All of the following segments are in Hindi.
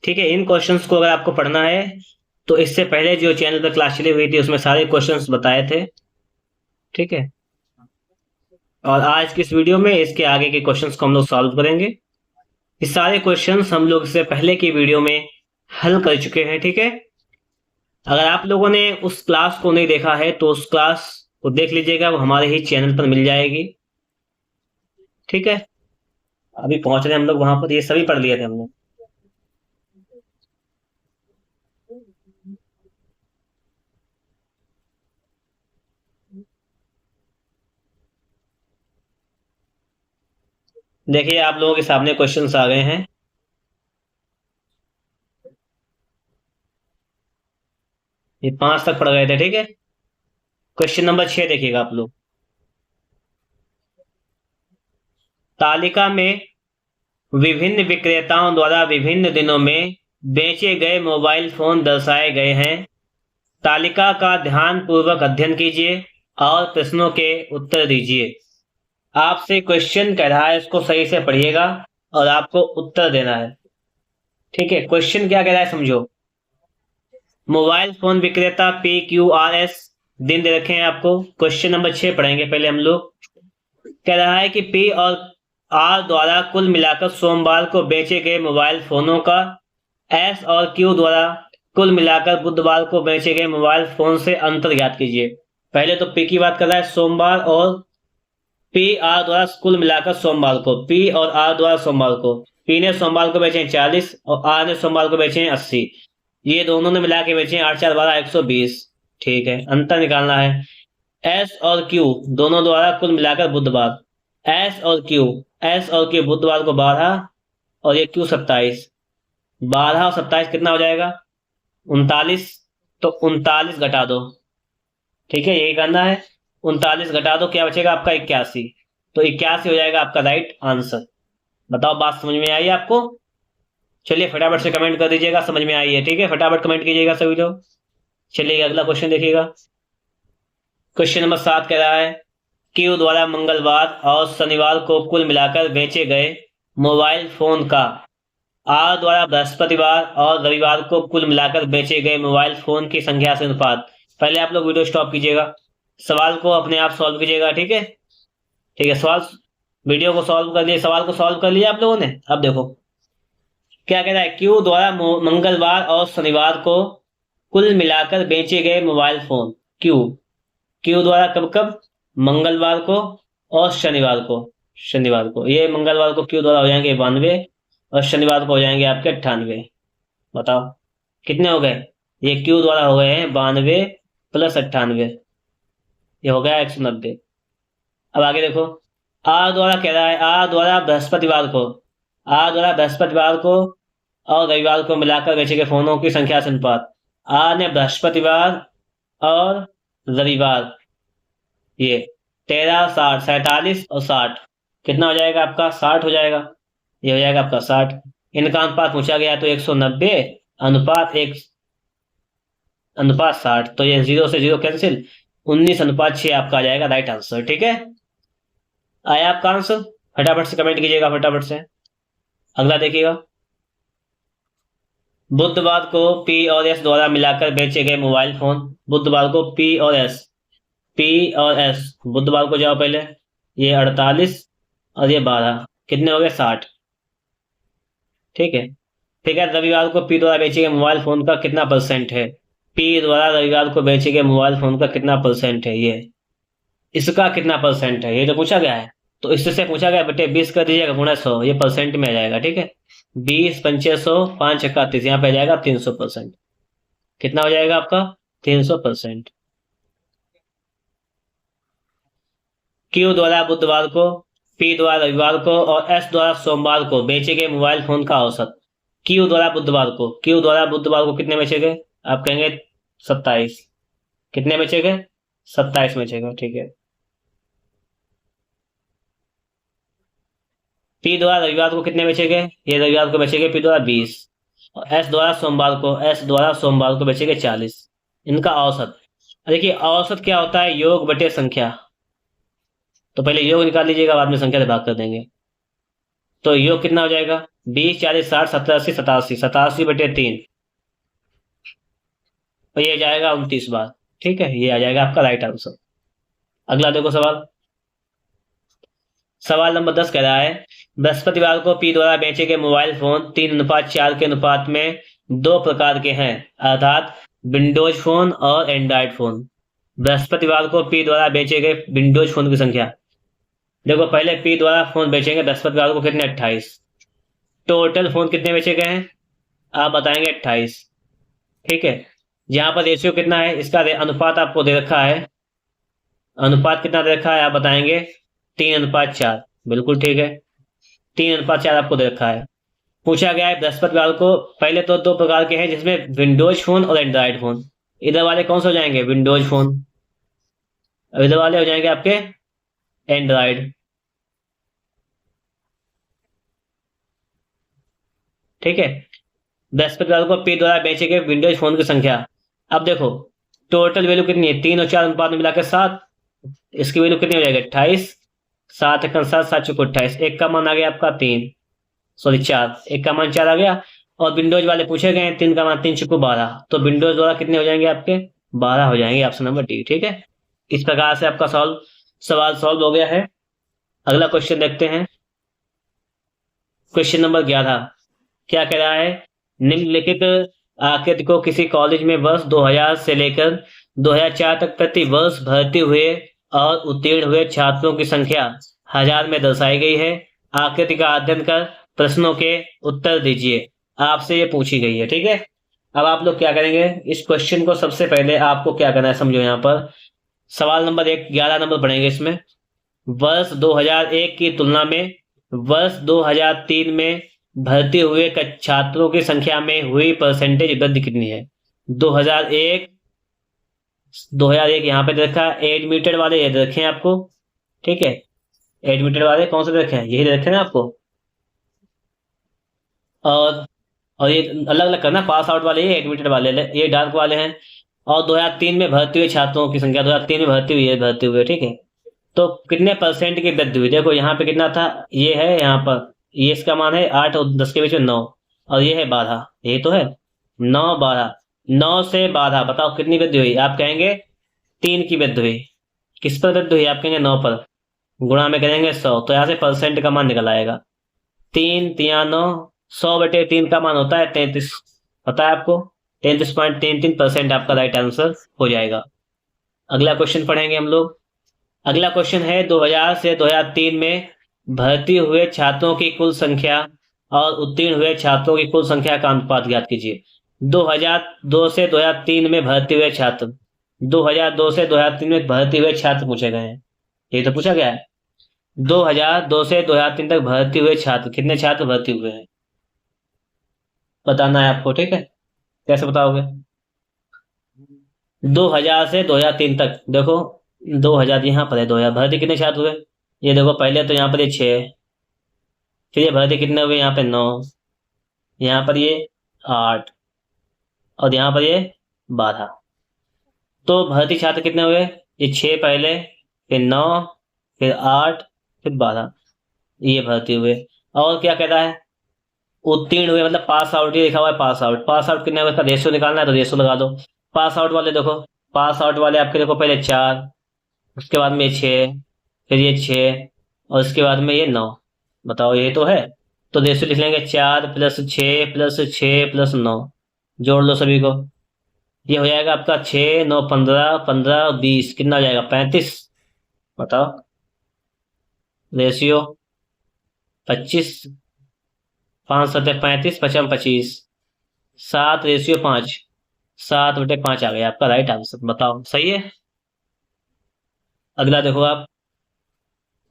ठीक है, इन क्वेश्चंस को अगर आपको पढ़ना है तो इससे पहले जो चैनल पर क्लास चली हुई थी उसमें सारे क्वेश्चंस बताए थे। ठीक है, और आज की इस वीडियो में इसके आगे के क्वेश्चंस को हम लोग सॉल्व करेंगे। ये सारे क्वेश्चंस हम लोग इससे पहले की वीडियो में हल कर चुके हैं। ठीक है, अगर आप लोगों ने उस क्लास को नहीं देखा है तो उस क्लास को देख लीजिएगा, वो हमारे ही चैनल पर मिल जाएगी। ठीक है, अभी पहुंच रहे हैं हम लोग वहां पर, ये सभी पढ़ लिए थे हमने। देखिए, आप लोगों के सामने क्वेश्चंस आ गए हैं। ये 5 तक पढ़ गए थे। ठीक है, क्वेश्चन नंबर 6 देखिएगा आप लोग। तालिका में विभिन्न विक्रेताओं द्वारा विभिन्न दिनों में बेचे गए मोबाइल फोन दर्शाए गए हैं। तालिका का ध्यान पूर्वक अध्ययन कीजिए और प्रश्नों के उत्तर दीजिए। आपसे क्वेश्चन कह रहा है, इसको सही से पढ़िएगा और आपको उत्तर देना है। ठीक है, क्वेश्चन क्या कह रहा है समझो। मोबाइल फोन विक्रेता PQRS दिन दे रखे हैं आपको। क्वेश्चन नंबर 6 पढ़ेंगे पहले हम लोग। कह रहा है कि P और R द्वारा कुल मिलाकर सोमवार को बेचे गए मोबाइल फोनों का S और Q द्वारा कुल मिलाकर बुधवार को बेचे गए मोबाइल फोन से अंतर ज्ञात कीजिए। पहले तो P की बात कर रहा है, सोमवार, और P R द्वारा कुल मिलाकर सोमवार को, P और R द्वारा सोमवार को, P ने सोमवार को बेचे हैं 40 और R ने सोमवार को बेचे हैं 80। ये दोनों ने मिला के बेचे हैं 8 4 12 120। ठीक है, अंतर निकालना है। S और Q दोनों द्वारा कुल मिलाकर बुधवार, S और Q बुधवार को 12 और ये Q 27। 12 और 27 कितना हो जाएगा? 39। तो 39 घटा दो। ठीक है, यही करना है। 39 घटा दो, क्या बचेगा आपका? 81। तो 81 हो जाएगा आपका राइट आंसर। बताओ, बात समझ में आई आपको? चलिए फटाफट से कमेंट कर दीजिएगा समझ में आई है। ठीक है, फटाफट कमेंट कीजिएगा सभी लोग। चलिए अगला क्वेश्चन देखिएगा। क्वेश्चन नंबर 7 कह रहा है, Q द्वारा मंगलवार और शनिवार को कुल मिलाकर बेचे गए मोबाइल फोन का R द्वारा बृहस्पतिवार और रविवार को कुल मिलाकर बेचे गए मोबाइल फोन की संख्या से अनुपात। पहले आप लोग वीडियो स्टॉप कीजिएगा, सवाल को अपने आप सॉल्व कीजिएगा। ठीक है, ठीक है, सवाल, वीडियो को सॉल्व कर लिए, सवाल को सॉल्व कर लिया आप लोगों ने। अब देखो क्या कह रहा है, Q द्वारा मंगलवार और शनिवार को कुल मिलाकर बेचे गए मोबाइल फोन। Q द्वारा कब कब? मंगलवार को और शनिवार को ये मंगलवार को Q द्वारा हो जाएंगे 92 और शनिवार को हो जाएंगे आपके 98। बताओ कितने हो गए? ये Q द्वारा हो गए हैं 92 प्लस 98, ये हो गया 190। अब आगे देखो, R द्वारा कह रहा है, R द्वारा बृहस्पतिवार को और रविवार को मिलाकर बेचे गए फोनों की संख्या से अनुपात। R ने बृहस्पतिवार और रविवार, ये 13 60 47 और 60, कितना हो जाएगा आपका? 60 हो जाएगा। ये हो जाएगा आपका 60। इनका अनुपात पूछा गया तो 190 अनुपात 1 अनुपात 60, तो ये 0 से 0 कैंसिल, 19:6 आपका आ जाएगा राइट आंसर। ठीक है, आया आपका आंसर? फटाफट से कमेंट कीजिएगा, फटाफट से। अगला देखिएगा, बुधवार को P और S द्वारा मिलाकर बेचे गए मोबाइल फोन। बुधवार को P और S, बुधवार को जाओ पहले, ये 48 और ये 12, कितने हो गए? 60। ठीक है, ठीक है, रविवार को P द्वारा बेचे गए मोबाइल फोन का कितना परसेंट है? P द्वारा रविवार को बेचे गए मोबाइल फोन का कितना परसेंट है? ये इसका कितना परसेंट है ये तो पूछा गया है। तो इससे पूछा गया बेटे 20 कर दीजिएगा गुणा 100, ये परसेंट में आ जाएगा। ठीक है, 20 पंचे 100 5 31, यहाँ पे आ जाएगा 300%। कितना हो जाएगा आपका? 300%। Q द्वारा बुधवार को, P द्वारा रविवार को और S द्वारा सोमवार को बेचे गए मोबाइल फोन का औसत। Q द्वारा बुधवार को कितने बेचे गए? आप कहेंगे 27। कितने बेचे गए? 27 बेचे गए। ठीक है, P द्वारा रविवार को कितने बेचे गए? ये रविवार को बेचे गए P द्वारा 20 और S द्वारा सोमवार को बेचे गए 40। इनका औसत, देखिए औसत क्या होता है? योग बटे संख्या। तो पहले योग निकाल लीजिएगा, बाद में संख्या से भाग कर देंगे। तो योग कितना हो जाएगा, 20, 40, 60, 70, 80, 87, 87/3, और ये जाएगा 29 बार। ठीक है, ये आ जाएगा आपका राइट आंसर। अगला देखो सवाल। सवाल नंबर 10 कह रहा है, बृहस्पतिवार को पी द्वारा बेचे गए मोबाइल फोन 3:4 के अनुपात में दो प्रकार के हैं, अर्थात विंडोज फोन और एंड्रॉइड फोन। बृहस्पतिवार को पी द्वारा बेचे गए विंडोज फोन की संख्या। देखो पहले पी द्वारा फोन बेचेंगे बृहस्पतिवार को कितने, 28। टोटल फोन कितने बेचे गए हैं, आप बताएंगे 28। ठीक है, यहाँ पर रेशियो कितना है, इसका अनुपात आपको दे रखा है, अनुपात कितना दे रखा है आप बताएंगे, 3:4। बिल्कुल ठीक है, 3:4 आपको दे रखा है। पूछा गया है बृहस्पतिवार को, पहले तो दो प्रकार के हैं जिसमें विंडोज फोन और एंड्रॉइड फोन। इधर वाले कौन से हो जाएंगे, विंडोज फोन, और इधर वाले हो जाएंगे आपके एंड्रॉइड। ठीक है, बृहस्पतिवार को पी द्वारा बेचे गए विंडोज फोन की संख्या। अब देखो टोटल वैल्यू कितनी है, 3 और 4 अनुपात में मिलाकर 7, इसकी वैल्यू कितनी हो जाएगी, 28। 7 × 7, 7 × 28, एक का मान आ गया आपका 3, सॉरी 4, एक का मान 4 आ गया। और विंडोज वाले पूछे गए 3 का मान 3 × 12, तो विंडोज द्वारा कितने हो जाएंगे आपके, 12 हो जाएंगे, ऑप्शन नंबर डी। ठीक है, इस प्रकार से आपका सवाल सॉल्व हो गया है। अगला क्वेश्चन देखते हैं, क्वेश्चन नंबर 11 क्या कह रहा है, निम्नलिखित आकृति को किसी कॉलेज में वर्ष 2000 से लेकर 2004 तक प्रति वर्ष भर्ती हुए और उत्तीर्ण हुए छात्रों की संख्या 1000 में दर्शाई गई है। आकृति का अध्ययन कर प्रश्नों के उत्तर दीजिए, आपसे ये पूछी गई है। ठीक है, अब आप लोग क्या करेंगे, इस क्वेश्चन को सबसे पहले आपको क्या करना है, समझो। यहाँ पर सवाल नंबर 11 नंबर पढ़ेंगे। इसमें वर्ष 2001 की तुलना में वर्ष 2003 में भर्ती हुए छात्रों की संख्या में हुई परसेंटेज वृद्धि कितनी है। 2001 यहाँ पे देखा, एडमिटेड वाले ये देखे हैं आपको। ठीक है, एडमिटेड वाले कौन से देखे हैं, यही देखे ना आपको, और ये अलग अलग करना, पास आउट वाले ये एडमिटेड वाले, ये डार्क वाले हैं। और 2003 में भर्ती हुए छात्रों की संख्या, 2003 में भर्ती हुई है। ठीक है, तो कितने परसेंट की वृद्धि हुई, देखो यहाँ पे कितना था, ये है यहाँ पर, ये इसका मान है 8 और 10 के बीच में 9, और ये है 12, ये तो है 9, 12, 9 से 12, बताओ कितनी वृद्धि हुई, आप कहेंगे 3 की वृद्धि हुई। किस पर वृद्धि हुई, आप कहेंगे 9 पर, गुणा में करेंगे 100, तो यहाँ से परसेंट का मान निकल आएगा, 3 3 9, 100/3 का मान होता है 33, पता है आपको, 33.33% आपका राइट आंसर हो जाएगा। अगला क्वेश्चन पढ़ेंगे हम लोग। अगला क्वेश्चन है, 2000 से 2003 में भर्ती हुए छात्रों की कुल संख्या और उत्तीर्ण हुए छात्रों की कुल संख्या का अनुपात ज्ञात कीजिए। 2002 से 2003 में भर्ती हुए छात्र, 2002 से 2003 में भर्ती हुए छात्र पूछे गए हैं, ये तो पूछा गया है। 2002 से 2003 तक भर्ती हुए छात्र, कितने छात्र भर्ती हुए हैं बताना है आपको। ठीक है, कैसे बताओगे, 2000 से 2003 तक, देखो 2000 यहाँ पर है, 2000 भर्ती कितने छात्र हुए, ये देखो पहले तो यहाँ पर ये 6, फिर ये भर्ती कितने हुए, यहाँ पे 9, यहाँ पर ये 8, और यहाँ पर ये 12, तो भर्ती छात्र कितने हुए, ये 6 पहले, फिर 9, फिर 8, फिर 12, ये भर्ती हुए। और क्या कहता है, उत्तीर्ण हुए मतलब पास आउट, ये लिखा हुआ है पास आउट, पास आउट कितने हुए, इसका रेशियो निकालना है तो रेशियो लगा दो। पास आउट वाले देखो, पास आउट वाले आपके देखो पहले 4, उसके बाद में 6, फिर ये 6, और उसके बाद में ये 9, बताओ ये तो है, तो रेशियो लिख लेंगे 4 + 6 + 6 + 9, जोड़ लो सभी को, ये हो जाएगा आपका 6 9 15 15 20, कितना हो जाएगा 35, बताओ रेशियो 25, 5 7 35, 55 25, 7:5, 7/5 आ गया आपका राइट आंसर, बताओ सही है। अगला देखो आप,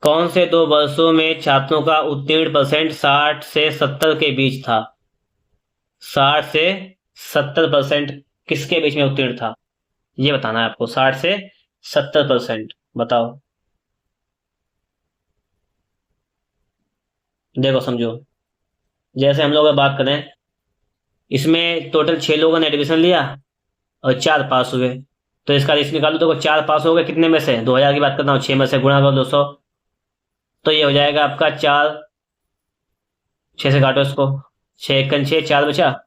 कौन से 2 वर्षों में छात्रों का उत्तीर्ण परसेंट 60 से 70 के बीच था। 60 से 70% किसके बीच में उत्तीर्ण था, ये बताना है आपको, 60 से 70%, बताओ। देखो समझो, जैसे हम लोग बात करें, इसमें टोटल 6 लोगों ने एडमिशन लिया और 4 पास हुए, तो इसका रेशियो निकालो, देखो 4 पास हो गए कितने में से, 2000 की बात करता हूँ, 6 में से गुणा करो 200, तो ये हो जाएगा आपका 4 6 से काटो इसको, 6 एकन 6, 4 बचा,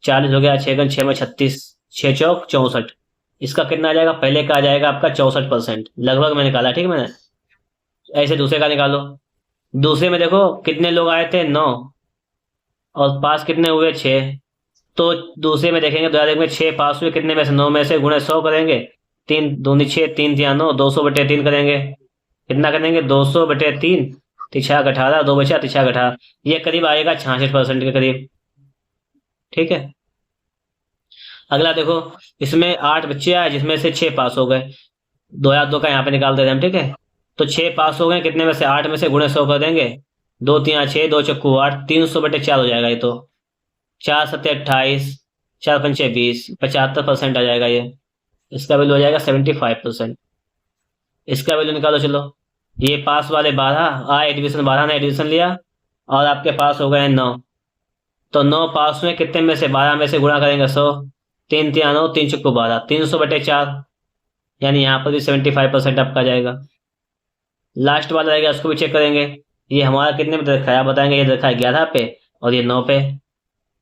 40 हो गया, 6 एकन 6 में 36, 6 चौक 64। इसका कितना आ जाएगा, पहले का आ जाएगा आपका 64%, लगभग मैं निकाला, ठीक है मैंने। ऐसे दूसरे का निकालो। दूसरे में देखो कितने लोग आए थे, 9, और पास कितने हुए, 6। तो दूसरे में देखेंगे 2001 में 6 पास हुए, कितने में से, 9 में से, गुणे 100 करेंगे, 3 दूनी 6, 3 तिया 9, 200/3 करेंगे, कितना करेंगे, 200/3, तिछाक 18, 2 बचा, तिछाक 18, ये करीब आएगा 66% के करीब, ठीक है। अगला देखो, इसमें 8 बच्चे आए जिसमें से 6 पास हो गए, 2002 का यहाँ पे निकाल देते हैं हम, ठीक है। तो 6 पास हो गए, कितने में से, 8 में से, गुणे 100 कर देंगे, 2 तिया 6, 2 चक्कू 8, 300/4 हो जाएगा ये तो, 4 सत्ते 28, 4 पंचे 20, 75% आ जाएगा ये। इसका वैल्यू हो जाएगा 75%। इसका वैल्यू निकालो चलो। ये पास वाले 12 आए, एडमिशन 12 ने एडमिशन लिया, और आपके पास हो गए 9। तो 9 पास हुए, कितने में से, 12 में से गुणा करेंगे 100, 3 तिया 9, 3 चक्कू 12, 300/4, यानी यहाँ पर भी 75% आपका आ जाएगा। लास्ट वाला रहेगा, उसको भी चेक करेंगे। ये हमारा कितने में रखा है आप बताएंगे, ये रखा है 11 पे और ये 9 पे।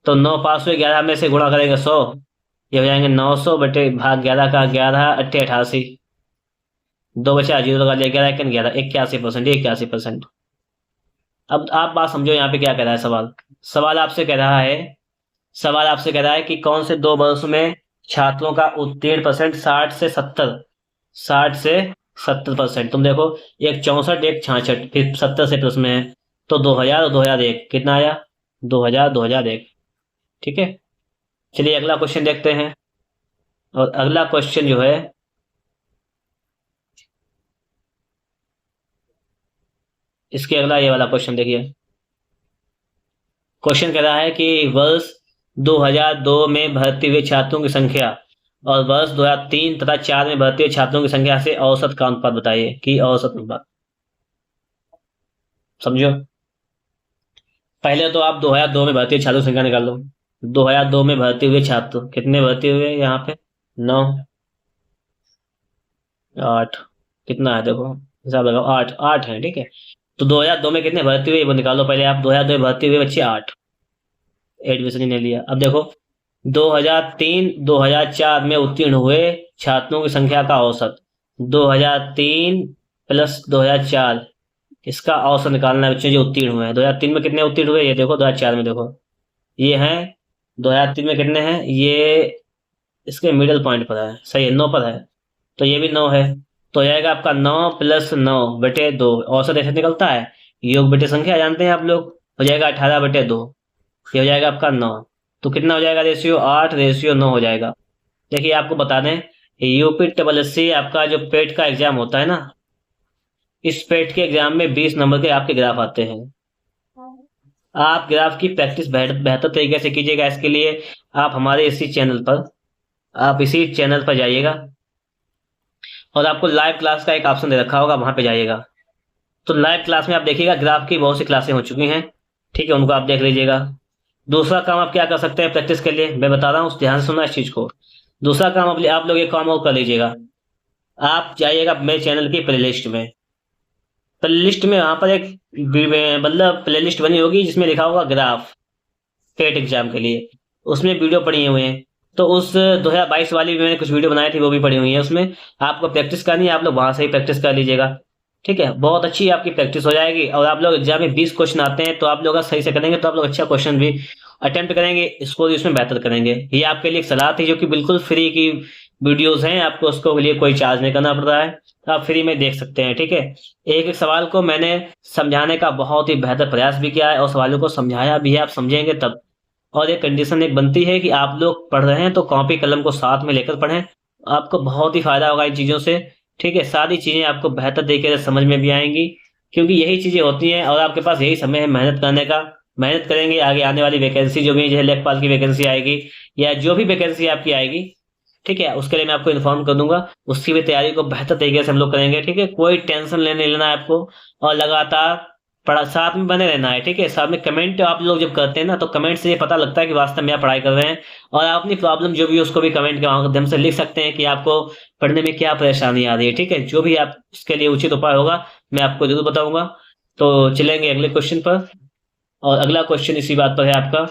तो 9 पास हुए, 11 में से गुणा करेंगे 100, ये हो जाएंगे 900/11 का 11 8 88, 2 बचा, 0 लगा लिया, 11 1 11, 81%, 81%। अब आप बात समझो, यहाँ पे क्या कह रहा है सवाल। सवाल आपसे कह रहा है, सवाल आपसे कह रहा है कि कौन से 2 वर्ष में छात्रों का उत्तीर्ण परसेंट 60 से 70% तुम देखो, एक 64, एक 66, फिर 70 से प्लस में है, तो 2000 और 2001 कितना आया, 2000 2001, ठीक है। चलिए अगला क्वेश्चन देखते हैं। और अगला क्वेश्चन जो है, इसके अगला ये वाला क्वेश्चन देखिए। क्वेश्चन कह रहा है कि वर्ष 2002 में भर्ती हुए छात्रों की संख्या और वर्ष 2003 तथा 4 में भर्ती हुए छात्रों की संख्या से औसत का अनुपात बताइए, कि औसत अनुपात। समझो, पहले तो आप 2002 में भर्ती हुए छात्रों की संख्या निकाल लो। 2002 में भर्ती हुए छात्र कितने भर्ती हुए यहाँ पे, 9, 8, कितना है देखो, हिसाब लगाओ, 8 8 है, ठीक है। तो 2002 में कितने भर्ती हुए वो निकालो पहले आप। 2002 में भर्ती हुए बच्चे 8, एडमिशन ने लिया। अब देखो 2003 2004 में उत्तीर्ण हुए छात्रों की संख्या का औसत, 2003 प्लस 2004, इसका औसत निकालना है बच्चे जो उत्तीर्ण हुए हैं। 2003 में कितने उत्तीर्ण हुए, ये देखो, 2004 में देखो, ये हैं 2003 में कितने हैं, ये इसके मिडिल पॉइंट पर है, सही है, 9 पर है, तो ये भी 9 है। तो हो जाएगा आपका 9 + 9/2, औसत ऐसे निकलता है, योग बटे संख्या जानते हैं आप लोग, हो जाएगा 18/2, ये हो जाएगा आपका 9। तो कितना हो जाएगा रेशियो, 8:9 हो जाएगा। देखिए आपको बता दें, UPSSC आपका जो पेट का एग्जाम होता है ना, इस पेट के एग्जाम में 20 नंबर के आपके ग्राफ आते हैं। आप ग्राफ की प्रैक्टिस बेहतर तरीके से कीजिएगा। इसके लिए आप हमारे इसी चैनल पर जाइएगा, और आपको लाइव क्लास का एक ऑप्शन दे रखा होगा, वहां पे जाइएगा। तो लाइव क्लास में आप देखिएगा, ग्राफ की बहुत सी क्लासें हो चुकी हैं, ठीक है, उनको आप देख लीजिएगा। दूसरा काम आप क्या कर सकते हैं प्रैक्टिस के लिए, मैं बता रहा हूँ, ध्यान से सुनना इस चीज को। दूसरा काम आप लोग एक काम और कर लीजिएगा, आप जाइएगा मेरे चैनल की प्लेलिस्ट में। प्लेलिस्ट में वहां पर एक मतलब प्लेलिस्ट बनी होगी जिसमें लिखा होगा ग्राफ टेट एग्जाम के लिए, उसमें वीडियो पड़ी हुई हैं। तो उस 2022 वाली भी मैंने कुछ वीडियो बनाई थी, वो भी पड़ी हुई है, उसमें आपको प्रैक्टिस करनी है, आप लोग वहां से ही प्रैक्टिस कर लीजिएगा, ठीक है। बहुत अच्छी आपकी प्रैक्टिस हो जाएगी। और आप लोग एग्जाम में 20 क्वेश्चन आते हैं, तो आप लोग सही से करेंगे तो आप लोग अच्छा क्वेश्चन भी अटेम्प्ट करेंगे, स्कोर इसमें बेहतर करेंगे। ये आपके लिए एक सलाह थी, जो कि बिल्कुल फ्री की वीडियोस हैं, आपको उसको लिए कोई चार्ज नहीं करना पड़ रहा है, तो आप फ्री में देख सकते हैं, ठीक है। एक एक सवाल को मैंने समझाने का बहुत ही बेहतर प्रयास भी किया है, और सवालों को समझाया भी है, आप समझेंगे तब। और एक कंडीशन एक बनती है कि आप लोग पढ़ रहे हैं तो कॉपी कलम को साथ में लेकर पढ़ें, आपको बहुत ही फायदा होगा इन चीज़ों से, ठीक है। सारी चीज़ें आपको बेहतर तरीके से समझ में भी आएंगी, क्योंकि यही चीज़ें होती हैं, और आपके पास यही समय है मेहनत करने का। मेहनत करेंगे, आगे आने वाली वैकेंसी जो भी है, लेखपाल की वैकेंसी आएगी या जो भी वैकेंसी आपकी आएगी, ठीक है, उसके लिए मैं आपको इन्फॉर्म कर दूंगा। उसकी भी तैयारी को बेहतर तरीके से हम लोग करेंगे, ठीक है। कोई टेंशन लेना है आपको, और लगातार पढ़ा साथ में बने रहना है, ठीक है। साथ में कमेंट आप लोग जब करते हैं ना, तो कमेंट से ये पता लगता है कि वास्तव में आप पढ़ाई कर रहे हैं। और आप अपनी प्रॉब्लम जो भी है उसको भी कमेंट के माध्यम से लिख सकते हैं कि आपको पढ़ने में क्या परेशानी आ रही है, ठीक है। जो भी आप उसके लिए उचित उपाय होगा मैं आपको जरूर बताऊंगा। तो चलेंगे अगले क्वेश्चन पर। और अगला क्वेश्चन इसी बात पर है आपका,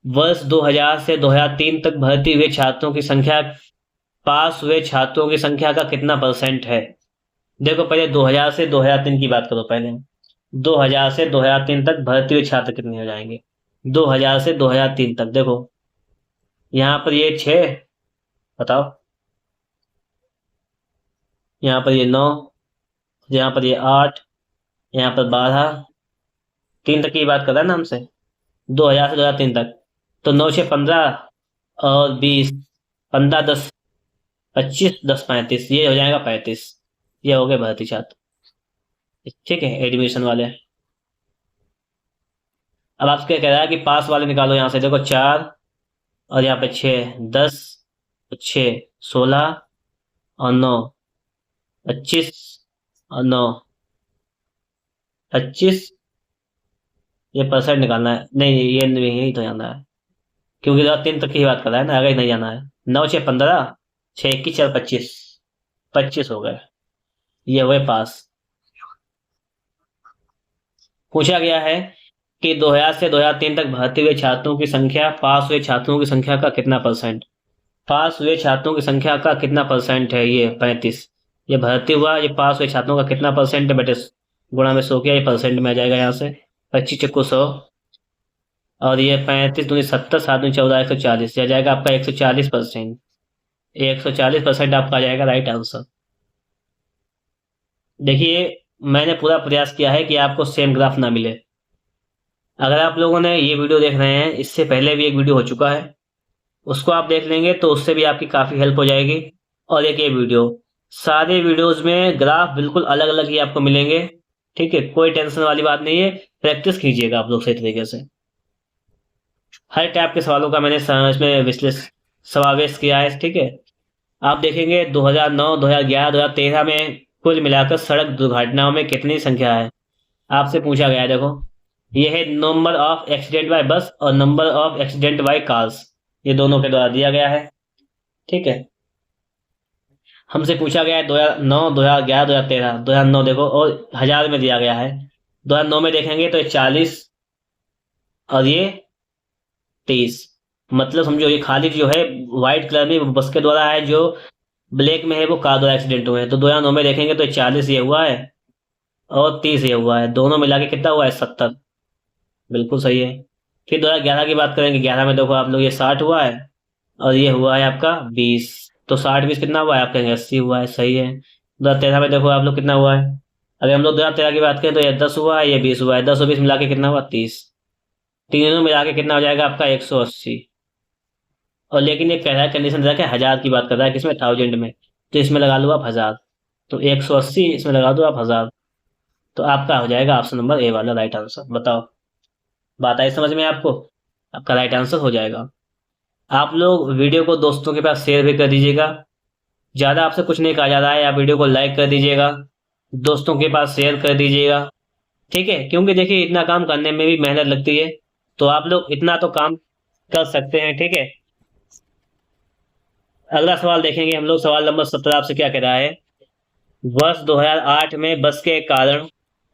वर्ष 2000 से 2003 तक भर्ती हुए छात्रों की संख्या पास हुए छात्रों की संख्या का कितना परसेंट है। देखो पहले 2000 से 2003 की बात करो। पहले 2000 से 2003 तक भर्ती हुए छात्र कितने हो जाएंगे। 2000 से 2003 तक देखो, यहाँ पर ये 6, बताओ, यहाँ पर ये 9, यहाँ पर ये 8, यहाँ पर 12, 3 तक की बात कर रहा है ना हमसे, 2000 से 2003 तक। तो 9 से 15 और 20, 15 10 25, 10 35, ये हो जाएगा 35। ये हो गए भर्ती छात्र, ठीक है, एडमिशन वाले। अब आपसे क्या कह रहा है कि पास वाले निकालो। यहाँ से देखो 4 और यहाँ पे 6, 10, 6 16 और 9 25 और 9 25। ये परसेंट निकालना है, नहीं ये नहीं, यही तो जाना है, क्योंकि 3 तक की बात कर रहा है ना, आगे नहीं जाना है। 9 6 15, 6 21 4 25, 25 हो गए, ये हुए पास। पूछा गया है कि 2000 से 2003 तक भर्ती हुए छात्रों की संख्या पास हुए छात्रों की संख्या का कितना परसेंट। पास हुए छात्रों की संख्या का कितना परसेंट है, ये 35। ये भर्ती हुआ, ये पास हुए छात्रों का कितना परसेंट है बेटे, गुणा में 100 किया, ये परसेंट में आ जाएगा। यहाँ से 25 चक्कू 100 और ये 35 दूनी 70, 7 दूनी 14, 140, यह जाएगा आपका 140%। 140% आपका आ जाएगा राइट आंसर। देखिए मैंने पूरा प्रयास किया है कि आपको सेम ग्राफ ना मिले। अगर आप लोगों ने ये वीडियो देख रहे हैं, इससे पहले भी एक वीडियो हो चुका है, उसको आप देख लेंगे तो उससे भी आपकी काफ़ी हेल्प हो जाएगी। और एक ये वीडियो, सारे वीडियोस में ग्राफ बिल्कुल अलग अलग ही आपको मिलेंगे, ठीक है, कोई टेंशन वाली बात नहीं है। प्रैक्टिस कीजिएगा आप लोग सही तरीके से। हर टाइप के सवालों का मैंने इसमें समावेश किया है, ठीक है। आप देखेंगे 2009, 2011, 2013 में कुल मिलाकर सड़क दुर्घटनाओं में कितनी संख्या है, आपसे पूछा गया है। देखो ये है number of accident by bus और number of accident by cars, ये दोनों के द्वारा दिया गया है, ठीक है। हमसे पूछा गया है 2009, 2011, 2013, 2009 देखो, और हजार में दिया गया है। 2009 में देखेंगे तो 40 और ये 23, मतलब समझो ये खाली जो है व्हाइट कलर में बस के द्वारा है, जो ब्लैक में है वो कार द्वारा एक्सीडेंट हुए हैं। तो 2009 में देखेंगे तो 40 ये हुआ है और 30 ये हुआ है, दोनों मिला के कितना हुआ है, 70, बिल्कुल सही है। फिर 2011 की बात करेंगे, 11 में देखो आप लोग ये 60 हुआ है और ये हुआ है आपका 20, तो 60 20 कितना हुआ है, आप कहेंगे 80 हुआ है, सही है। 2013 में देखो आप लोग कितना हुआ है, अगर हम लोग 2013 की बात करें तो ये 10 हुआ है, ये 20 हुआ है, 10 और 20 मिला के कितना हुआ, 30, तीनों मिला के कितना हो जाएगा आपका 180। और लेकिन ये कह रहा है, कंडीशन दे रहा है 1000 की बात कर रहा है, किसमें, 1000 में, तो इसमें लगा लो आप 1000, तो 180 इसमें लगा दो आप 1000, तो आपका हो जाएगा ऑप्शन नंबर ए वाला राइट आंसर। बताओ बात आई समझ में आपको, आपका राइट आंसर हो जाएगा। आप लोग वीडियो को दोस्तों के पास शेयर भी कर दीजिएगा, ज़्यादा आपसे कुछ नहीं कहा जा रहा है, आप वीडियो को लाइक कर दीजिएगा, दोस्तों के पास शेयर कर दीजिएगा, ठीक है, क्योंकि देखिए इतना काम करने में भी मेहनत लगती है, तो आप लोग इतना तो काम कर सकते हैं, ठीक है। अगला सवाल देखेंगे हम लोग, सवाल नंबर 17 आपसे क्या कह रहा है, वर्ष 2008 में बस के कारण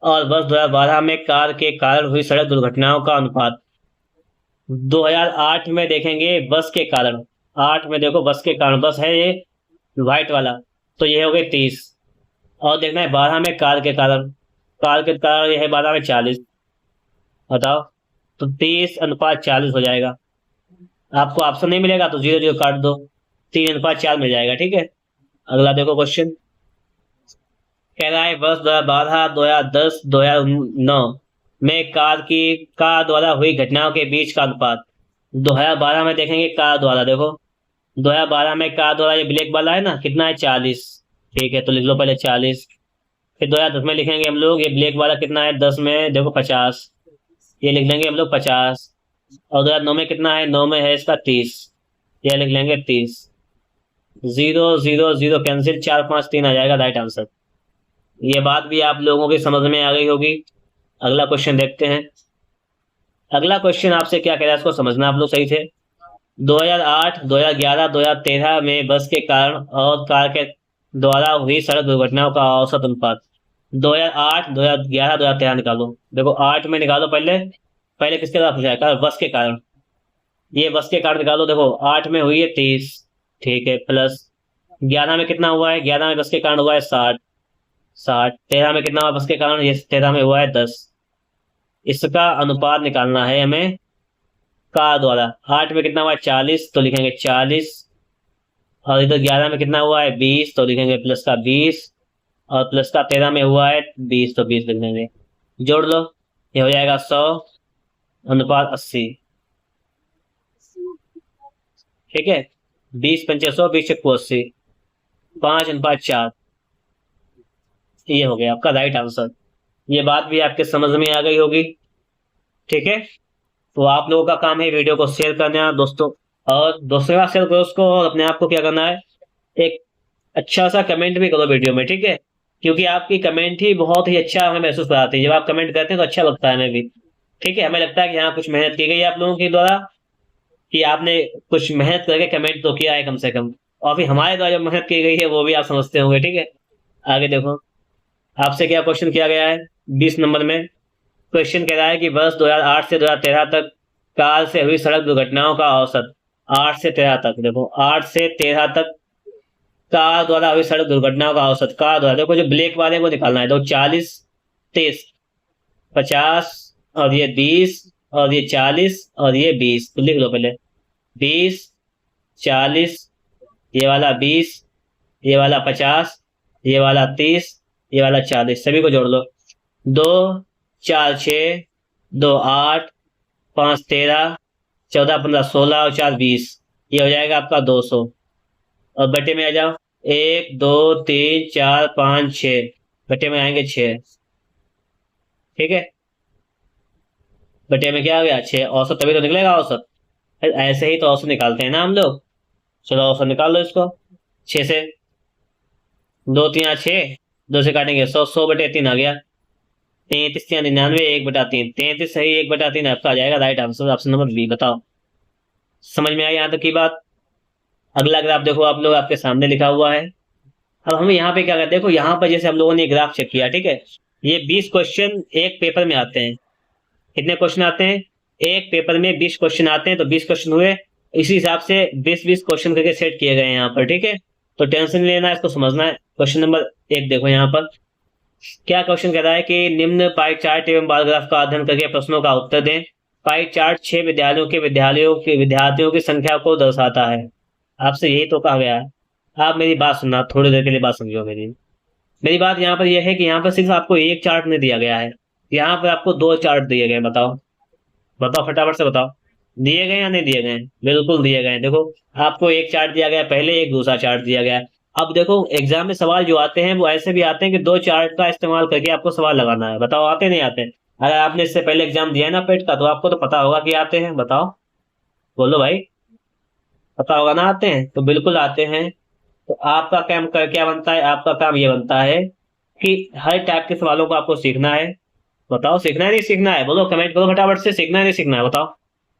और वर्ष 2012 में कार के कारण हुई सड़क दुर्घटनाओं का अनुपात। 2008 में देखेंगे बस के कारण, 8 में देखो बस के कारण, बस है ये व्हाइट वाला, तो ये हो गए 30, और देखना है 12 में कार के कारण, कार के कारण ये है 12 में 40, बताओ, तो 30:40 हो जाएगा। आपको ऑप्शन नहीं मिलेगा तो 0 0 काट दो, 3:4 मिल जाएगा, ठीक है। अगला देखो क्वेश्चन कह रहा है, वर्ष 2012, 2010, 2009 में कार द्वारा हुई घटनाओं के बीच का अनुपात। 2012 में देखेंगे कार द्वारा, देखो 2012 में कार द्वारा ये ब्लैक वाला है ना, कितना है, 40, ठीक है, तो लिख लो पहले 40। फिर 2010 में लिखेंगे हम लोग, ये ब्लैक वाला कितना है, 10 में देखो 50, ये लिख लेंगे हम लोग 50। और 2009 में कितना है, 9 में है इसका 30, ये लिख लेंगे 30। 0 0 0 कैंसिल, 4 5 3 आ जाएगा राइट आंसर। ये बात भी आप लोगों की समझ में आ गई होगी। अगला क्वेश्चन देखते हैं। अगला क्वेश्चन आपसे क्या कह रहा है, इसको समझना आप लोग सही से। 2008, 2011, 2013 में बस के कारण और कार के द्वारा हुई सड़क दुर्घटनाओं का औसत अनुपात। 2008, 2011, 2013 निकालो। देखो 8 में निकालो पहले। पहले किसके साथ पूछा है? बस के कारण। ये बस के कारण निकालो। देखो 8 में हुई है 30, ठीक है, प्लस 11 में कितना हुआ है? 11 में बस के कारण हुआ है 60। 60 13 में कितना हुआ बस के कारण? ये 13 में हुआ है 10। इसका अनुपात निकालना है हमें का द्वारा। 8 में कितना हुआ है? 40, तो लिखेंगे 40। और इधर 11 में कितना हुआ है? 20, तो लिखेंगे प्लस का 20। और प्लस का 13 में हुआ है 20, तो 20 लिख देंगे। जोड़ लो, ये हो जाएगा 100 अनुपात 80। ठीक है, 20 × 5 = 100, 20 × 80, 5 अनुपात 4। ये हो गया आपका राइट आंसर। ये बात भी आपके समझ में आ गई होगी। ठीक है, तो आप लोगों का काम है वीडियो को शेयर करना दोस्तों, और दोस्तों के साथ शेयर करो उसको, और अपने आप को क्या करना है, एक अच्छा सा कमेंट भी करो वीडियो में। ठीक है, क्योंकि आपकी कमेंट ही बहुत ही अच्छा हमें महसूस कराती है। जब आप कमेंट करते हैं तो अच्छा लगता है हमें भी। ठीक है, हमें लगता है कि हाँ कुछ मेहनत की गई है आप लोगों के द्वारा, कि आपने कुछ मेहनत करके कमेंट तो किया है कम से कम। और फिर हमारे द्वारा जो मेहनत की गई है वो भी आप समझते होंगे। ठीक है, आगे देखो आपसे क्या क्वेश्चन किया गया है 20 नंबर में। क्वेश्चन कह रहा है कि वर्ष 2008 से 2013 तक कार से हुई सड़क दुर्घटनाओं का औसत। 8 से 13 तक, देखो 8 से 13 तक कार द्वारा हुई सड़क दुर्घटनाओं का औसत। कार द्वारा, देखो जो ब्लैक वाले वो निकालना है। तो 40, 30, 50, और ये 20, और ये 40, और ये 20, तो लिख लो पहले। 20, 40, ये वाला 20, ये वाला 50, ये वाला 30, ये वाला 40, सभी को जोड़ लो। 2 4 6, 2 8, 5 13, 14 15 16, और 4 20। ये हो जाएगा आपका 200। और बटे में आ जाओ, 1 2 3 4 5 6, बटे में आएंगे 6। ठीक है, बटे में क्या आ गया? 6। औसत तभी तो निकलेगा औसत। ऐसे ही तो औसत निकालते हैं ना हम लोग। चलो औसत निकाल लो इसको। 6 से 2 3 6, 2 से काटेंगे 100, 100/3 आ गया। 33 या 99, 1/3, 33 सही, 1/3 आपका आ जाएगा right answer, option number B. बताओ, समझ में आई यहाँ तक की बात? अगला ग्राफ देखो आप लोग, आपके सामने लिखा हुआ है। अब हमें यहाँ पे क्या करते हैं, देखो यहाँ पर जैसे हम लोगों ने ग्राफ चेक किया। ठीक है, ये 20 क्वेश्चन एक पेपर में आते हैं। कितने क्वेश्चन आते हैं? एक पेपर में 20 क्वेश्चन आते हैं। तो 20 क्वेश्चन हुए, इसी हिसाब से 20-20 क्वेश्चन करके सेट किए गए हैं यहाँ पर। ठीक है, तो टेंशन नहीं लेना, इसको समझना है। क्वेश्चन नंबर 1 देखो यहाँ पर क्या क्वेश्चन कह रहा है कि निम्न पाई चार्ट एवं बार ग्राफ का अध्ययन करके प्रश्नों का उत्तर दें। पाई चार्ट 6 विद्यार्थियों की संख्या को दर्शाता है। आपसे यही तो कहा गया है। आप मेरी बात सुनना, थोड़ी देर के लिए बात समझो मेरी। मेरी बात यहाँ पर यह है कि यहाँ पर सिर्फ आपको एक चार्ट नहीं दिया गया है, यहाँ पर आपको 2 चार्ट दिए गए। बताओ बताओ, फटाफट से बताओ, दिए गए या नहीं दिए गए? बिल्कुल दिए गए। देखो आपको एक चार्ट दिया गया पहले, एक दूसरा चार्ट दिया गया है। अब देखो एग्जाम में सवाल जो आते हैं वो ऐसे भी आते हैं कि 2 चार्ट का इस्तेमाल करके आपको सवाल लगाना है। बताओ आते नहीं आते? अगर आपने इससे पहले एग्जाम दिया है ना पेट का, तो आपको तो पता होगा कि आते हैं। बताओ, बोलो भाई, पता होगा ना आते हैं? तो बिल्कुल आते हैं। तो आपका काम कर क्या बनता है? आपका काम ये बनता है कि हर टाइप के सवालों को आपको सीखना है। बताओ सीखना है नहीं सीखना है? बोलो, कमेंट करो फटाफट से, सीखना है नहीं सीखना है? बताओ,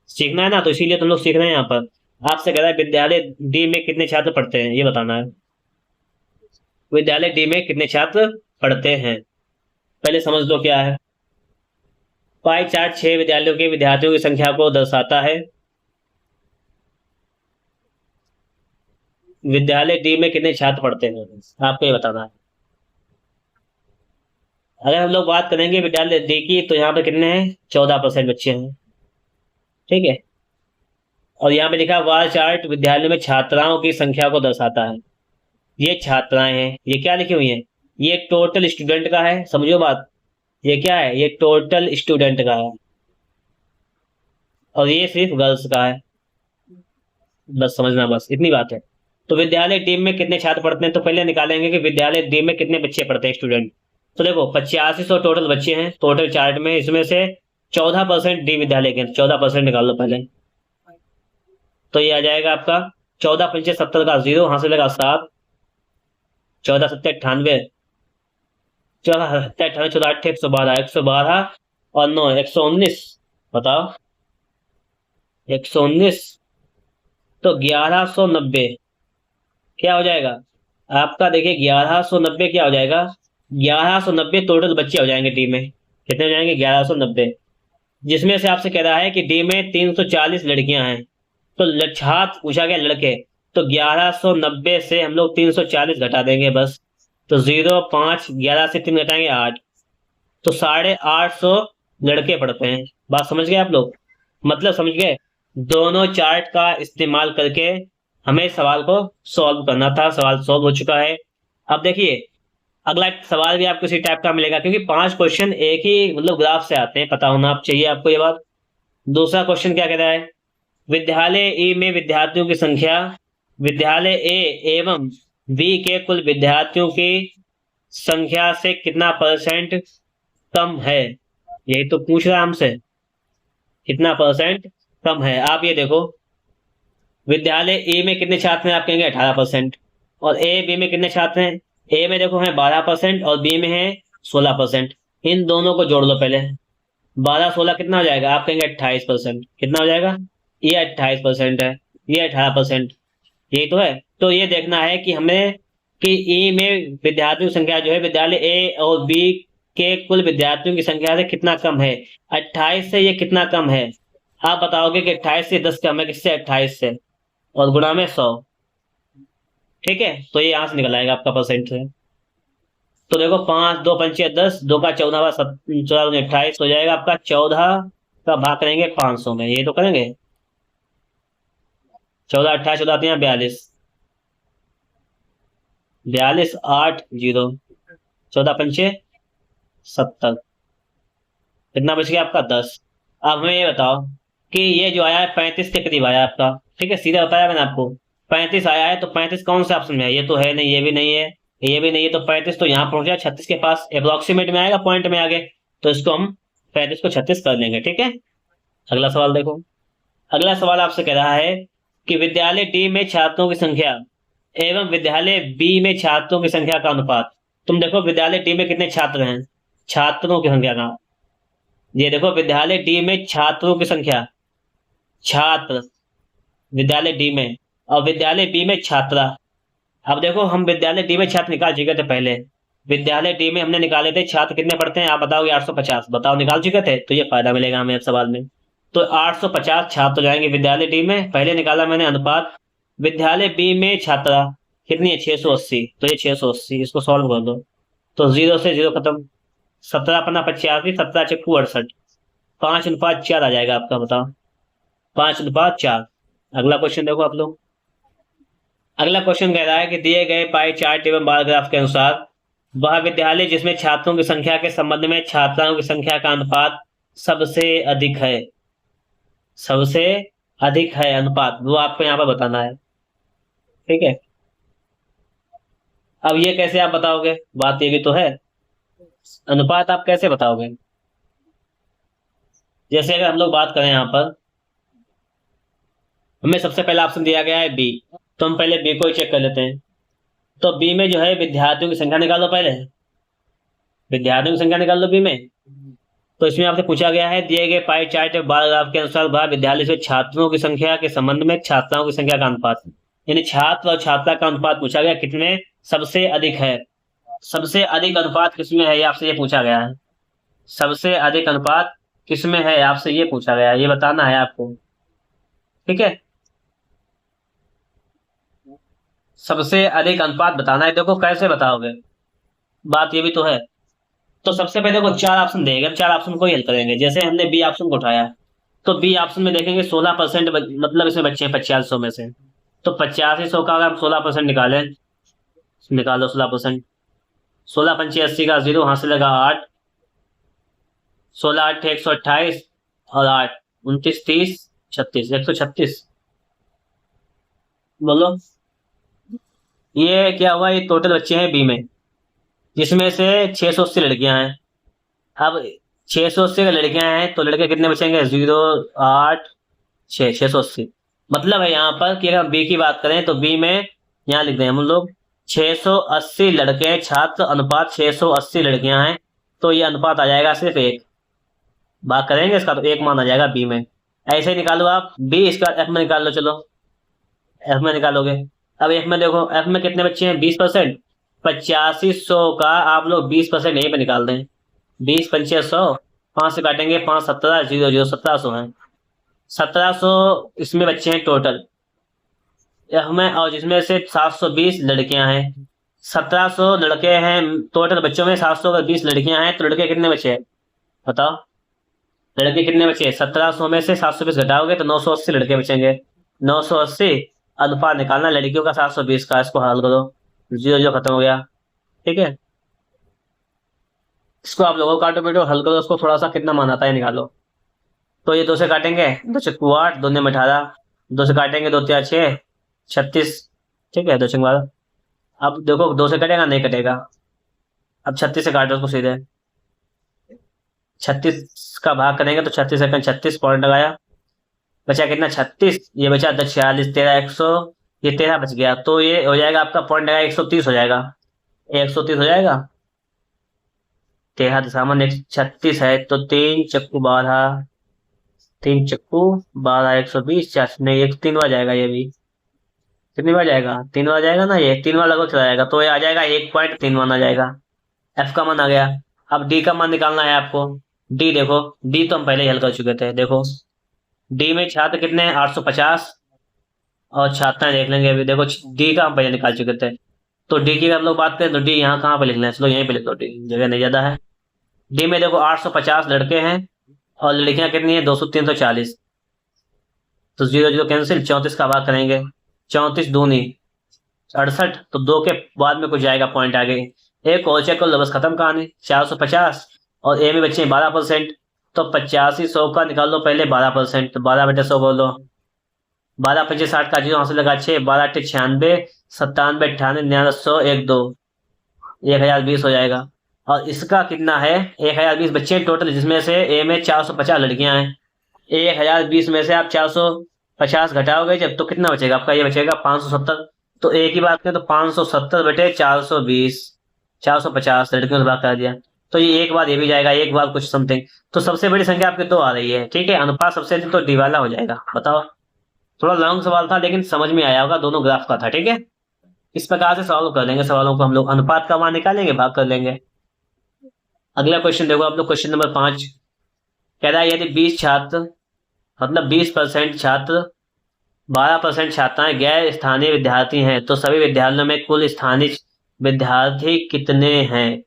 सीखना है ना, तो इसीलिए तुम लोग सीख रहे हैं यहाँ पर। आपसे कह रहा है विद्यालय डी में कितने छात्र पढ़ते हैं, ये बताना है। विद्यालय डी में कितने छात्र पढ़ते हैं, पहले समझ लो क्या है। पाई चार्ट 6 विद्यालयों के विद्यार्थियों की संख्या को दर्शाता है। विद्यालय डी में कितने छात्र पढ़ते हैं, आपको ये बताना है। अगर हम लोग बात करेंगे विद्यालय डी की, तो यहाँ पे कितने हैं? 14% बच्चे हैं। ठीक है, और यहाँ पे लिखा वार चार्ट विद्यालय में छात्राओं की संख्या को दर्शाता है। ये छात्राएं हैं, ये क्या लिखी हुई है? ये टोटल स्टूडेंट का है, समझो बात। ये क्या है? ये टोटल स्टूडेंट का है, और ये सिर्फ गर्ल्स का है। बस समझना, बस इतनी बात है। तो विद्यालय डी में कितने छात्र पढ़ते हैं, तो पहले निकालेंगे कि विद्यालय डी में कितने बच्चे पढ़ते हैं, स्टूडेंट। तो देखो 8500 टोटल बच्चे हैं टोटल चार्ट में, इसमें से 14% डी विद्यालय के, 14% निकाल लो पहले। तो ये आ जाएगा आपका 14 पंचे 70 का 0, वहां से लगा 7, 14 7 98, 14 7 98, 14 8 112, 112 और 9 119। बताओ 119, तो 1190 क्या हो जाएगा आपका? देखिए 1190 क्या हो जाएगा? 1190 टोटल बच्चे हो जाएंगे डी में। कितने हो जाएंगे? 1190। जिसमें से आपसे कह रहा है कि डी में 340 लड़कियां हैं, तो छात्र पूछा गया लड़के, तो 1190 से हम लोग 340 घटा देंगे बस। तो 0, 5, 11 से 3 घटाएंगे 8, तो 850 लड़के पढ़ते हैं। बात समझ गए आप लोग? मतलब समझ गए? दोनों चार्ट का इस्तेमाल करके हमें सवाल को सॉल्व करना था। सवाल सॉल्व हो चुका है। अब देखिए अगला सवाल भी आपको इसी टाइप का मिलेगा, क्योंकि 5 क्वेश्चन एक ही मतलब ग्राफ से आते हैं, पता होना आप चाहिए आपको ये बात। दूसरा क्वेश्चन क्या कह रहा है? विद्यालय ए में विद्यार्थियों की संख्या विद्यालय ए एवं बी के कुल विद्यार्थियों की संख्या से कितना परसेंट कम है। यही तो पूछ रहा है हमसे, कितना परसेंट कम है। आप ये देखो, विद्यालय ए में कितने छात्र हैं? आप कहेंगे 18%। और ए बी में कितने छात्र हैं? ए में देखो है 12% और बी में है 16%। इन दोनों को जोड़ लो पहले। 12 16 कितना हो जाएगा? आप कहेंगे 28%। कितना हो जाएगा? ये 28% है, ये 18%। यही तो है। तो ये देखना है कि हमें कि ई में विद्यार्थियों की संख्या जो है विद्यालय ए और बी के कुल विद्यार्थियों की संख्या से कितना कम है। 28 से ये कितना कम है? आप बताओगे कि 28 से 10 कम है। किससे? 28 से, और गुणा में 100। ठीक है, तो ये यहां से निकल आएगा आपका परसेंट से। तो देखो 5 2 पंचे 10, 2 का 14, 14 28 हो जाएगा आपका। 14 का भाग करेंगे 500 में, ये तो करेंगे। 14 28 हो जाते हैं 42, 42 8 0, 14 पंचे 70। कितना बच गया आपका? 10। अब हमें ये बताओ कि ये जो आया है 35 के करीब आया आपका। ठीक है, सीधा बताया मैंने आपको 35 आया है। तो 35 कौन सा ऑप्शन में है? ये तो है नहीं, ये भी नहीं है, ये भी नहीं है। तो 35 तो यहाँ पहुंच गया 36 के पास, अप्रोक्सीमेट में आएगा, पॉइंट में आगे। तो इसको हम 35 को 36 कर लेंगे। ठीक है, अगला सवाल देखो। अगला सवाल आपसे कह रहा है कि विद्यालय डी में छात्रों की संख्या एवं विद्यालय बी में छात्रों की संख्या का अनुपात। तुम देखो विद्यालय डी में कितने छात्र हैं, छात्रों की संख्या का। ये देखो विद्यालय डी में छात्रों की संख्या, छात्र विद्यालय डी में, और विद्यालय बी में छात्रा। अब देखो हम विद्यालय डी में छात्र निकाल चुके थे पहले। विद्यालय डी में हमने निकाले थे छात्र कितने पढ़ते हैं, आप बताओगे 850। बताओ, निकाल चुके थे, तो ये फायदा मिलेगा हमें सवाल में। तो 850 छात्र जाएंगे विद्यालय डी में। पहले निकाला मैंने अनुपात। विद्यालय बी में छात्रा कितनी है? 680। तो ये 680, इसको सॉल्व कर दो। तो 0 से 0 खत्म। 17 अपना 85, 17 चक्कू 68, 5:4 आ जाएगा आपका। बताओ, 5:4। अगला क्वेश्चन देखो आप लोग। अगला क्वेश्चन कह रहा है कि दिए गए पाई चार्ट एवं बार ग्राफ के अनुसार वह विद्यालय जिसमें छात्रों की संख्या के संबंध में छात्राओं की संख्या का अनुपात सबसे अधिक है, सबसे अधिक है अनुपात, वो आपको यहाँ पर बताना है। ठीक है, अब ये कैसे आप बताओगे? बात ये भी तो है, अनुपात आप कैसे बताओगे? जैसे अगर हम लोग बात करें यहाँ पर, हमें सबसे पहला ऑप्शन दिया गया है बी, तो हम पहले बी को ही चेक कर लेते हैं। तो बी में जो है विद्यार्थियों की संख्या निकालो, पहले विद्यार्थियों की संख्या निकाल लो बी में। तो इसमें आपसे पूछा गया है दिए गए पाई चार्ट बार ग्राफ के अनुसार वह विद्यालय से छात्रों की संख्या के संबंध में छात्राओं की संख्या का अनुपात, यानी छात्र और छात्रा का अनुपात पूछा गया कितने सबसे अधिक है। सबसे अधिक अनुपात किसमें है, ये आपसे ये पूछा गया है। सबसे अधिक अनुपात किसमें है, आपसे ये पूछा गया है, ये बताना है आपको। ठीक है, सबसे अधिक अनुपात बताना है। देखो कैसे बताओगे, बात ये भी तो है। तो सबसे पहले देखो 4 ऑप्शन देंगे, 4 ऑप्शन को ही हल करेंगे। जैसे हमने बी ऑप्शन को उठाया, तो बी ऑप्शन में देखेंगे 16%, मतलब इसमें बच्चे हैं 8500 में से। तो 8500 का अगर हम 16% निकालें, निकालो 16%। 16 पंचे 80 का 0, वहां से लगा 8, 16 8 128, और 8 29 30 36, 136। बोलो ये क्या हुआ? ये टोटल बच्चे हैं बी में, जिसमें से 680 लड़कियां हैं। अब 680 का लड़कियां हैं, तो लड़के कितने बचेंगे? 0 8 6, 680। मतलब है यहाँ पर कि अगर बी की बात करें तो बी में यहाँ लिख दें हम लोग 680 लड़के छात्र अनुपात 680 लड़कियां हैं। तो ये अनुपात आ जाएगा सिर्फ 1। बात करेंगे इसका तो 1 मान आ जाएगा बी में। ऐसे ही निकालो आप बी, इसका एफ में निकाल लो। चलो एफ में निकालोगे। अब एफ में देखो, एफ में कितने बच्चे हैं? 20%। 8500 का आप लोग 20% यहीं पे निकाल दें। 20 पंचे 100, 5 से काटेंगे 5 17, 0 0 1700 है। 1700 इसमें बच्चे हैं टोटल हमें, और जिसमें से 720 लड़कियां हैं। 1700 लड़के हैं टोटल बच्चों में, 700 का 20 लड़कियां हैं, तो लड़के कितने बचे हैं बताओ। लड़के कितने बचे? 1700 में से 720 घटाओगे तो 980 लड़के बचेंगे। 980 अनुपात निकालना लड़कियों का 720 का, इसको हल करो। 0 0 खत्म हो गया। ठीक है, इसको आप लोगों काटो पीटो हल करो, उसको थोड़ा सा कितना मान आता है निकालो। तो ये 2 से काटेंगे, 2 चक्कू 8, 2 में 18, 2 से काटेंगे 2 3 6, 36। ठीक है, 2 6 12। अब देखो 2 से कटेगा नहीं कटेगा। अब 36 से काटो उसको सीधे। 36 का भाग करेंगे तो 36 सेकंड 36 पॉइंट लगाया, बचा कितना 36, ये बचा 10 46 13 100, ये 13 बच गया, तो ये हो जाएगा आपका पॉइंट लगा 130 हो जाएगा। 130 हो जाएगा। 13 दशामलव 136 है तो 3 चक्कू 12, 3 चक्कू 12, 120 4 नहीं, एक 3 बार जाएगा ये भी। कितनी बार जाएगा? 3 बार जाएगा ना, ये 3 बार लगभग चला जाएगा, तो ये आ जाएगा 1.31 आ जाएगा। एफ का मान आ गया। अब डी का मान निकालना है आपको। डी देखो, डी तो हम पहले ही हल कर चुके थे। देखो डी में छात्र कितने हैं? 850, और छात्राएं देख लेंगे अभी। देखो डी का हम पहले निकाल चुके थे, तो डी की अगर हम लोग बात करें तो डी यहाँ कहाँ पे लिख लें? चलो यहीं पे लिख दो, डी जगह नहीं ज्यादा है। डी में देखो 850 लड़के हैं और लड़कियां कितनी है? 200 340, तो 0 0 कैंसिल। 34 का भाग करेंगे, 34 दूनी 68, तो 2 के बाद में कुछ जाएगा पॉइंट आगे। एक और चेक कर लो, बस खत्म कहानी। 450 और ए में बच्चे 12%, तो 8500 का निकाल लो पहले 12%, तो 12/100 बोल लो। 12 25 60 का 0 हासिल लगा 6, 12 8 96, 97 98 99 100 1 2, 1020 हो जाएगा। और इसका कितना है? 1020 बच्चे टोटल, जिसमें से ए में 450 लड़कियां हैं। 1020 में से आप 450 घटाओगे जब, तो कितना बचेगा आपका? ये बचेगा 570। तो ए की बात करें तो 570 बटे 420, 450 लड़कियों से भाग कर दिया, तो ये एक बार ये भी जाएगा, एक बार कुछ समथिंग। तो सबसे बड़ी संख्या आपकी 2 आ रही है। ठीक है, अनुपात सबसे अधिक तो डी वाला हो जाएगा। बताओ, थोड़ा लॉन्ग सवाल था लेकिन समझ में आया होगा, दोनों ग्राफ का था। ठीक है, इस प्रकार से सॉल्व कर लेंगे सवालों को हम लोग। अनुपात का मान निकालेंगे, भाग कर लेंगे। अगला क्वेश्चन देखो आप लोग, क्वेश्चन नंबर 5 कह रहा है यदि 20 छात्र मतलब 20% छात्र, 12% छात्राएं गैर स्थानीय विद्यार्थी हैं, तो सभी विद्यालयों में कुल स्थानीय विद्यार्थी कितने हैं?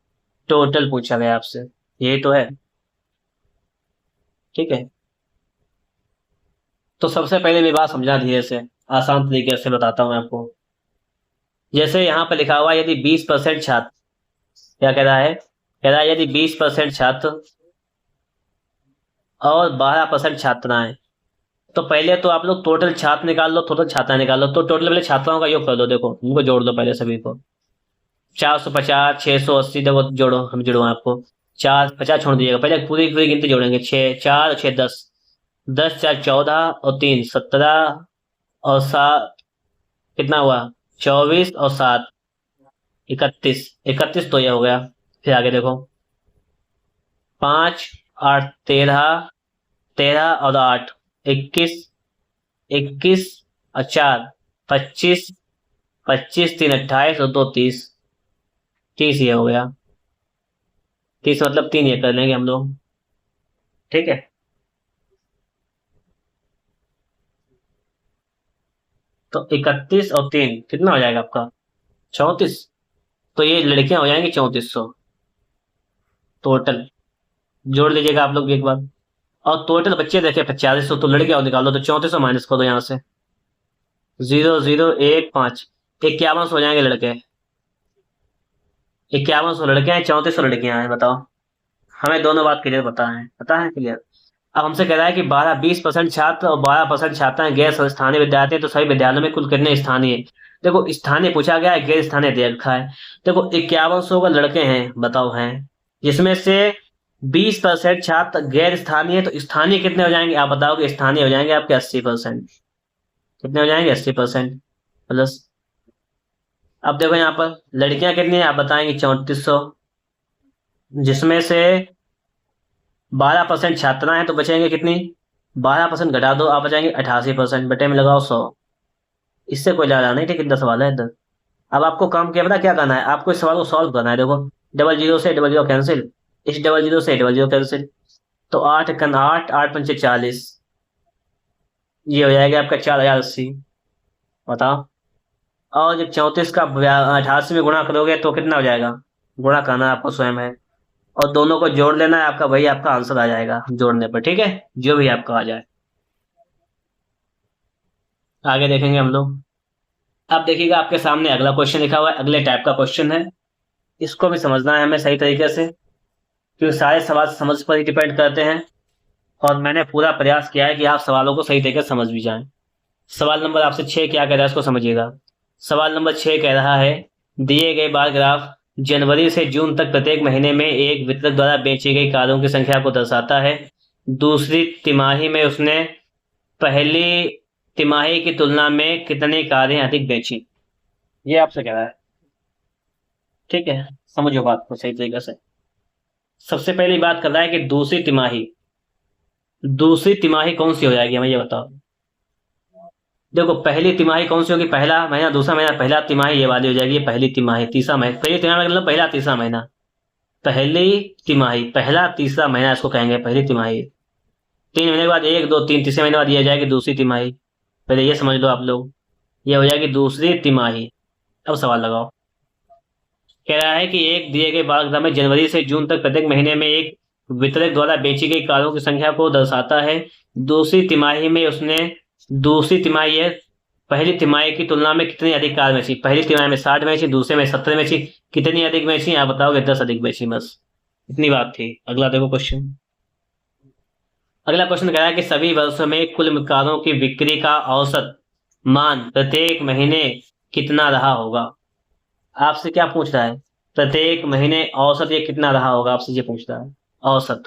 टोटल पूछा गया आपसे, यही तो है। ठीक है, तो सबसे पहले मेरी बात समझा धीरे से, आसान तरीके से बताता हूं आपको। जैसे यहाँ पे लिखा हुआ यदि 20% छात्र, क्या कह रहा है? कह रहा है यदि 20% छात्र और 12% छात्राएं, तो पहले तो आप लोग टोटल छात्र निकाल लो, टोटल छात्राएं निकाल लो। तो टोटल पहले छात्राओं का योग कर लो, देखो उनको जोड़ दो पहले सभी को। 450 680, देखो जोड़ो, हम जोड़ो आपको। 4 50 छोड़ दीजिएगा, पहले पूरी पूरी गिनती जोड़ेंगे। 6 4 6 10, 10 4 14 और 3 17 और 7 कितना हुआ? 24 और 7 31, 31 तो ये हो गया। फिर आगे देखो 5 8 13, 13 और 8 21, 21 और 4 25, 25 3 28 और 2 30, 30 ये हो गया। 30 मतलब 3 ये कर लेंगे हम लोग। ठीक है, तो 31 और 3 कितना हो जाएगा आपका? 34, तो ये लड़कियां हो जाएंगी 3400 टोटल। जोड़ लीजिएगा आप लोग भी एक बार। और टोटल बच्चे देखे 4500, तो लड़कियां निकालो, तो 3400 माइनस कर दो यहाँ से। 0 0 1 5, 5100 हो जाएंगे लड़के। 5100 लड़के हैं, 3400 लड़कियां हैं। बताओ, हमें दोनों बात क्लियर पता है क्लियर। अब हमसे कह रहा है कि 20% छात्र और 12% छात्राएं गैर स्थानीय विद्यार्थी हैं, तो सभी विद्यालयों में कुल कितने स्थानीय? देखो स्थानीय पूछा गया है, गैर स्थानीय दे रखा है। देखो 5100 का लड़के हैं, बताओ हैं, जिसमें से 20% छात्र गैर स्थानीय है, तो स्थानीय कितने हो जाएंगे आप बताओ? कि स्थानीय हो जाएंगे आपके 80%। कितने हो जाएंगे? 80% प्लस। अब देखो यहाँ पर लड़कियां कितनी है आप बताएंगे? 3400, जिसमें से 12% छात्राएं हैं, तो बचेंगे कितनी? 12% घटा दो, आप बचाएंगे 88%, बटे में लगाओ 100। इससे कोई ज्यादा नहीं, ठीक? कितना सवाल है इधर? अब आपको काम क्या पता क्या करना है, आपको इस सवाल को सॉल्व करना है। देखो, डबल जीरो से डबल जीरो कैंसिल, इस डबल जीरो से डबल जीरो कैंसिल, तो आठ कन आठ, आठ पंचे 40, ये हो जाएगा आपका 4080। बताओ। और जब 34 का 88 में गुणा करोगे तो कितना हो जाएगा, गुणा करना आपको स्वयं है, और दोनों को जोड़ लेना है आपका, वही आपका आंसर आ जाएगा जोड़ने पर। ठीक है, जो भी आपका आ जाए। आगे देखेंगे हम लोग। अब देखिएगा आपके सामने अगला क्वेश्चन लिखा हुआ है, अगले टाइप का क्वेश्चन है। इसको भी समझना है हमें सही तरीके से, क्योंकि सारे सवाल समझ पर ही डिपेंड करते हैं, और मैंने पूरा प्रयास किया है कि आप सवालों को सही तरीके से समझ भी जाएं। सवाल नंबर आपसे 6 क्या कह रहा है, इसको समझिएगा। सवाल नंबर 6 कह रहा है, दिए गए बार ग्राफ जनवरी से जून तक प्रत्येक महीने में एक वितरक द्वारा बेची गई कारों की संख्या को दर्शाता है। दूसरी तिमाही में उसने पहली तिमाही की तुलना में कितनी कारें अधिक बेची, ये आपसे कह रहा है। ठीक है, समझो बात को सही तरीके से। सबसे पहली बात कर रहा है कि दूसरी तिमाही, दूसरी तिमाही कौन सी हो जाएगी, हमें ये बताओ। देखो, पहली तिमाही कौन सी होगी, पहला महीना, दूसरा महीना, पहला तिमाही ये वाली हो जाएगी, ये पहली तिमाही, तीसरा महीना, पहली तिमाही मतलब पहला तीसरा महीना, पहली तिमाही, पहला तीसरा महीना इसको कहेंगे पहली तिमाही। 3 महीने के बाद, 1 2 3, तीसरे महीने बाद ये हो जाएगी दूसरी तिमाही। पहले ये समझ लो आप लोग, ये हो जाएगी दूसरी तिमाही। अब सवाल लगाओ। कह रहा है कि एक दिए गए बारह में जनवरी से जून तक प्रत्येक महीने में एक वितरक द्वारा बेची गई कारों की संख्या को दर्शाता है। दूसरी तिमाही में उसने, दूसरी तिमाही है, पहली तिमाही की तुलना में कितनी अधिक कार बेची, पहली तिमाही में 60 बेची, दूसरे में 70 बेची, कितनी अधिक बेची आप बताओगे, 10 अधिक बेची, बस इतनी बात थी। अगला देखो क्वेश्चन। अगला क्वेश्चन कह रहा है कि सभी वर्षों में कुल कारों की बिक्री का औसत मान प्रत्येक महीने कितना रहा होगा। आपसे क्या पूछ रहा है, प्रत्येक महीने औसत ये कितना रहा होगा, आपसे ये पूछ रहा है औसत।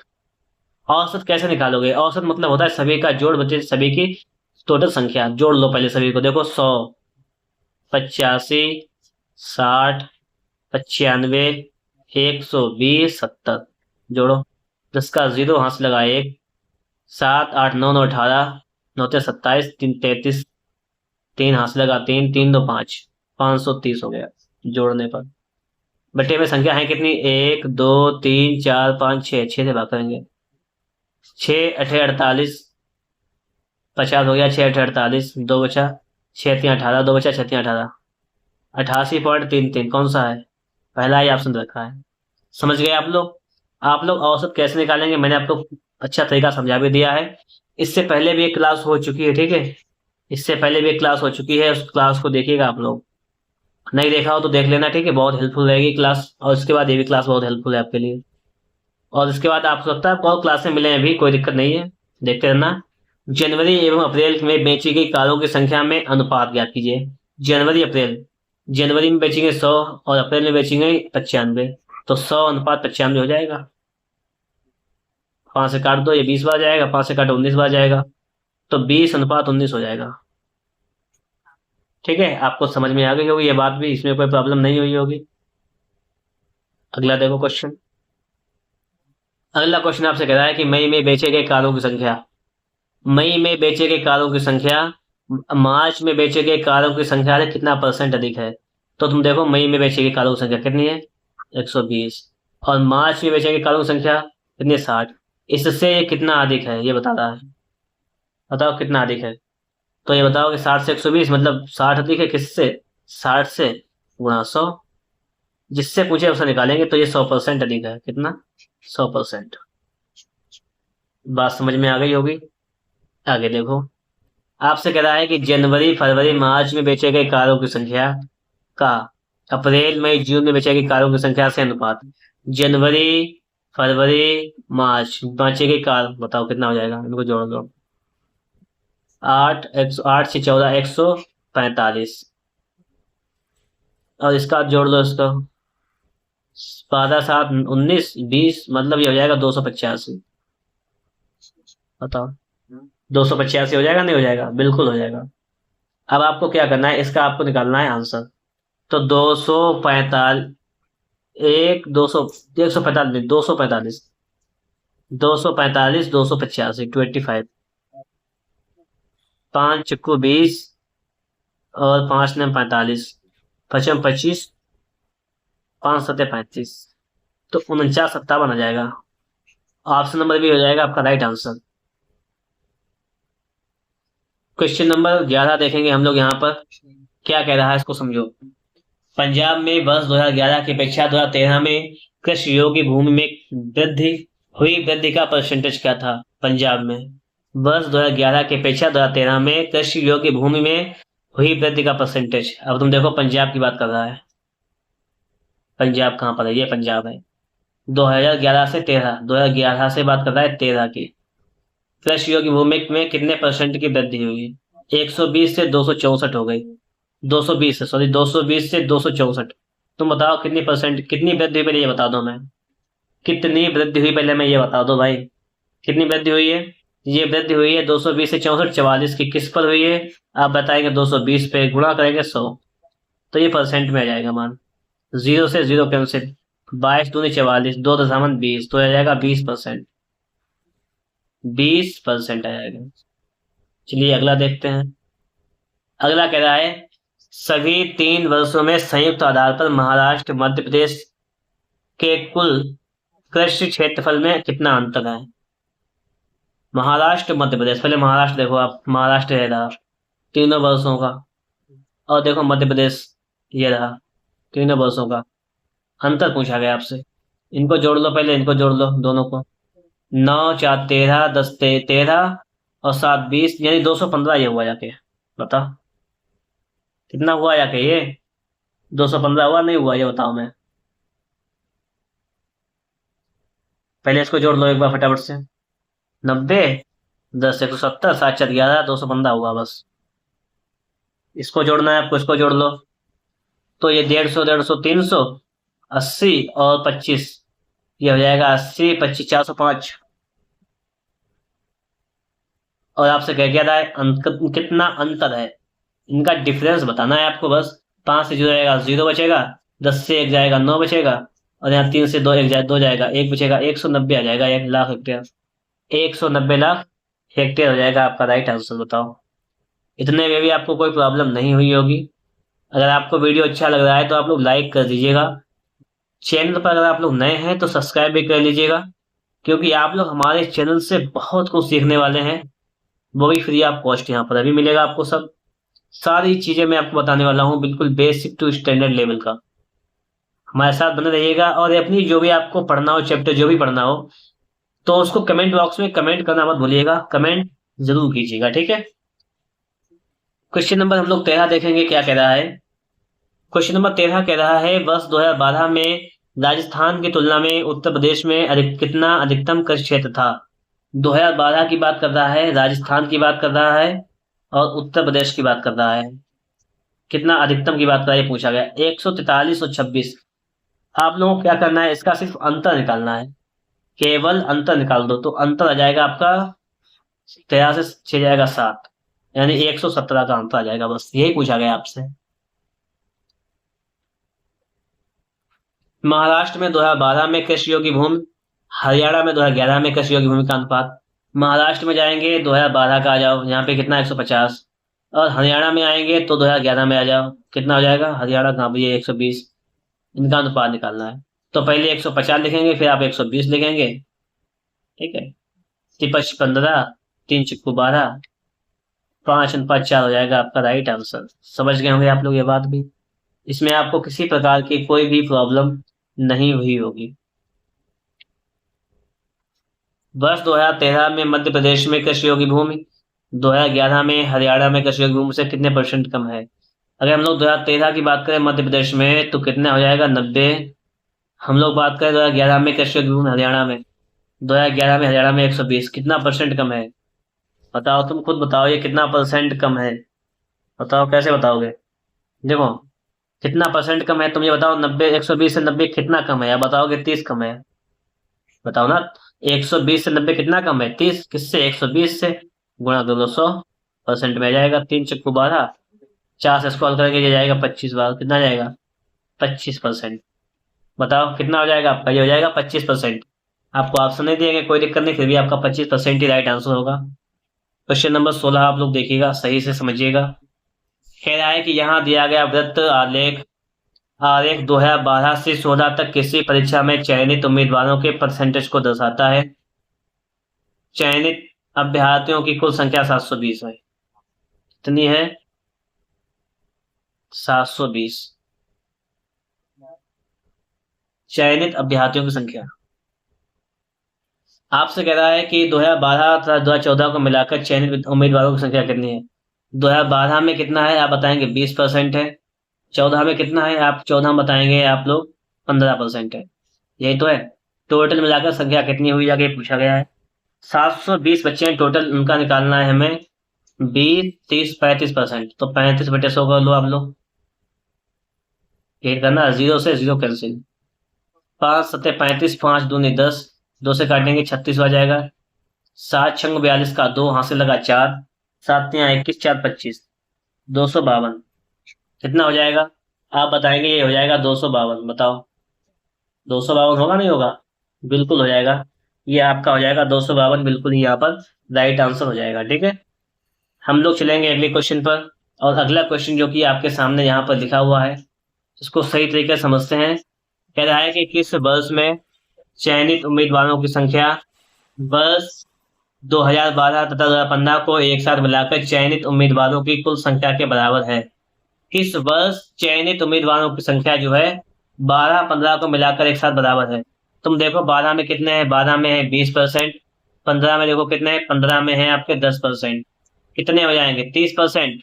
औसत कैसे निकालोगे, औसत मतलब होता है सभी का जोड़ बचे, सभी की टोटल संख्या जोड़ लो पहले सभी को। देखो 100, 85, 60, 95, 120, 70, जोड़ो। 10 का 0 हाथ से लगा 1, 7 8 9 9 18, 9 27, 3 33, 3 हाथ से लगा 3, 3 2 5, 530 हो गया जोड़ने पर। बटे में संख्या है कितनी, 1 2 3 4 5 6, 6 से भाग करेंगे, 6 अठे 48, 50 हो गया, 6 अठे 48, 2 बचा, 6 3 18, 2 बचा, 6 3 18, 88.33 कौन सा है, पहला ही ऑप्शन रखा है। समझ गए आप लोग। आप लोग औसत कैसे निकालेंगे मैंने आपको अच्छा तरीका समझा भी दिया है। इससे पहले भी एक क्लास हो चुकी है, ठीक है, इससे पहले भी एक क्लास हो चुकी है, उस क्लास को देखिएगा आप लोग, नहीं देखा हो तो देख लेना, ठीक है, बहुत हेल्पफुल रहेगी क्लास। और उसके बाद ये भी क्लास बहुत हेल्पफुल है आपके लिए। और इसके बाद आप सकता है और क्लासें मिले अभी, कोई दिक्कत नहीं है, देखते रहना। जनवरी एवं अप्रैल में बेची गई कारों की संख्या में अनुपात ज्ञात कीजिए। जनवरी अप्रैल, जनवरी में बेचेंगे 100 और अप्रैल में बेचेंगे 95, तो 100:95 हो जाएगा। 5 से काट दो, ये 20 बार जाएगा, 5 से काटो 19 बार जाएगा, तो 20:19 हो जाएगा। ठीक है, आपको समझ में आ गई होगी ये बात भी, इसमें कोई प्रॉब्लम नहीं हुई होगी। अगला देखो क्वेश्चन। अगला क्वेश्चन आपसे कह रहा है कि मई में बेचे गए कारों की संख्या, मई में बेचे गए कारों की संख्या मार्च में बेचे गए कारों की संख्या से कितना % अधिक है। तो तुम देखो, मई में बेचे गए कारों की संख्या कितनी है, 120, और मार्च में बेचे गए कारों की संख्या कितनी है, 60। इससे ये कितना अधिक है ये बता रहा है, बताओ कितना अधिक है। तो ये बताओ कि 60 से 120 मतलब 60 अधिक है किससे, 60 से गुणा 100, जिससे पूछे उससे निकालेंगे, तो ये 100% अधिक है, कितना, 100%। बात समझ में आ गई होगी। आगे देखो, आपसे कह रहा है कि जनवरी फरवरी मार्च में बेचे गए कारों की संख्या का अप्रैल मई जून में बेचे गए कारों की संख्या से अनुपात। जनवरी फरवरी मार्च बेचे गए कार, बताओ कितना हो जाएगा, इनको जोड़ दो। 8 से 14, 145, और इसका जोड़ लो इसको, 12 7 19 20, मतलब ये हो जाएगा 285। बताओ 285 हो जाएगा नहीं हो जाएगा, बिल्कुल हो जाएगा। अब आपको क्या करना है, इसका आपको निकालना है आंसर। तो 245, एक 200, 145, 245, 245, 285, 25, 5 चक्कू 20, और 5 ने 45, पचम 25, 5 सत्ते 35, तो 49 57 आ जाएगा। ऑप्शन नंबर भी हो जाएगा आपका राइट आंसर। क्वेश्चन नंबर 11 देखेंगे हम लोग यहाँ पर क्या कह रहा है, इसको समझो। पंजाब में वर्ष 2011 की अपेक्षा 2013 में कृषि योग्य भूमि में वृद्धि हुई, वृद्धि का परसेंटेज क्या था पंजाब में? वर्ष 2011 की अपेक्षा 2013 में कृषि योग्य भूमि में हुई वृद्धि का परसेंटेज। अब तुम देखो पंजाब की बात कर रहा है, पंजाब कहाँ पर है? ये पंजाब है। 2011 से 13, 2011 से बात कर रहा है 13 की। कृषि योग्य भूमि में कितने परसेंट की वृद्धि हुई? 120 से 264 हो गई। 220 से, सॉरी 220 से 264। तुम बताओ कितनी परसेंट, कितनी वृद्धि हुई, पहले ये बता दो। मैं कितनी वृद्धि हुई पहले मैं ये बता दो भाई, कितनी वृद्धि हुई है? ये वृद्धि हुई है 220 से 64, 44 की किस पर हुई है? आप बताएंगे 220 पे, गुणा करेंगे 100, तो ये परसेंट में आ जाएगा मान। 0 से 0 कैंसिल, 22 दूनी 44, 2 20, तो आ जाएगा 20%। 20% आ जाएगा। चलिए अगला देखते हैं। अगला कह रहा है सभी 3 वर्षों में संयुक्त आधार पर महाराष्ट्र मध्य प्रदेश के कुल कृषि क्षेत्रफल में कितना अंतर है? महाराष्ट्र मध्य प्रदेश, पहले महाराष्ट्र देखो आप, महाराष्ट्र ये रहा 3 वर्षों का, और देखो मध्य प्रदेश ये रहा 3 वर्षों का। अंतर पूछा गया आपसे, इनको जोड़ लो, पहले इनको जोड़ लो दोनों को। 9 4 13, 10 13 और 7 20, यानी 215 ये हुआ जाके। बताओ कितना हुआ जाके? ये 215 हुआ नहीं हुआ, ये बताओ मैं। पहले इसको जोड़ लो एक बार फटाफट से। 90, 10 170, 7 4 11, 215 हुआ बस। इसको जोड़ना है आपको, इसको जोड़ लो। तो ये 150 300, 80 और 25, ये हो जाएगा 80 25 405। और आपसे कह क्या रहा है कितना अंतर है, इनका डिफरेंस बताना है आपको बस। 5 से 0 जाएगा 0 बचेगा, 10 से 1 जाएगा 9 बचेगा, और यहाँ 3 से 2 1 जाए 2 जाएगा 1 बचेगा। 190 आ जाएगा, 1 लाख हेक्टेयर। 190 लाख हेक्टेयर हो जाएगा आपका राइट आंसर। बताओ इतने में भी आपको कोई प्रॉब्लम नहीं हुई होगी। अगर आपको वीडियो अच्छा लग रहा है तो आप लोग लाइक कर दीजिएगा। चैनल पर अगर आप लोग नए हैं तो सब्सक्राइब भी कर लीजिएगा, क्योंकि आप लोग हमारे चैनल से बहुत कुछ सीखने वाले हैं, वो भी फ्री ऑफ कॉस्ट यहाँ पर अभी मिलेगा आपको। सब सारी चीज़ें मैं आपको बताने वाला हूँ, बिल्कुल बेसिक टू स्टैंडर्ड लेवल का। हमारे साथ बने रहिएगा, और अपनी जो भी आपको पढ़ना हो, चैप्टर जो भी पढ़ना हो, तो उसको कमेंट बॉक्स में कमेंट करना मत भूलिएगा, कमेंट जरूर कीजिएगा, ठीक है। क्वेश्चन नंबर हम लोग 13 देखेंगे क्या कह रहा है। क्वेश्चन नंबर 13 कह रहा है वर्ष 2012 में राजस्थान की तुलना में उत्तर प्रदेश में कितना अधिकतम कृषि क्षेत्र था? 2012 की बात कर रहा है, राजस्थान की बात कर रहा है, और उत्तर प्रदेश की बात कर रहा है। कितना अधिकतम की बात कर रहा है, पूछा गया। 143 और 26। आप लोगों को क्या करना है, इसका सिर्फ अंतर निकालना है, केवल अंतर निकाल दो, तो अंतर आ जाएगा आपका 13 से 6 जाएगा 7, यानी 117 का अंतर आ जाएगा। बस यही पूछा गया आपसे। महाराष्ट्र में 2012 में कृषि योग्य भूमि, हरियाणा में 2011 में कृषि योग्य भूमि का अनुपात। महाराष्ट्र में जाएंगे 2012 का आ जाओ, यहाँ पे कितना 150, और हरियाणा में आएंगे तो 2011 में आ जाओ, कितना हो जाएगा? हरियाणा कहाँ भैया 120। इनका अनुपात निकालना है, तो पहले 150 लिखेंगे, फिर आप 120 लिखेंगे, ठीक है। 5 15, 3 चिक्कू 12, 5 अनुपात 4 हो जाएगा आपका राइट आंसर। समझ गए होंगे आप लोग ये बात भी, इसमें आपको किसी प्रकार की कोई भी प्रॉब्लम नहीं हुई होगी। वर्ष 2013 में मध्य प्रदेश में कृषि योग्य भूमि 2011 में हरियाणा में कृषि योग्य भूमि से कितने परसेंट कम है? अगर हम लोग 2013 की बात करें मध्य प्रदेश में तो कितना हो जाएगा? 90। हम लोग बात करें 2011 में कृषि योग्य भूमि हरियाणा में, 2011 में हरियाणा में 120, कितना परसेंट कम है? बताओ, तुम खुद बताओ ये कितना परसेंट कम है, बताओ कैसे बताओगे। देखो कितना परसेंट कम है, तुम ये बताओ। 90, 120 से 90 कितना कम है? आप बताओगे 30 कम है, बताओ ना। 120 से 90 कितना कम है? 30। किससे? 120 से। गुणा कर लो 100%, में आ जाएगा 3 चक्कू 12, 4 से स्क्रॉल करके ये जाएगा 25 बार, कितना जाएगा? 25%। बताओ कितना हो जाएगा आपका? ये हो जाएगा 25%। आपको ऑप्शन नहीं दिएंगे कोई दिक्कत नहीं, फिर भी आपका 25% ही राइट आंसर होगा। क्वेश्चन नंबर 16 आप लोग देखिएगा, सही से समझिएगा। कह रहा है कि यहाँ दिया गया वृत्त आलेख आरेख 2012 से 16 तक किसी परीक्षा में चयनित उम्मीदवारों के परसेंटेज को दर्शाता है। चयनित अभ्यर्थियों की कुल संख्या 720 है। कितनी है? 720 चयनित अभ्यर्थियों की संख्या। आपसे कह रहा है कि 2012 तथा 2014 को मिलाकर चयनित उम्मीदवारों की संख्या कितनी है। 2012 में कितना है आप बताएंगे? 20% है। 14 में कितना है आप 14 बताएंगे आप लोग? 15% है। यही तो है। टोटल मिलाकर संख्या कितनी हुई जाके पूछा गया है। 720 बच्चे हैं टोटल, उनका निकालना है हमें 20, 30, 35%। तो 35/100 कर लो आप लोग। ये करना 0 से 0 कैंसिल। 5 सत्ते 35, 5 दूनी 10, 2 से काटेंगे 36 आ जाएगा। 7 छंग 42 का 2 हाथ से लगा 4, 7 या 21, 4 25, 252। कितना हो जाएगा आप बताएंगे? ये हो जाएगा 252। बताओ 252 होगा नहीं होगा? बिल्कुल हो जाएगा। ये आपका हो जाएगा 252, बिल्कुल ही यहाँ पर राइट आंसर हो जाएगा। ठीक है, हम लोग चलेंगे अगले क्वेश्चन पर। और अगला क्वेश्चन जो कि आपके सामने यहाँ पर लिखा हुआ है इसको सही तरीके से समझते हैं। कह रहा है कि किस वर्ष में चयनित उम्मीदवारों की संख्या वर्ष 2012 तथा 2015 को एक साथ मिलाकर चयनित उम्मीदवारों की कुल संख्या के बराबर है। किस वर्ष चयनित उम्मीदवारों की संख्या जो है 12-15 को मिलाकर एक साथ बराबर है। तुम देखो 12 में कितने हैं? 12 में है 20%। 15 में देखो कितने हैं? 15 में है आपके 10%। कितने हो जाएंगे? 30%।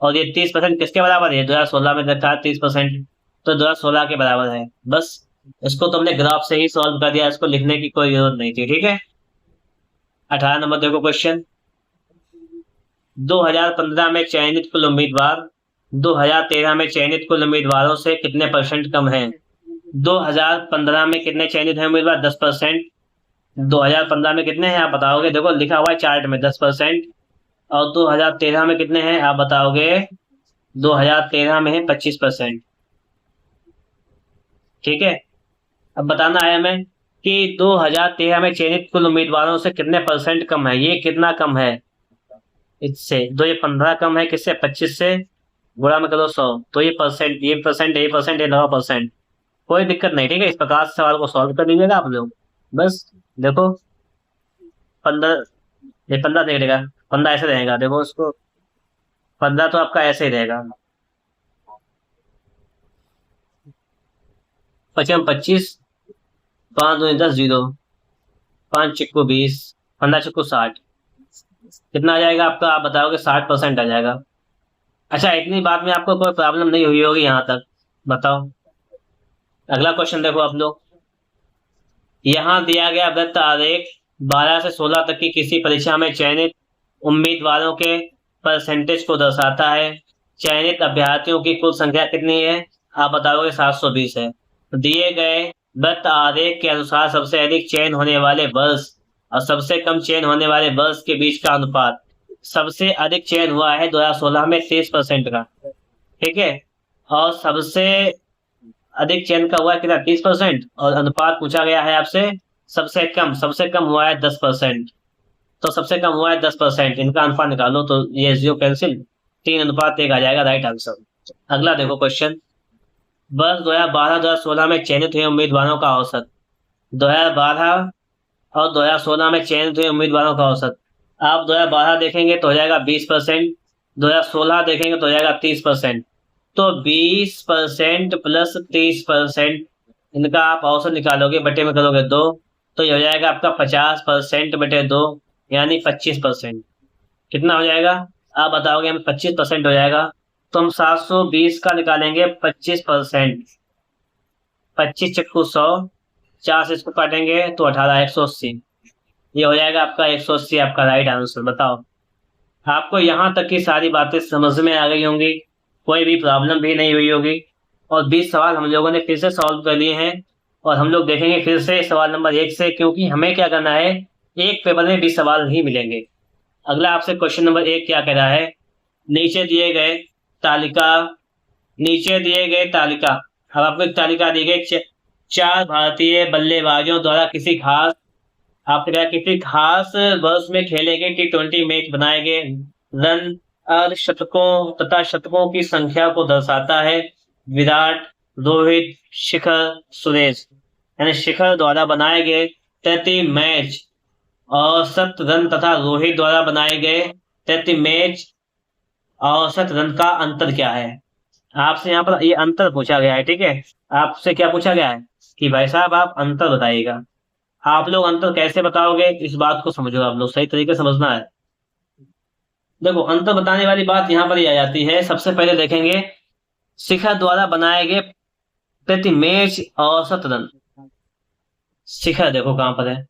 और ये 30% किसके बराबर है? 2016 में देखा 30%, तो 2016 के बराबर है। बस इसको तुमने ग्राफ से ही सॉल्व कर दिया, इसको लिखने की कोई जरूरत नहीं थी। ठीक है, 18 नंबर देखो क्वेश्चन। 2015 में चयनित कुल उम्मीदवार 2013 में चयनित कुल उम्मीदवारों से कितने परसेंट कम हैं? 2015 में कितने चयनित हैं उम्मीदवार? 10%। 2015 में कितने हैं आप बताओगे? देखो लिखा हुआ है चार्ट में 10%। और 2013 में कितने हैं आप बताओगे? 2013 में है 25%। ठीक है, अब बताना है हमें कि 2013 में चयनित कुल उम्मीदवारों से कितने परसेंट कम है। ये कितना कम है इससे? तो ये 15 कम है किससे? 25 से। गुणा में करो 100, तो ये परसेंट, ये परसेंट, ये परसेंट, ये 9%। कोई दिक्कत नहीं। ठीक है, इस प्रकार से सवाल को सॉल्व कर लीजिएगा आप लोग। बस देखो 15, ये 15 देख लेगा, 15 ऐसे रहेगा। देखो उसको 15 तो आपका ऐसे ही रहेगा। 25 25, 5 दूनी 10, 0, 5 चिक्कू 20, 15 चिक्कू 60। कितना आ जाएगा आपका आप बताओगे? 60% आ जाएगा। अच्छा, इतनी बात में आपको कोई प्रॉब्लम नहीं हुई होगी यहाँ तक? बताओ अगला क्वेश्चन देखो आप लोग। यहाँ दिया गया वृत्त आरेख 12 से 16 तक की किसी परीक्षा में चयनित उम्मीदवारों के परसेंटेज को दर्शाता है। चयनित अभ्यर्थियों की कुल संख्या कितनी है आप बताओगे? 720 है। दिए गए वृत्त आरेख के अनुसार सबसे अधिक चयन होने वाले वर्ष और सबसे कम चयन होने वाले वर्ष के बीच का अनुपात। सबसे अधिक चयन हुआ है 2016 में 30% का। ठीक है, और सबसे अधिक चयन का हुआ है कितना? 30%। और अनुपात पूछा गया है आपसे सबसे कम हुआ है 10%। तो सबसे कम हुआ है 10%, इनका अनुपात निकालो तो ये 0 कैंसिल, 3:1 आ जाएगा राइट आंसर। अगला देखो क्वेश्चन। वर्ष 2012-2016 में चयनित हुए उम्मीदवारों का औसत। 2012 और 2016 में चयनित हुए उम्मीदवारों का औसत। आप 2012 देखेंगे तो हो जाएगा 20%, 2016 देखेंगे तो हो जाएगा 30%। तो 20% प्लस 30%, इनका आप औसत निकालोगे, बटे में करोगे 2, तो ये हो जाएगा आपका 50% बटे 2, यानी 25%। कितना हो जाएगा आप बताओगे? हमें 25% हो जाएगा। तो हम 720 का निकालेंगे 25%। 25 चक्कू 100, 4 से इसको काटेंगे तो 18, 180। ये हो जाएगा आपका 180, आपका राइट आंसर। बताओ आपको यहाँ तक की सारी बातें समझ में आ गई होंगी, कोई भी प्रॉब्लम भी नहीं हुई होगी। और 20 सवाल हम लोगों ने फिर से सॉल्व कर लिए हैं। और हम लोग देखेंगे फिर से सवाल नंबर 1 से, क्योंकि हमें क्या करना है, एक पेपर में 20 सवाल ही मिलेंगे। अगला आपसे क्वेश्चन नंबर 1 क्या कह रहा है? नीचे दिए गए तालिका अब आपको एक तालिका दी गई 4 भारतीय बल्लेबाजों द्वारा किसी खास वर्ष में खेले गए T20 मैच बनाए गए रन और शतकों तथा शतकों की संख्या को दर्शाता है। विराट रोहित, शिखर, सुरेश, यानी शिखर द्वारा बनाए गए प्रति मैच औसत रन तथा रोहित द्वारा बनाए गए प्रति मैच औसत रन का अंतर क्या है। आपसे यहाँ पर ये अंतर पूछा गया है, ठीक है। आपसे क्या पूछा गया है कि भाई साहब आप अंतर बताइएगा। आप लोग अंतर कैसे बताओगे, इस बात को समझो, आप लोग सही तरीके से समझना है। देखो अंतर बताने वाली बात यहाँ पर ही आ जाती है। सबसे पहले देखेंगे शिखर द्वारा बनाए गए प्रति मैच औसत रन। शिखर देखो कहां पर है,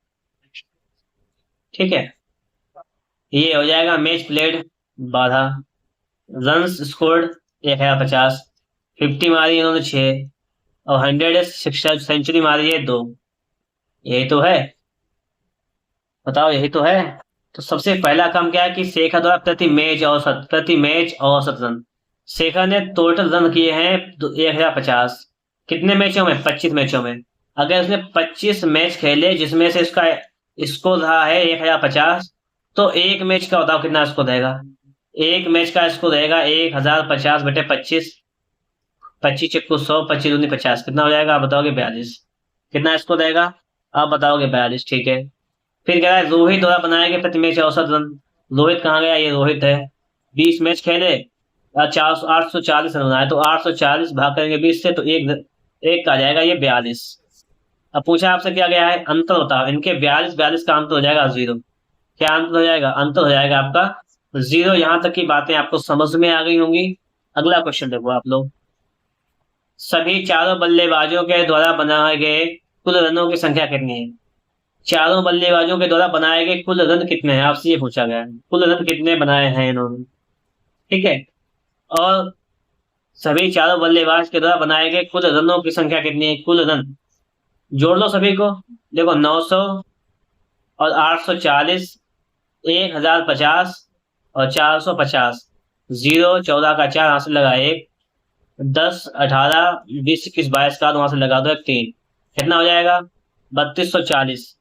ठीक है। ये हो जाएगा मैच प्लेड 12, रन स्कोर्ड 1050, 50 मारी इन्होंने 6 और 100 सेंचुरी मारी है 2। यही तो है, बताओ यही तो है। तो सबसे पहला काम क्या है कि शेखर द्वारा प्रति मैच औसत रन। शेखर ने टोटल रन किए हैं 1050, कितने मैचों में, 25 मैचों में। अगर उसने 25 मैच खेले जिसमें से इसका स्कोर रहा है 1050, तो एक मैच का बताओ कितना स्कोर रहेगा। एक मैच का स्कोर रहेगा 1050 बटे 25, 25 चक्कू 100, 25 दूनी 50, कितना हो जाएगा आप बताओगे, 42। कितना स्कोर रहेगा आप बताओगे, 42, ठीक है। फिर कह रहा है रोहित द्वारा बनाए गए प्रति मैच औसत रन। रोहित कहाँ गया, ये रोहित है। 20 मैच खेले, 840 रन बनाए, तो 840 भाग करेंगे 20 से, तो एक का आ जाएगा ये 42। अब पूछा आपसे क्या गया है, अंतर बताओ इनके। 42 42 का अंतर हो जाएगा 0। क्या अंतर हो जाएगा, अंतर हो जाएगा आपका 0। यहां तक की बातें आपको समझ में आ गई होंगी। अगला क्वेश्चन देखो आप लोग। सभी चारों बल्लेबाजों के द्वारा बनाए गए कुल रनों की संख्या कितनी है। चारों बल्लेबाजों के द्वारा बनाए गए कुल रन कितने हैं, आपसे ये पूछा गया है। कुल रन कितने बनाए हैं इन्होंने, ठीक है। और सभी चारों बल्लेबाज के द्वारा बनाए गए कुल रनों की संख्या कितनी है, कुल रन जोड़ लो सभी को। देखो 900 और 840, 1050 और 450, 0 14 का 4 यहाँ से लगा 1, 10 18 20 21 22 का वहां से लगा दो 3, कितना हो जाएगा 3240।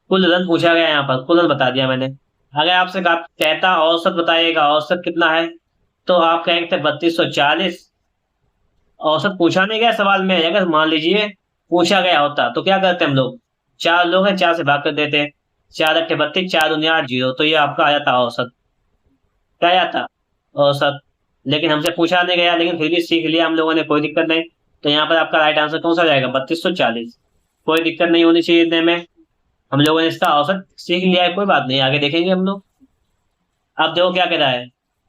कुल रन पूछा गया यहाँ पर, कुल रन बता दिया मैंने। अगर आपसे कहता औसत बताइएगा, औसत कितना है, तो आप कहेंगे थे 3240। औसत पूछा नहीं गया सवाल में। अगर मान लीजिए पूछा गया होता तो क्या करते हम लोग, 4 लोग हैं 4 से भाग कर देते, 4 अट्ठे 32, 4 दूनी 8, 0, तो ये आपका आया था औसत। क्या आया था, औसत। लेकिन हमसे पूछा नहीं गया, लेकिन फिर भी सीख लिया हम लोगों ने, कोई दिक्कत नहीं। तो यहाँ पर आपका राइट आंसर कौन सा जाएगा, 3240। कोई दिक्कत नहीं होनी चाहिए इतने में, हम लोगों ने इसका औसत सीख लिया है, कोई बात नहीं, आगे देखेंगे हम लोग। अब देखो क्या कह रहा है,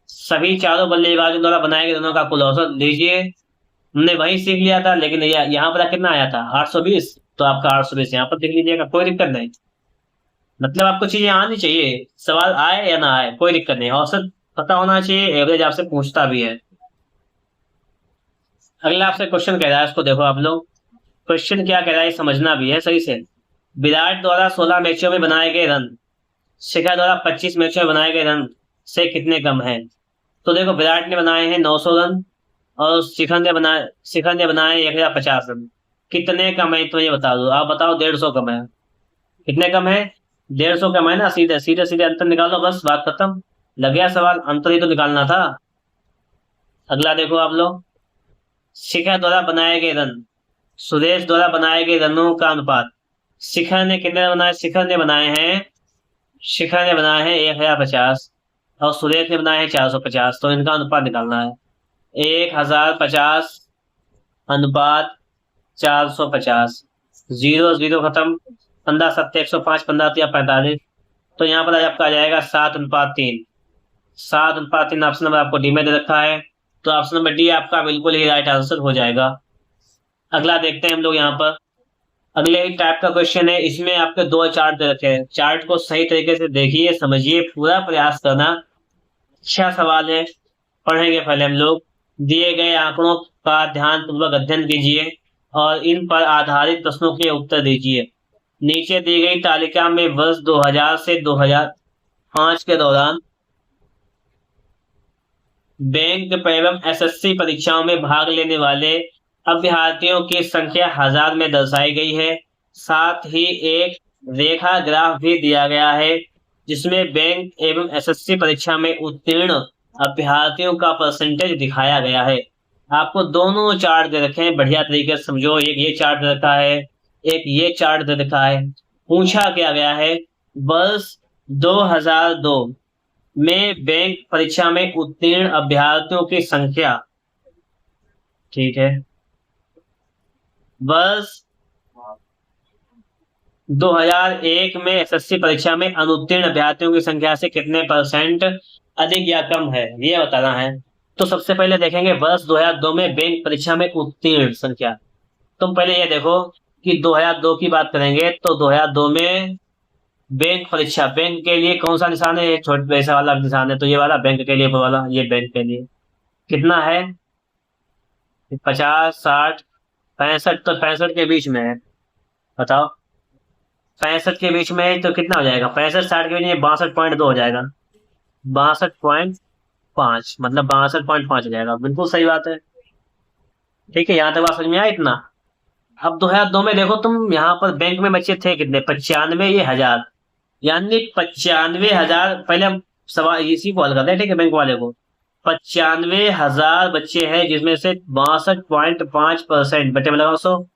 सभी चारों बल्लेबाजों द्वारा बनाए गए रनों का कुल औसत लीजिए। हमने वही सीख लिया था, लेकिन यहाँ पर कितना आया था 820, तो आपका 820 यहाँ पर देख लीजिएगा, कोई दिक्कत नहीं। मतलब आपको चीजें आनी चाहिए, सवाल आए या ना आए कोई दिक्कत नहीं, औसत पता होना चाहिए, एवरेज आपसे पूछता भी है। अगला आपसे क्वेश्चन कह रहा है, इसको देखो आप लोग। क्वेश्चन क्या कह रहा है समझना भी है सही से। विराट द्वारा 16 मैचों में बनाए गए रन शिखर द्वारा 25 मैचों में बनाए गए रन से कितने कम हैं। तो देखो विराट ने बनाए हैं 900 रन और शिखर ने बनाए 1050 रन। कितने कम है तो ये बता दो, आप बताओ। 150 कम है। कितने कम है, 150 कम है ना। सीधे सीधे सीधे अंतर निकालो, बस बात खत्म। लग गया सवाल, अंतर ही तो निकालना था। अगला देखो आप लोग, शिखर द्वारा बनाए गए रन, सुरेश द्वारा बनाए गए रनों का अनुपात। शिखर ने कितने बनाए, शिखर ने बनाए हैं 1050 और सुरेश ने बनाए हैं 450, तो इनका अनुपात निकालना है। 1050 अनुपात 450, 0 0 खत्म, 15 7 105, 15 या 45, तो यहाँ पर आपका आ जाएगा 7:3। 7:3 ऑप्शन नंबर आपको डी में दे रखा है, तो ऑप्शन नंबर डी आपका बिल्कुल ही राइट आंसर हो जाएगा। अगला देखते हैं हम लोग यहाँ पर। अगले एक टाइप का क्वेश्चन है, इसमें आपके 2 चार्ट दे रखे हैं। चार्ट को सही तरीके से देखिए, समझिए, पूरा प्रयास करना। अच्छा सवाल है, पढ़ेंगे पहले हम लोग। दिए गए आंकड़ों का ध्यानपूर्वक अध्ययन कीजिए और इन पर आधारित प्रश्नों के उत्तर दीजिए। नीचे दी गई तालिका में वर्ष 2000 से 2005 के दौरान बैंक एवं एसएससी परीक्षाओं में भाग लेने वाले अभ्यर्थियों की संख्या 1000 में दर्शाई गई है। साथ ही एक रेखा ग्राफ भी दिया गया है जिसमें बैंक एवं एसएससी परीक्षा में उत्तीर्ण अभ्यर्थियों का परसेंटेज दिखाया गया है। आपको दोनों चार्ट दे रखे हैं, बढ़िया तरीके से समझो। एक ये चार्ट दे रखा है, एक ये चार्ट दे रखा है। पूछा क्या गया है, वर्ष 2002 में बैंक परीक्षा में उत्तीर्ण अभ्यर्थियों की संख्या, ठीक है, वर्ष 2001 में एसएससी परीक्षा में अनुत्तीर्ण अभ्यर्थियों की संख्या से कितने परसेंट अधिक या कम है, ये बताना है। तो सबसे पहले देखेंगे वर्ष 2002 में बैंक परीक्षा में उत्तीर्ण संख्या। तुम पहले ये देखो कि 2002 की बात करेंगे तो 2002 में बैंक परीक्षा, बैंक के लिए कौन सा निशान है, छोटे पैसा वाला निशान है, तो ये वाला बैंक के लिए, वो वाला ये बैंक के लिए कितना है, 50, 60, 65, तो 65 के बीच में है। बताओ 65 के बीच में है तो कितना हो जाएगा, 65-60 के बीच में 62.2 हो जाएगा, 62.5, मतलब 62.5 हो जाएगा। बिल्कुल सही बात है। ठीक है, यहाँ तक बात समझ में आया इतना। अब 2002 में देखो तुम, यहाँ पर बैंक में बच्चे थे कितने, 95,000, यानी 95,000। पहले हम सवाल इसी को हल करते हैं, ठीक है, बैंक वाले को। 95,000 बच्चे हैं जिसमें से 62.5% बच्चे में लगाओ 100,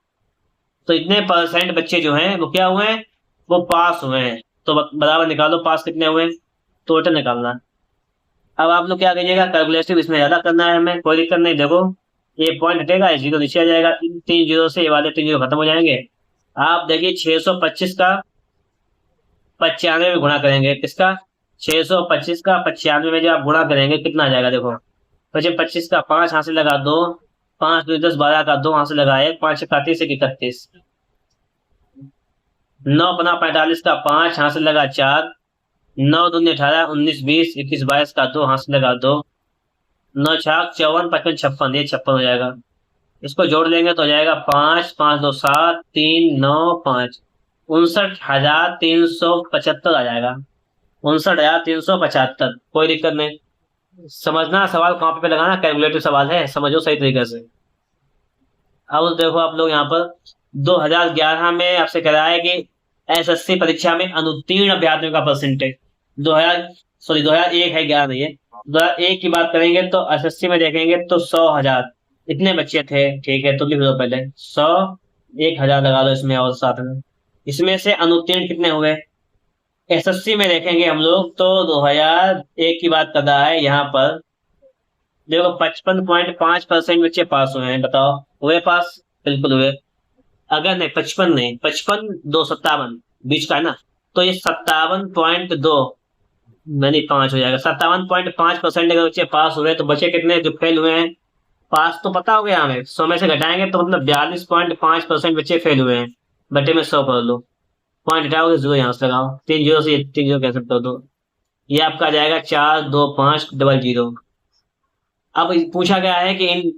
तो इतने परसेंट बच्चे जो हैं वो क्या हुए हैं, वो पास हुए हैं। तो बराबर निकालो पास कितने हुए, टोटल निकालना। अब आप लोग क्या करिएगा, कैलकुलेटिव इसमें ज्यादा करना है हमें, कोई दिक्कत नहीं। देखो ये पॉइंट हटेगा, ये जीरो नीचे आ जाएगा, इन 3 जीरो से ये वाले 3 जीरो खत्म हो जाएंगे। आप देखिए 625 का 95 में गुणा करेंगे, किसका, 625 का 95 में जब आप गुणा करेंगे कितना आ जाएगा, देखो 25 का 5 हाथ से लगा 2, 5 2 10 12 का 2 हाथ से लगा 1, 5 31 31, 9 अपना 45 का 5 हाथ से लगा 4, 9 दूनी 18, 19 20 21 22 का 2 हाथ से लगा 2, 9 छाक 54 55 56, ये 56 हो जाएगा। इसको जोड़ लेंगे तो हो जाएगा 5 5 2 7 3 9 5, 59,375 आ जाएगा, 59,375। कोई दिक्कत नहीं, समझना सवाल कॉपी पे लगाना, कैलकुलेटिव सवाल है, समझो सही तरीके से। अब देखो आप लोग यहाँ पर 2011 में आपसे कह रहा है कि एसएससी परीक्षा में अनुत्तीर्ण अभ्यर्थियों का परसेंटेज, 2001 है, 11 नहीं है। 2001 की बात करेंगे तो एसएससी में देखेंगे तो 100,000 इतने बच्चे थे, ठीक है, तो लिख दो पहले 100, 1,000 लगा लो इसमें और साथ में। इसमें से अनुत्तीर्ण कितने हुए, एसएससी में देखेंगे हम लोग तो 2001 की बात कर रहा है यहाँ पर। देखो 55.5% बच्चे पास हुए हैं, बताओ हुए पास, बिल्कुल हुए। अगर नहीं 55 नहीं, 55 2 57 बीच का है ना, तो ये 57.2 यानी 5 हो जाएगा। 57.5% अगर बच्चे पास हुए तो बच्चे कितने जो फेल हुए हैं, पास तो पता हो गया हमें, 100 में से घटाएंगे तो मतलब 42.5% बच्चे फेल हुए हैं। बटे में 100 कर लो, पॉइंट हटाओगे जीरो यहाँ से लगाओ, 3 जीरो से 3 जीरो कह सकते हो, तो ये आपका आ जाएगा 42500। अब पूछा गया है कि इन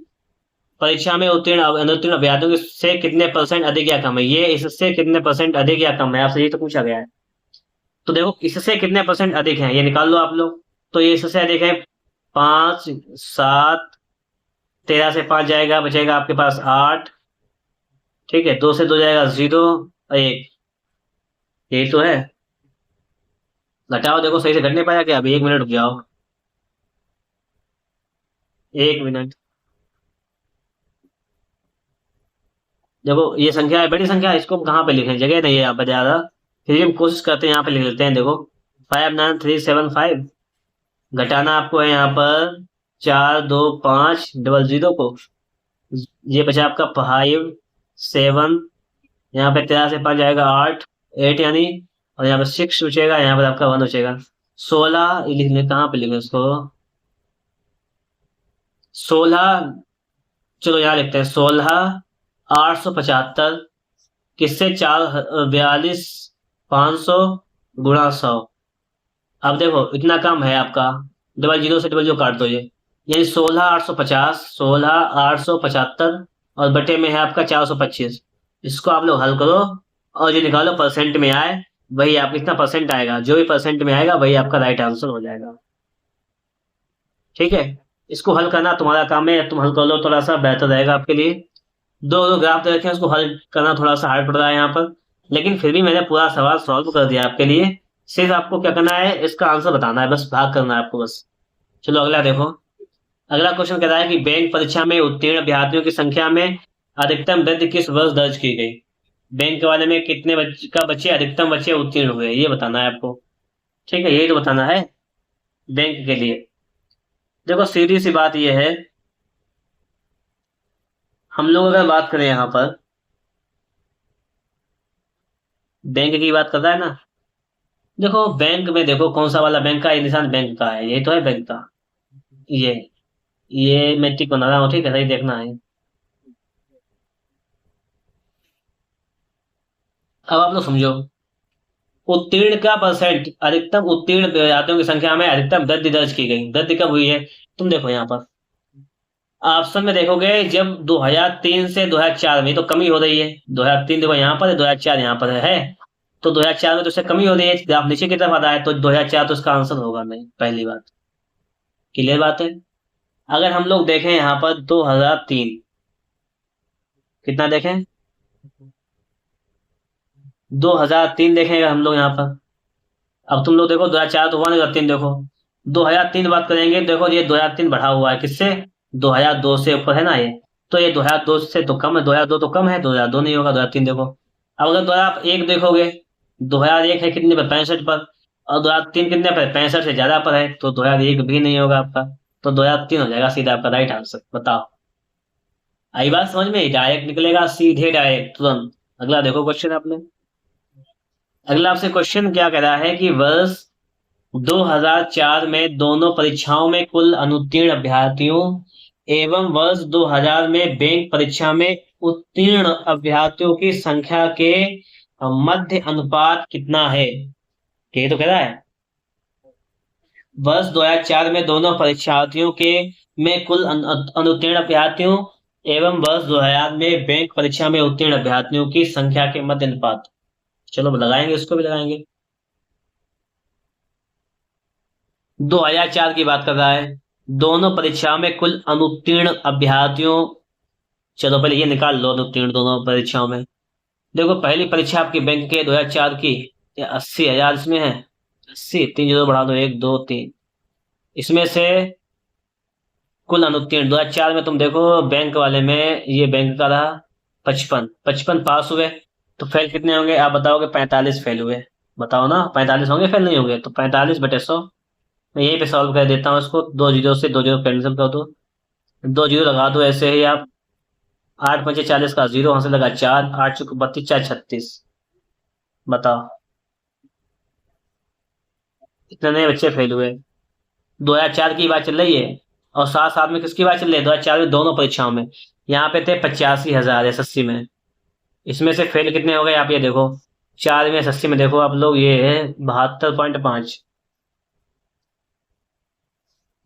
परीक्षा में उत्तीर्ण अनुत्तीर्ण अभ्यर्थियों से कितने परसेंट अधिक या कम है, ये इससे कितने परसेंट अधिक या कम है, आपसे ये तो पूछा गया है। तो देखो इससे कितने परसेंट अधिक है ये निकाल लो आप लोग। तो ये इससे अधिक है 5 7, 13 से 5 जाएगा, बचेगा आपके पास 8, ठीक है, 2 से 2 जाएगा 0, 1, यही तो है। घटाओ, देखो सही से घट नहीं पाया क्या, अभी 1 मिनट रुक जाओ, 1 मिनट। देखो ये संख्या है, बड़ी संख्या है, इसको हम कहाँ पे लिखें, जगह नहीं है यहाँ पर ज्यादा, फिर भी हम कोशिश करते हैं यहाँ पे लिख लेते हैं। देखो 59375, घटाना आपको है यहाँ पर 4250 को, ये बचा आपका 5 7, यहाँ पे 13 से 5 जाएगा 8, 8 यानी, और यहाँ पे 6 बचेगा, यहाँ पर आपका 1 बचेगा। 16 लिखने कहाँ पे लिखे इसको, 16, चलो यहाँ लिखते हैं 16,875 किससे, 42,500 गुणा 100। अब देखो इतना कम है आपका, डबल जीरो से डबल जीरो काट दो, ये यानी 16,850, 16,875 और बटे में है आपका 425। इसको आप लोग हल करो और जो निकालो परसेंट में आए वही आप, कितना परसेंट आएगा, जो भी परसेंट में आएगा वही आपका राइट आंसर हो जाएगा। ठीक है, इसको हल करना तुम्हारा काम है, तुम हल कर लो, थोड़ा सा बेहतर रहेगा आपके लिए। दो दो ग्राफ दे रखे हैं, उसको हल करना थोड़ा सा हार्ड पड़ रहा है यहाँ पर, लेकिन फिर भी मैंने पूरा सवाल सॉल्व कर दिया आपके लिए। सिर्फ आपको क्या करना है, इसका आंसर बताना है, बस भाग करना है आपको बस। चलो अगला देखो, अगला क्वेश्चन कह रहा है कि बैंक परीक्षा में उत्तीर्ण अभ्यर्थियों की संख्या में अधिकतम वृद्धि किस वर्ष दर्ज की गई। बैंक वाले में कितने बच्चे अधिकतम बच्चे उत्तीर्ण हुए, ये बताना है आपको। ठीक है, यही तो बताना है बैंक के लिए। देखो सीधी सी बात यह है, हम लोग अगर बात करें यहाँ पर बैंक की बात कर रहा है ना, देखो बैंक में देखो कौन सा वाला बैंक का, ये निशान बैंक का है, यही तो है बैंक का। ये ये मैट्रिक बना रहा हूँ, ठीक है, सही देखना है। अब आप लोग समझो, उत्तीर्ण का परसेंट, अधिकतम उत्तीर्ण विद्यार्थियों की संख्या में अधिकतम वृद्धि दर्ज की गई। वृद्धि कब हुई है, तुम देखो यहाँ पर ऑप्शन में देखोगे, जब 2003 से 2004 में तो कमी हो रही है। 2003 देखो यहाँ पर है, 2004 यहाँ पर है। तो 2004 में तो उससे कमी हो रही है, ग्राफ नीचे की तरफ आ रहा है, तो 2004 तो इसका आंसर होगा नहीं, पहली बात। क्लियर बात है। अगर हम लोग देखें यहाँ पर 2003, कितना देखें, 2003 देखेंगे हम लोग यहाँ पर। अब तुम लोग देखो 2004 तो हुआ नहीं, 2003 देखो, 2003 बात करेंगे, देखो ये 2003 बढ़ा हुआ है किससे, 2002 से ऊपर है ना ये, तो ये 2002 से तो कम है, 2002 तो कम है, 2002 नहीं होगा, 2003 देखो। अब अगर 2001 देखोगे, 2001 है कितने पर, 65 पर, और 2003 कितने पर, 65 से ज्यादा पर है, तो 2001 भी नहीं होगा आपका, तो 2003 हो जाएगा सीधा आपका राइट आंसर। बताओ, आई बात समझ में, डायरेक्ट निकलेगा, सीधे डायरेक्ट तुरंत। अगला देखो क्वेश्चन आपने, अगला आपसे क्वेश्चन क्या कह रहा है कि वर्ष 2004 में दोनों परीक्षाओं में कुल अनुत्तीर्ण अभ्यर्थियों एवं वर्ष 2000 में बैंक परीक्षा में उत्तीर्ण अभ्यर्थियों की संख्या के मध्य अनुपात कितना है, ये तो कह रहा है। वर्ष 2004 में दोनों परीक्षार्थियों के में कुल अनुत्तीर्ण अभ्यर्थियों एवं वर्ष 2000 में बैंक परीक्षा में उत्तीर्ण अभ्यर्थियों की संख्या के मध्य अनुपात। चलो लगाएंगे, इसको भी लगाएंगे। 2004 की बात कर रहा है, दोनों परीक्षाओं में कुल अनुत्तीर्ण अभ्यर्थियों, चलो पहले ये निकाल लो, अनुत्तीर्ण दोनों परीक्षाओं में। देखो पहली परीक्षा आपकी बैंक के 2004 की, 80,000 इसमें है, 80, 3 जीरो बढ़ा दो, 1 2 3, इसमें से कुल अनुत्तीर्ण 2004 में तुम देखो बैंक वाले में, ये बैंक का रहा 55, 55 पास हुए, तो फेल कितने होंगे आप बताओगे, 45 फेल हुए। बताओ ना, 45 होंगे फेल, नहीं होंगे, तो 45/100। मैं यहीं पे सॉल्व कर देता हूँ इसको, 2 जीरो से 2 जीरो कैंसिल कर दो, 2 जीरो लगा दो ऐसे ही आप, 8 5 40 का जीरो, वहां से लगा 4, 8 चौक 32, 4 36। बताओ कितने बच्चे फेल हुए। 2004 की बात चल रही है, और साथ साथ में किसकी बात चल रही है, 2004 में दोनों परीक्षाओं में। यहाँ पे थे 85,000 SSC में, इसमें से फेल कितने हो गए आप ये देखो, 4 में SSC में देखो आप लोग, ये है 72.5।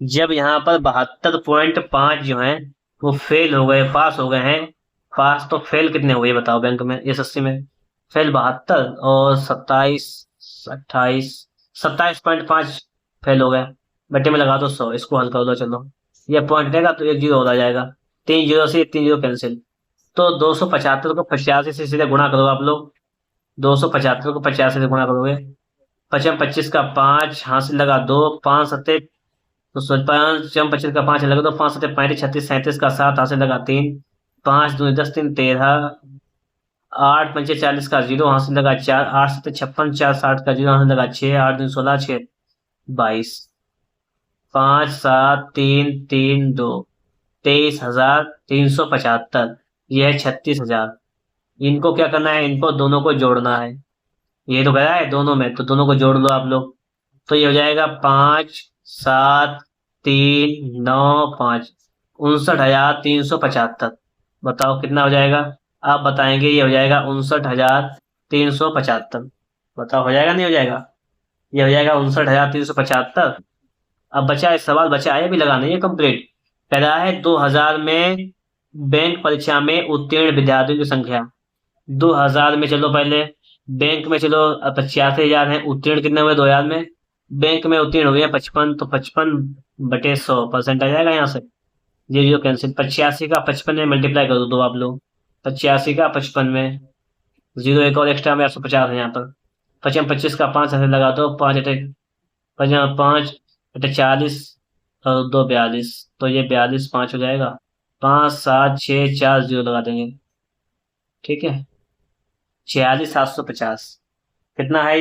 जब यहाँ पर 72.5 जो है वो फेल हो गए, पास हो गए हैं, पास तो फेल कितने हो गए बताओ बैंक में, SSC में, फेल 72 और 27, 28, 27.5 फेल हो गए। बट्टे में लगा दो 100, इसको हल कर दो, चलो ये पॉइंट रहेगा तो 1 जीरो हो जाएगा, 3 जीरो से 3 जीरो कैंसिल, तो 275 को 85 से सीधे गुणा करो आप लोग, 275 को 85 से गुणा करोगे, 25 का 5 हाथ से लगा दो, 5 7, तो 25 का 5 लगा दो, 5 7 35 36 37 का 7 हाथ से लगा 3, 5 2 10 3 13, 8 5 40 का जीरो हाथ से लगा 4, 8 7 56, 4 60 का जीरो हाथ से लगा 6, 8 2 16 6 22, 5 7 3 3 2, 23,375, यह है 36,000। इनको क्या करना है, इनको दोनों को जोड़ना है, ये तो गया है दोनों में, तो दोनों को जोड़ लो आप लोग, तो ये हो जाएगा 5 7 3 9 5, 59,375। बताओ कितना हो जाएगा, आप बताएंगे, ये हो जाएगा 59,375। बताओ हो जाएगा नहीं हो जाएगा, ये हो जाएगा 59,375। अब बचा एक सवाल, बचा है भी लगाना, ये कंप्लीट कह रहा है 2000 में बैंक परीक्षा में उत्तीर्ण विद्यार्थियों की संख्या। 2000 में चलो पहले बैंक में चलो, 85,000 है, उत्तीर्ण कितने हुए 2000 में, बैंक में उत्तीर्ण हो गया 55, तो 55/100% आ जाएगा यहाँ से, ये जो कैंसिल, 85 का 55 में मल्टीप्लाई कर दो आप लोग, 85 का 55 में, जीरो एक और एक्स्ट्रा में 850 है यहाँ पर, 25 का 5 ऐसे लगा दो, 5 5 5 40, और 2 42, तो ये 42 5 हो जाएगा। 5 7 6 4 0 लगा देंगे। ठीक है, 46,750 कितना है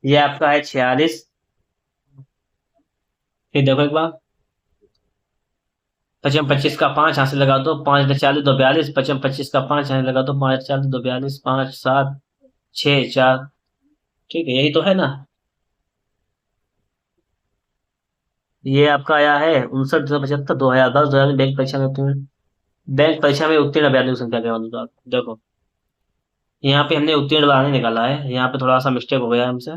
ये आपका है 46। फिर देखो एक बार, 55 25 का 5 यहाँ से लगा दो, 5 40 2 42, 55 25 का 5 यहाँ से लगा दो, 5 40 2 42, 5 7 6 4। ठीक है, यही तो है ना। ये आपका आया है 59,275, 2010, 2000 बैंक परीक्षा में उत्तीर्ण। बैंक परीक्षा में उत्तीर्ण अभ्यर्थियों की संख्या क्या होगी? आप देखो, यहाँ पे हमने उत्तीर्ण बार नहीं निकाला है, यहाँ पे थोड़ा सा मिस्टेक हो गया हमसे।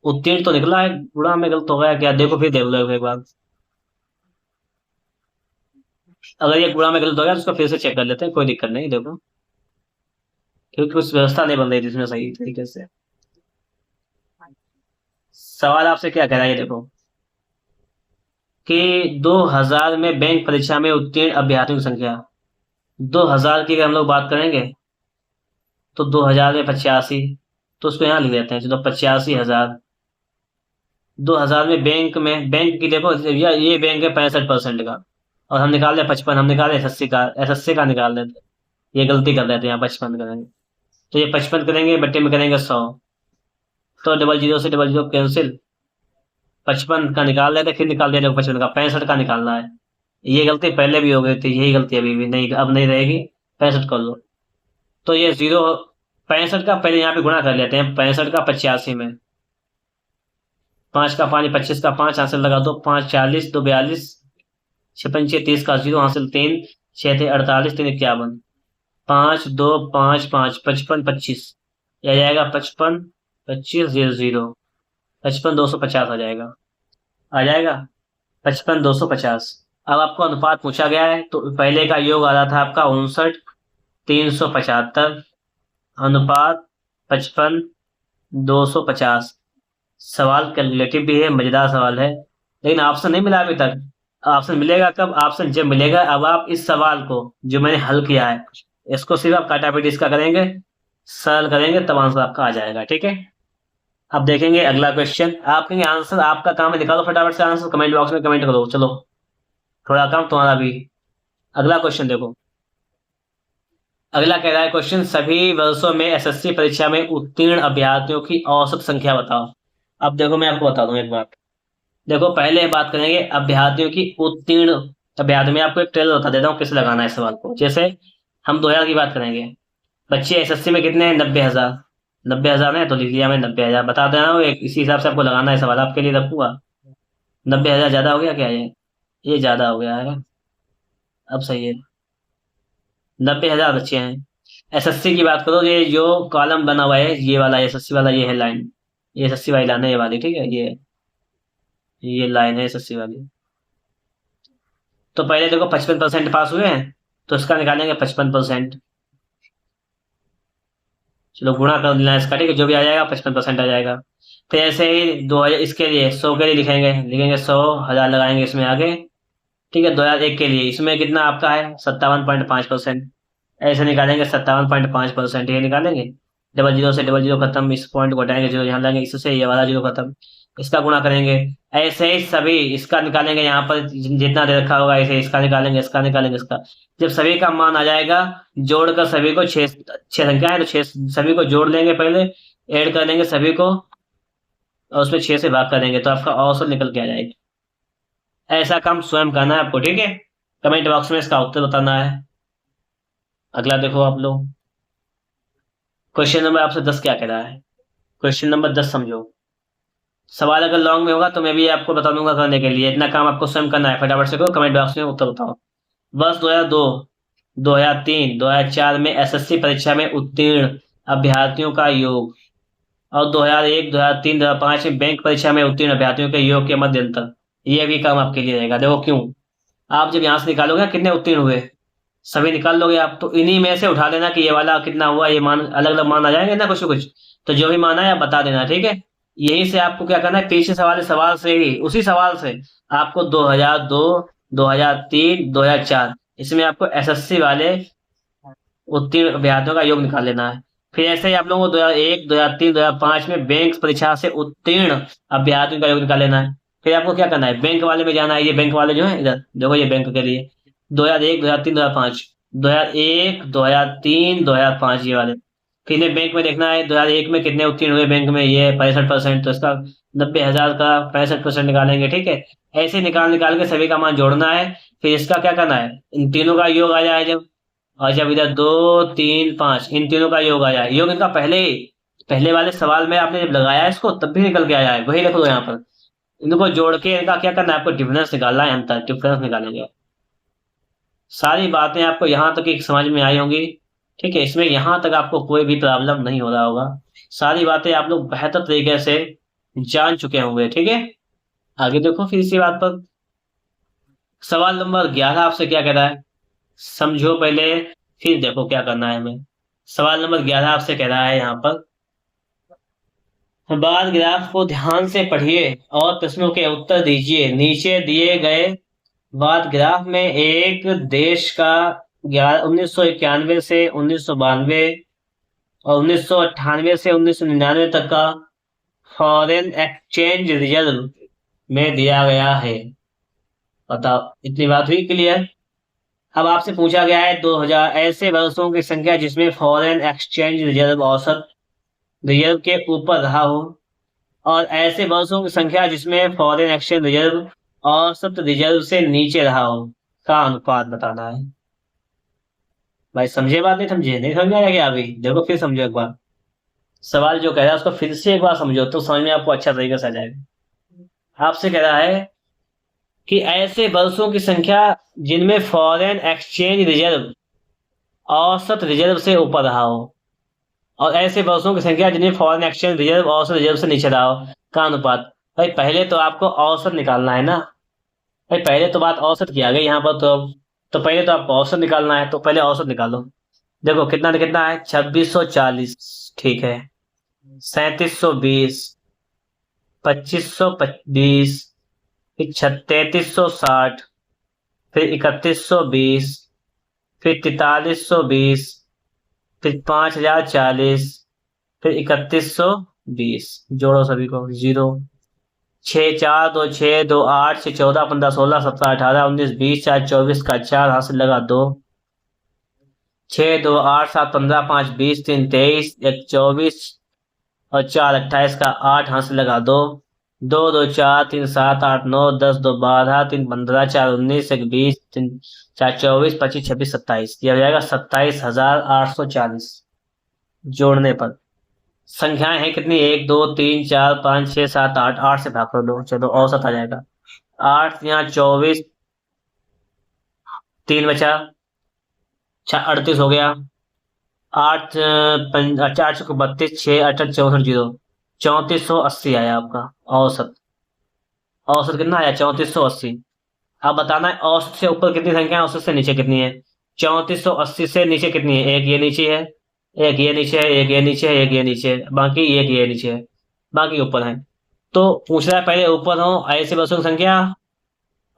उत्तीर्ण तो निकला है, गुणा में गलत हो गया क्या? देखो फिर देख लो एक बार। अगर ये गुणा में गलत हो गया तो उसको फिर से चेक कर लेते हैं, कोई दिक्कत नहीं। देखो, क्योंकि कुछ व्यवस्था नहीं बन रही थी इसमें सही तरीके से। सवाल आपसे क्या कह रहा है ये देखो, कि 2000 में बैंक परीक्षा में उत्तीर्ण अभ्यर्थियों की संख्या। 2000 की अगर हम लोग बात करेंगे तो 2000 में 85, तो उसको यहाँ लिख देते हैं, चलो 85,000। 2000 में बैंक की देखो, ये बैंक है 65% का, और हम निकाल रहे 55, हम निकाल रहे 88 का, 88 का निकाल देते, ये गलती कर देते हैं, यहाँ 55 करेंगे। तो ये 55 करेंगे, बट्टे में करेंगे 100, तो डबल जीरो से डबल जीरो कैंसिल, 55 का निकाल देते, फिर निकाल देते 55 का, 65 का निकालना है। ये गलती पहले भी हो गई थी, यही गलती अभी भी नहीं, अब नहीं रहेगी। 65 कर लो, तो ये जीरो, 65 का पहले यहाँ पे गुणा कर लेते हैं, 65 का 85 में, 5 का 5 25 का 5 हासिल लगा दो, 5 40 2 42, 6 5 30 का 0 हासिल 3, 6 थे 48 3 51, 5 2 5 5 55 25, यह जाएगा 55 25 0 0, 55 250 आ जाएगा, आ जाएगा 55 250। अब आपको अनुपात पूछा गया है, तो पहले का योग आ रहा था आपका 59,375 अनुपात 55,250। सवाल कैलकुलेटिव भी है, मजेदार सवाल है, लेकिन ऑप्शन नहीं मिला अभी तक। ऑप्शन मिलेगा कब? ऑप्शन जब मिलेगा। अब आप इस सवाल को जो मैंने हल किया है, इसको सिर्फ आप काटापीटी इसका करेंगे, सरल करेंगे, तब आंसर आपका आ जाएगा। ठीक है, अब देखेंगे अगला क्वेश्चन। आप कहेंगे आंसर, आपका काम है निकालो फटाफट से आंसर, कमेंट बॉक्स में कमेंट करो। चलो, थोड़ा काम तुम्हारा भी। अगला क्वेश्चन देखो, अगला कह रहा है क्वेश्चन, सभी वर्षों में एसएससी परीक्षा में उत्तीर्ण अभ्यर्थियों की औसत संख्या बताओ। अब देखो, मैं आपको बता दूं एक बात। देखो, पहले बात करेंगे अभ्यर्थियों की उत्तीर्ण अभ्यर्थी में। आपको एक ट्रेलर बता देता हूँ कैसे लगाना है सवाल को। जैसे हम 2000 की बात करेंगे, बच्चे एसएससी में कितने हैं? 90,000। 90,000 है तो लिख लिया मैं 90,000, बता दे रहा हूँ, एक इसी हिसाब से आपको लगाना है सवाल, आपके लिए रखूंगा। 90,000 ज्यादा हो गया क्या? ये ज्यादा हो गया है, अब सही है। 90,000 बच्चे हैं। एसएससी की बात करो, ये जो कॉलम बना हुआ है ये वाला एसएससी वाला, ये है लाइन, ये एसएससी वाली लाइन है ये वाली। ठीक है, ये लाइन है एसएससी वाली। तो पहले देखो 55% पास हुए हैं, तो इसका निकालेंगे 55%। चलो गुणा कर देना इसका, ठीक है, जो भी आ जाएगा 55% आ जाएगा। फिर ऐसे ही 2000 इसके लिए 100 के लिए लिखेंगे 100,000 लगाएंगे इसमें आगे। ठीक है, 2001 के लिए इसमें कितना आपका है? 57.5%। ऐसे निकालेंगे 57.5%, ये निकालेंगे। डबल जीरो से डबल जीरो खत्म, इस पॉइंट को हटाएंगे, जीरो यहाँ लाएंगे, इससे ये वाला जीरो खत्म, इसका गुणा करेंगे। ऐसे ही सभी इसका निकालेंगे, यहाँ पर जितना दे रखा होगा ऐसे इसका निकालेंगे, इसका निकालेंगे, इसका। जब सभी का मान आ जाएगा, जोड़कर सभी को, छह छह संख्या है तो छह सभी को जोड़ लेंगे, पहले ऐड कर लेंगे सभी को, और उसमें 6 से भाग करेंगे, तो आपका औसत निकल के आ जाएगा। ऐसा काम स्वयं करना है आपको। ठीक है, कमेंट बॉक्स में इसका उत्तर बताना है। अगला देखो आप लोग, क्वेश्चन नंबर आपसे 10 क्या कह रहा है? क्वेश्चन नंबर 10 समझो। सवाल अगर लॉन्ग में होगा तो मैं भी आपको बता दूंगा करने के लिए, इतना काम आपको स्वयं करना है। फटाफट से करो, कमेंट बॉक्स में उत्तर बताओ। वर्ष 2002, 2003, 2004 में एसएससी परीक्षा में उत्तीर्ण अभ्यर्थियों का योग, और 2001, 2003, 2005 में बैंक परीक्षा में उत्तीर्ण अभ्यर्थियों के योग के मध्य अंतर। ये भी काम आपके लिए रहेगा। देखो क्यों, आप जब यहाँ से निकालोगे कितने उत्तीर्ण हुए, सभी निकाल लोगे आप, तो इन्हीं में से उठा लेना कि ये वाला कितना हुआ, ये मान अलग अलग मान आ जाएंगे ना कुछ कुछ, तो जो भी मान है आप बता देना। ठीक है, यही से आपको क्या करना है, पीछे सवाल से ही, उसी सवाल से आपको 2002, 2003, 2004 इसमें आपको एसएससी वाले उत्तीर्ण अभ्यर्थियों का योग निकाल लेना है। फिर ऐसे ही आप लोगों को 2001, 2003, 2005 में बैंक परीक्षा से उत्तीर्ण अभ्यर्थियों का योग निकाल लेना है। फिर आपको क्या करना है, बैंक वाले में जाना है। ये बैंक वाले जो है इधर देखो, ये बैंक के लिए 2001, 2003, 2005, 2001, 2003, 2005 ये वाले। फिर इन्हें बैंक में देखना है 2001 में कितने उत्तीर्ण हुए बैंक में, ये 65%, तो इसका 90,000 का 65% निकालेंगे, ठीक है। ऐसे निकाल निकाल के सभी का मान जोड़ना है। फिर इसका क्या करना है, इन तीनों का योग आ जाए जब, और जब इधर 2, 3, 5 इन तीनों का योग आ जाए, योग इनका पहले वाले सवाल में आपने जब लगाया इसको तब भी निकल के आया है, वही देखो यहाँ पर। इनको जोड़ के इनका क्या करना है, आपको डिफरेंस निकालना है, अंतर डिफरेंस निकालेंगे। सारी बातें आपको यहाँ तक एक समझ में आई होंगी, ठीक है। इसमें यहाँ तक आपको कोई भी प्रॉब्लम नहीं हो रहा होगा, सारी बातें आप लोग बेहतर तरीके से जान चुके होंगे, ठीक है। आगे देखो फिर इसी बात पर सवाल नंबर 11 आपसे क्या कह रहा है, समझो पहले फिर देखो क्या करना है हमें। सवाल नंबर 11 आपसे कह रहा है यहाँ पर, बार ग्राफ को ध्यान से पढ़िए और प्रश्नों के उत्तर दीजिए। नीचे दिए गए बार ग्राफ में एक देश का 1991 से 1992 और 1998 से 1999 तक का फॉरेन एक्सचेंज रिजर्व में दिया गया है। बताओ, इतनी बात हुई क्लियर। अब आपसे पूछा गया है 2000 ऐसे वर्षों की संख्या जिसमें फॉरेन एक्सचेंज रिजर्व औसत रिजर्व के ऊपर रहा हो, और ऐसे वर्षों की संख्या जिसमें फॉरेन एक्सचेंज रिजर्व औसत रिजर्व से नीचे रहा हो का अनुपात बताना है। भाई समझे बात, नहीं समझे, नहीं समझ आया क्या अभी, देखो फिर समझो एक बार। सवाल जो कह रहा है उसको फिर से एक बार समझो तो समझ में आपको अच्छा तरीके से आ जाएगा। आपसे कह रहा है कि ऐसे वर्षों की संख्या जिनमें फॉरेन एक्सचेंज रिजर्व औसत रिजर्व से ऊपर रहा हो, और ऐसे वर्षों की संख्या जिनमें फॉरेन एक्सचेंज रिजर्व औसत रिजर्व से नीचे रहा हो का अनुपात। भाई पहले तो आपको औसत निकालना है ना, भाई पहले तो बात औसत की आ गई यहाँ पर, तो पहले तो आपको औसत निकालना है, तो पहले औसत निकालो। देखो कितना कितना है, 2640, ठीक है, 3720, 2520, फिर 3360, फिर 3120, फिर 4320, फिर 5040, फिर 3120। जोड़ो सभी को, 0, 6, 4, 2, 6, 2, 8, 6, 14, 15, 16, 17, 18, 19, 20, 4, 24 का 4 हाथ से लगा 2, 6, 2, 8, 7, 15, 5, 20, 3, 23, 1, 24 और 4, 28 का 8 हाथ से लगा 2, 2, 2, 4, 3, 7, 8, 9, 10, 2, 12, 3, 15, 4, 19, 1, 20, 3, 4, 24, 25, 26, 27, यह हो जाएगा 27,840। जोड़ने पर संख्याएं हैं कितनी, 1, 2, 3, 4, 5, 6, 7, 8, 8 से भाग कर दो, चलो औसत आ जाएगा 8, यहाँ 24, 3 बचा, 38 हो गया, 8, 4, 32, 6, 8, 64, 0, 3480 आया आपका औसत। औसत कितना आया, 3480। अब बताना है औसत से ऊपर कितनी संख्या है, औसत से नीचे कितनी है। 3480 से नीचे कितनी है, एक ये नीचे है, एक ये नीचे है, एक ये नीचे है, एक ये नीचे है, बाकी एक ये नीचे है, बाकी ऊपर है। तो पूछ रहा है पहले ऊपर हो ऐसे बसों की संख्या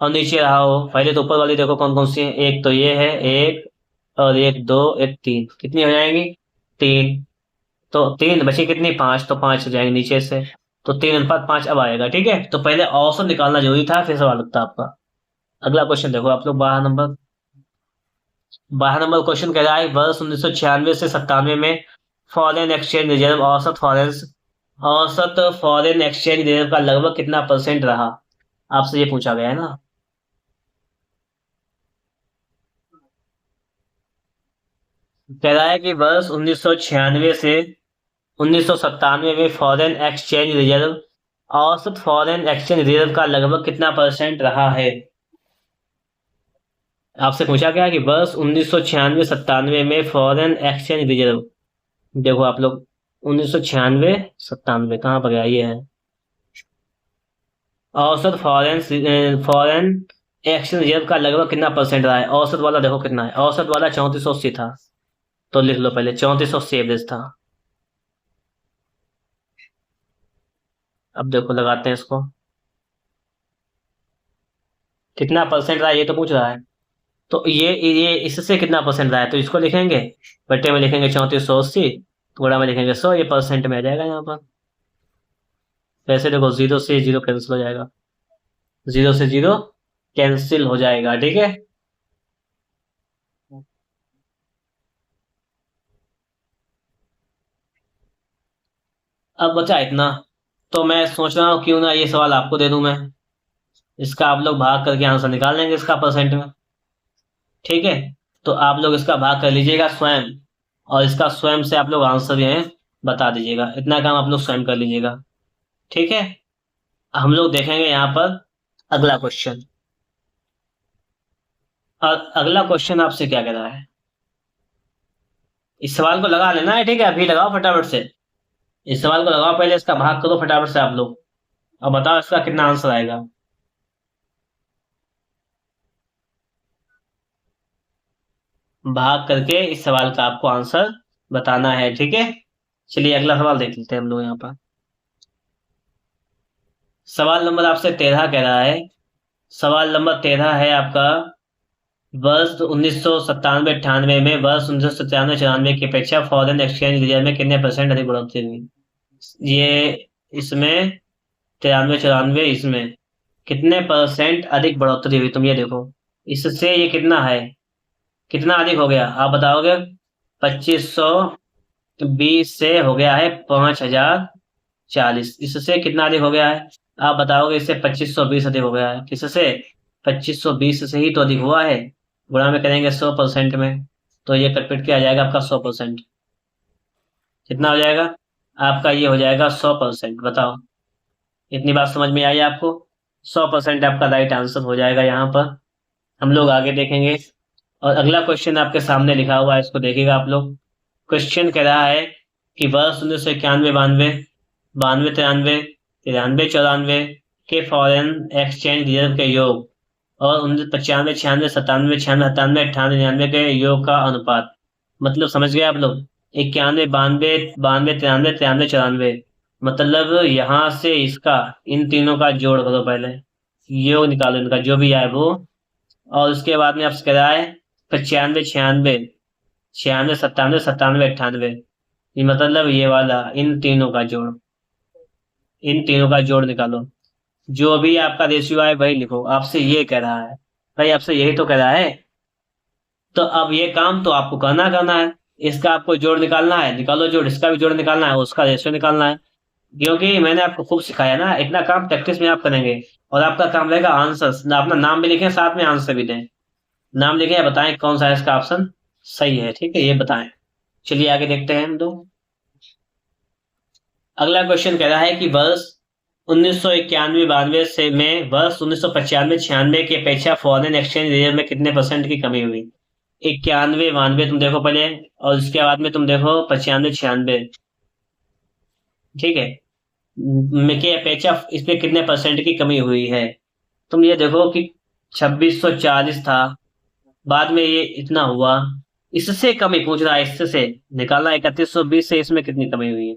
और नीचे रहा हो। पहले तो ऊपर वाली देखो कौन कौन सी है, एक तो ये है, एक और एक, दो, एक, तीन, कितनी हो जाएंगी, 3। तो 3 बची कितनी, 5, तो 5 हो जाएंगे नीचे से, तो 3:5 अब आएगा, ठीक है। तो पहले औसत निकालना जरूरी था, फिर सवाल लगता आपका। अगला क्वेश्चन देखो आप लोग, 12 नंबर क्वेश्चन कह रहा है वर्ष 1996 से 97 में फॉरेन एक्सचेंज रिजर्व औसत फॉरेन एक्सचेंज रिजर्व का लगभग कितना % रहा, आपसे ये पूछा गया है ना। कह रहा है कि वर्ष 1996 से 1997 में फॉरेन एक्सचेंज रिजर्व औसत फॉरेन एक्सचेंज रिजर्व का लगभग कितना % रहा है। आपसे पूछा गया कि वर्ष 1996-97 में फॉरेन एक्सचेंज रिजर्व, देखो आप लोग 1996-97 कहाँ पर गया, ये है औसत फॉरेन एक्सचेंज रिजर्व का लगभग कितना % रहा है। औसत वाला देखो कितना है, औसत वाला 3480 था, तो लिख लो पहले 3480 एवरेज था। अब देखो लगाते हैं इसको, कितना % रहा है ये तो पूछ रहा है। तो ये इससे कितना % रहा है, तो इसको लिखेंगे बट्टे में लिखेंगे 3480, थोड़ा में लिखेंगे 100, ये परसेंट में आ जाएगा यहाँ पर। वैसे देखो 0 से 0 कैंसिल हो जाएगा, 0 से 0 कैंसिल हो जाएगा, ठीक है। अब बचा इतना, तो मैं सोच रहा हूँ क्यों ना ये सवाल आपको दे दूं मैं, इसका आप लोग भाग करके आंसर निकाल लेंगे इसका परसेंट में, ठीक है। तो आप लोग इसका भाग कर लीजिएगा स्वयं, और इसका स्वयं से आप लोग आंसर जो है बता दीजिएगा, इतना काम आप लोग स्वयं कर लीजिएगा, ठीक है। हम लोग देखेंगे यहाँ पर अगला क्वेश्चन। और अगला क्वेश्चन आपसे क्या कह रहा है, इस सवाल को लगा लेना है, ठीक है, अभी लगाओ फटाफट से। इस सवाल को लगाओ, पहले इसका भाग करो फटाफट से आप लोग, और बताओ इसका कितना आंसर आएगा। भाग करके इस सवाल का आपको आंसर बताना है, ठीक है। चलिए अगला सवाल देख लेते हैं हम लोग यहाँ पर। सवाल नंबर आपसे 13 कह रहा है, सवाल नंबर 13 है आपका, वर्ष 1997-98 में वर्ष 1997-94 की अपेक्षा फॉरेन एक्सचेंज रिजर्व में कितने परसेंट अधिक बढ़ोतरी हुई। ये इसमें 93-94 इसमें कितने परसेंट अधिक बढ़ोतरी हुई, तुम ये देखो, इससे ये कितना है, कितना अधिक हो गया आप बताओगे। 2520 से हो गया है 5040, इससे कितना अधिक हो गया है आप बताओगे। इससे 2520 अधिक हो गया है, किससे, 2520 से ही तो अधिक हुआ है। गुणा में करेंगे 100% में, तो ये कटपिट के आ जाएगा आपका 100%। कितना हो जाएगा आपका, ये हो जाएगा 100%। बताओ, इतनी बात समझ में आई आपको। 100% आपका राइट आंसर हो जाएगा यहाँ पर। हम लोग आगे देखेंगे, और अगला क्वेश्चन आपके सामने लिखा हुआ है, इसको देखिएगा आप लोग। क्वेश्चन कह रहा है कि वर्ष 1991-92, 92-93, 93-94 के फॉरेन एक्सचेंज रिजर्व के योग और 95-96, 97-96, 97, 98-99 के योग का अनुपात, मतलब समझ गए आप लोग। 91, 92, 92, 93, 93, 94, मतलब यहाँ से इसका, इन तीनों का जोड़ करो पहले, योग निकालो इनका जो भी आए वो। और उसके बाद में आपसे कह रहा है 95-96, 96, 97, 97, 98, ये मतलब ये वाला, इन तीनों का जोड़, इन तीनों का जोड़ निकालो, जो भी आपका रेशियो आए वही लिखो। आपसे ये कह रहा है भाई, आपसे यही तो कह रहा है। तो अब ये काम तो आपको करना करना है, इसका आपको जोड़ निकालना है, निकालो जोड़, इसका भी जोड़ निकालना है, उसका रेशियो निकालना है। क्योंकि मैंने आपको खूब सिखाया ना, इतना काम प्रैक्टिस में आप करेंगे। और आपका काम रहेगा आंसर, अपना नाम भी लिखें साथ में आंसर भी दें। नाम लिखें, बताएं कौन सा है इसका ऑप्शन सही है, ठीक है, ये बताएं। चलिए आगे देखते हैं हम लोग। अगला क्वेश्चन कह रहा है कि वर्ष 1991-92 से में वर्ष 1995-96 की अपेक्षा फॉरेन एक्सचेंज रिजर्व में कितने परसेंट की कमी हुई। 91-92 तुम देखो पहले, और उसके बाद में तुम देखो 95-96, ठीक है, में की अपेक्षा इसमें कितने परसेंट की कमी हुई है। तुम ये देखो कि 2640 था, बाद में ये इतना हुआ, इससे कमी पूछ रहा है, इससे निकालना 3120 से इसमें कितनी कमी हुई है।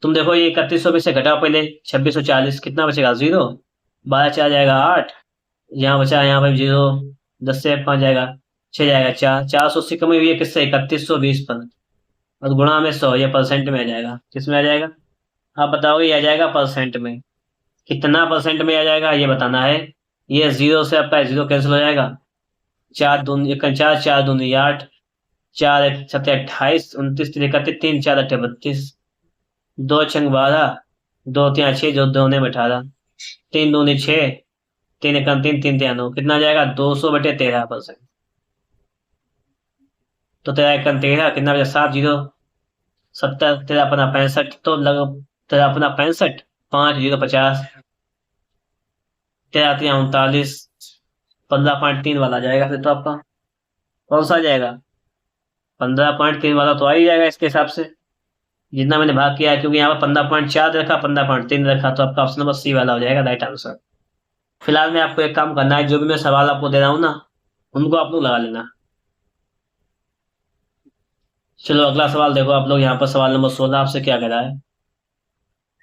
तुम देखो ये 3120 से घटाओ पहले 2640, कितना बचेगा 0, 12 से आ जाएगा 8, यहाँ बचा, यहाँ पर 0, 10 से 5 जाएगा 6 जाएगा 4, 480 कमी हुई है किससे, 3120 पर, और गुणा में 100, ये परसेंट में आ जाएगा, किसमें आ जाएगा आप बताओगे, ये आ जाएगा परसेंट में। कितना परसेंट में आ जाएगा ये बताना है। ये 0 से आपका 0 कैंसिल हो जाएगा, 4 दून 4, 4 दून 8, 4 7 28, 29 3 31, 3 4 8 32, 2 छंग 12, 2 3 6, जो 2 ने 18, 3 दूनी 6, 3 1 3, 3 3 9, कितना आ जाएगा 200/13%। तो तेरा 1 13, कितना बचा 7 0 70, तेरा अपना 65, तो लग तेरा अपना 65, 5 0 50, तेरा 3 39, 15.3 वाला आ जाएगा फिर तो आपका। कौन सा आ जाएगा, 15.3 वाला तो आ ही जाएगा इसके हिसाब से, जितना मैंने भाग किया है, क्योंकि यहाँ पर 15.4 रखा, 15.3 रखा, तो आपका ऑप्शन नंबर सी वाला हो जाएगा राइट आंसर। फिलहाल में आपको एक काम करना है, जो भी मैं सवाल आपको दे रहा हूँ ना, उनको आप लोग लगा लेना। चलो अगला सवाल देखो आप लोग, यहाँ पर सवाल नंबर 16 आपसे क्या कह रहा है।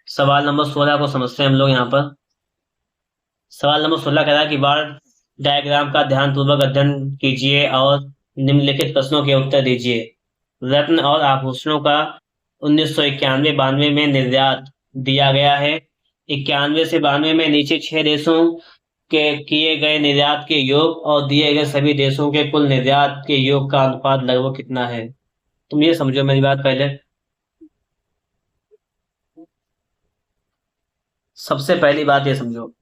सवाल नंबर 16 को समझते हैं हम लोग यहाँ पर। सवाल नंबर 16 कह रहा है कि बार डायग्राम का ध्यानपूर्वक अध्ययन कीजिए और निम्नलिखित प्रश्नों के उत्तर दीजिए। रत्न और आभूषणों का 1991-92 में निर्यात दिया गया है। 91 से 92 में नीचे 6 देशों के किए गए निर्यात के योग और दिए गए सभी देशों के कुल निर्यात के योग का अनुपात लगभग कितना है? तुम ये समझो मेरी बात पहले। सबसे पहली बात ये समझो,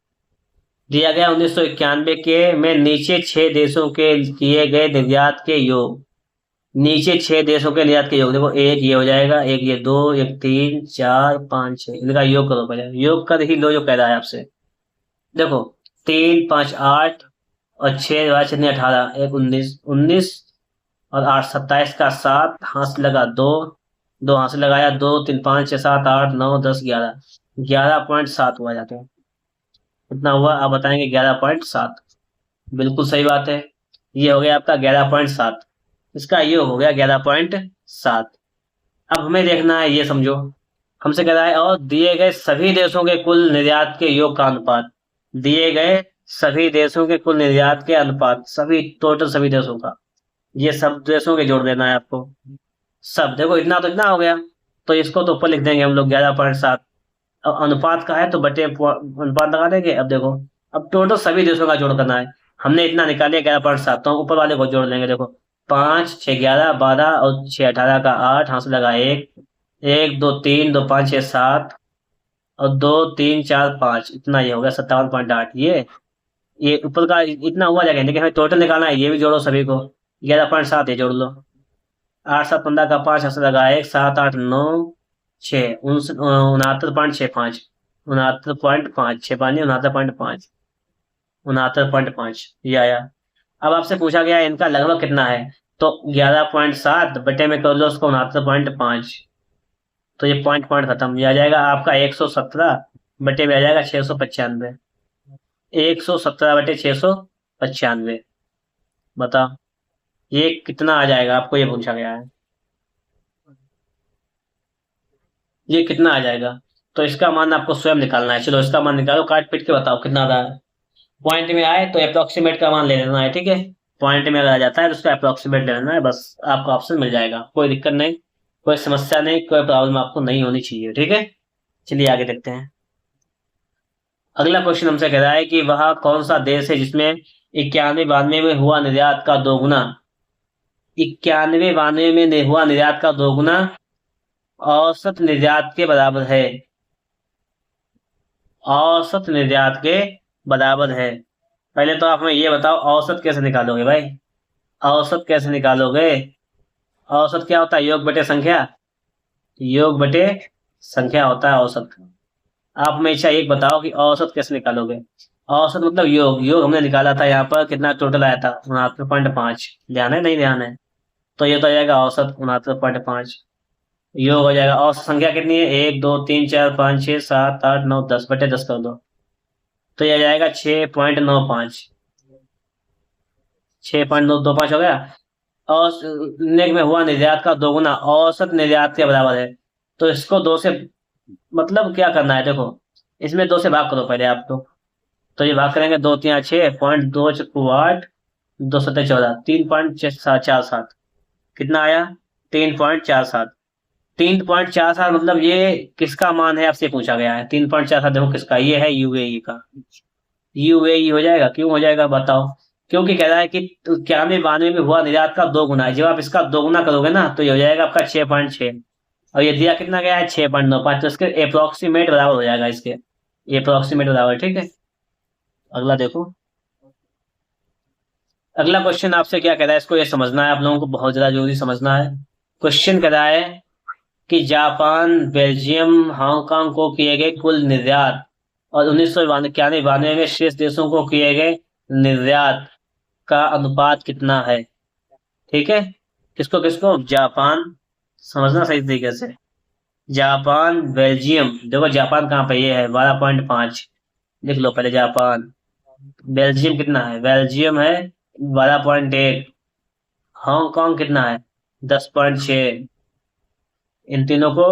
दिया गया 1991 के में नीचे 6 देशों के किए गए निर्यात के योग। नीचे 6 देशों के निर्यात के योग देखो, एक ये हो जाएगा, एक ये, दो, एक, तीन, चार, पाँच, छह, इनका योग करो पहले। योग कर ही लो जो कह रहा है आपसे। देखो, 3, 5, 8 और 6 छः 18, एक 19, 19 और 8 27 का 7, हाथ से लगा 2, 2 हाथ से लगाया 2, 3, 5, 6, 7, 8, 9, 10, 11, 11.7 हुआ जाता है। कितना हुआ आप बताएंगे? 11.7। बिल्कुल सही बात है, ये हो गया आपका 11.7। इसका ये हो गया 11.7। अब हमें देखना है, ये समझो, हमसे कह रहा है और दिए गए सभी देशों के कुल निर्यात के योग का अनुपात। दिए गए सभी देशों के कुल निर्यात के अनुपात, सभी टोटल सभी देशों का, ये सब देशों के जोड़ देना है आपको। सब देखो, इतना तो इतना हो गया, तो इसको तो ऊपर लिख देंगे हम लोग 11.7। अब अनुपात का है तो बटे अनुपात लगा देंगे। अब देखो, अब टोटल सभी देशों का जोड़ करना है। हमने इतना निकालिया 11.7, तो हम ऊपर वाले को जोड़ लेंगे। देखो, 5, 6, 11, 12 और 6, 18 का 8, हाथ से लगा एक, 1, 2, 3, 2, 5, 6, 7 और 2, 3, 4, 5, इतना ये हो गया 57.8। ये ऊपर का इतना हुआ जाएगा, लेकिन हमें टोटल निकालना है, ये भी जोड़ो सभी को। 11.7 ये जोड़ लो। 8, 7, 15 का 5, हाथ से लगा एक, 7, 8, 9, 6, 69.65, 69.5, 6 पानी 69.5, 69.5 ये आया। अब आपसे पूछा गया है इनका लगभग कितना है, तो 11.7 बटे में कर लो उसको 69.5, तो ये पॉइंट पॉइंट खत्म। ये आ जाएगा आपका 117 बटे में आ जाएगा 695। 117 बटे 695, बताओ ये कितना आ जाएगा? आपको ये पूछा गया है, ये कितना आ जाएगा? तो इसका मान आपको स्वयं निकालना है। चलो इसका मान निकालो, काट पीट के बताओ कितना आ रहा है। पॉइंट में आए तो अप्रोक्सीमेट का मान ले लेना है, ठीक है। पॉइंट में अगर आ जाता है तो उसका अप्रोक्सीमेट ले लेना है, बस आपको ऑप्शन मिल जाएगा। कोई दिक्कत नहीं, कोई समस्या नहीं, कोई प्रॉब्लम आपको नहीं होनी चाहिए, ठीक है। चलिए आगे देखते हैं। अगला क्वेश्चन हमसे कह रहा है कि वह कौन सा देश है जिसमें 91-92 में हुआ निर्यात का दोगुना, 91-92 में हुआ निर्यात का दोगुना औसत निर्यात के बराबर है। औसत निर्यात के बराबर है। पहले तो आप हमें ये बताओ, औसत कैसे निकालोगे भाई? औसत कैसे निकालोगे? औसत क्या होता है? योग बटे संख्या। योग बटे संख्या होता है औसत। आप हमें अच्छा एक बताओ कि औसत कैसे निकालोगे? औसत मतलब योग। योग हमने निकाला था यहाँ पर, कितना टोटल आया था? 69.5। ध्यान है नहीं ध्यान है? तो ये तो आ जाएगा औसत 69.5। योग हो जाएगा। औसत संख्या कितनी है? 1, 2, 3, 4, 5, 6, 7, 8, 9, 10 बटे 10 कर दो, तो ये आ जाएगा 6.95। 6.925 हो गया। और नेक में हुआ निर्यात का दोगुना औसत निर्यात के बराबर है। तो इसको 2 से, मतलब क्या करना है? देखो, इसमें 2 से भाग करो पहले आप तो ये भाग करेंगे, 2, 3, 6, 2.8, 2, 7, 14, 3.47। कितना आया? 3.47। 3.47 मतलब ये किसका मान है आपसे पूछा गया है। 3.47 देखो किसका, ये है यूएई का। यूएई हो जाएगा। क्यों हो जाएगा बताओ? क्योंकि कह रहा है कि 91-92 में हुआ निर्यात का 2 गुना है। जब आप इसका 2 गुना करोगे ना तो ये हो जाएगा आपका 6.6, और ये दिया कितना गया है? 6.95। तो इसके अप्रोक्सीमेट बराबर हो जाएगा इसके, ये अप्रोक्सीमेट बराबर, ठीक है। अगला देखो। अगला क्वेश्चन आपसे क्या कह रहा है, इसको ये समझना है आप लोगों को, बहुत ज्यादा जरूरी समझना है। क्वेश्चन कह रहा है कि जापान, बेल्जियम, हांगकांग को किए गए कुल निर्यात और 1991-92 में शेष देशों को किए गए निर्यात का अनुपात कितना है? ठीक है। किसको किसको? जापान, समझना सही तरीके से। जापान, बेल्जियम, देखो जापान कहाँ पे? ये है 12.5, लिख लो पहले जापान। बेल्जियम कितना है? बेल्जियम है 12.1। हांगकांग कितना है? 10.6। इन तीनों को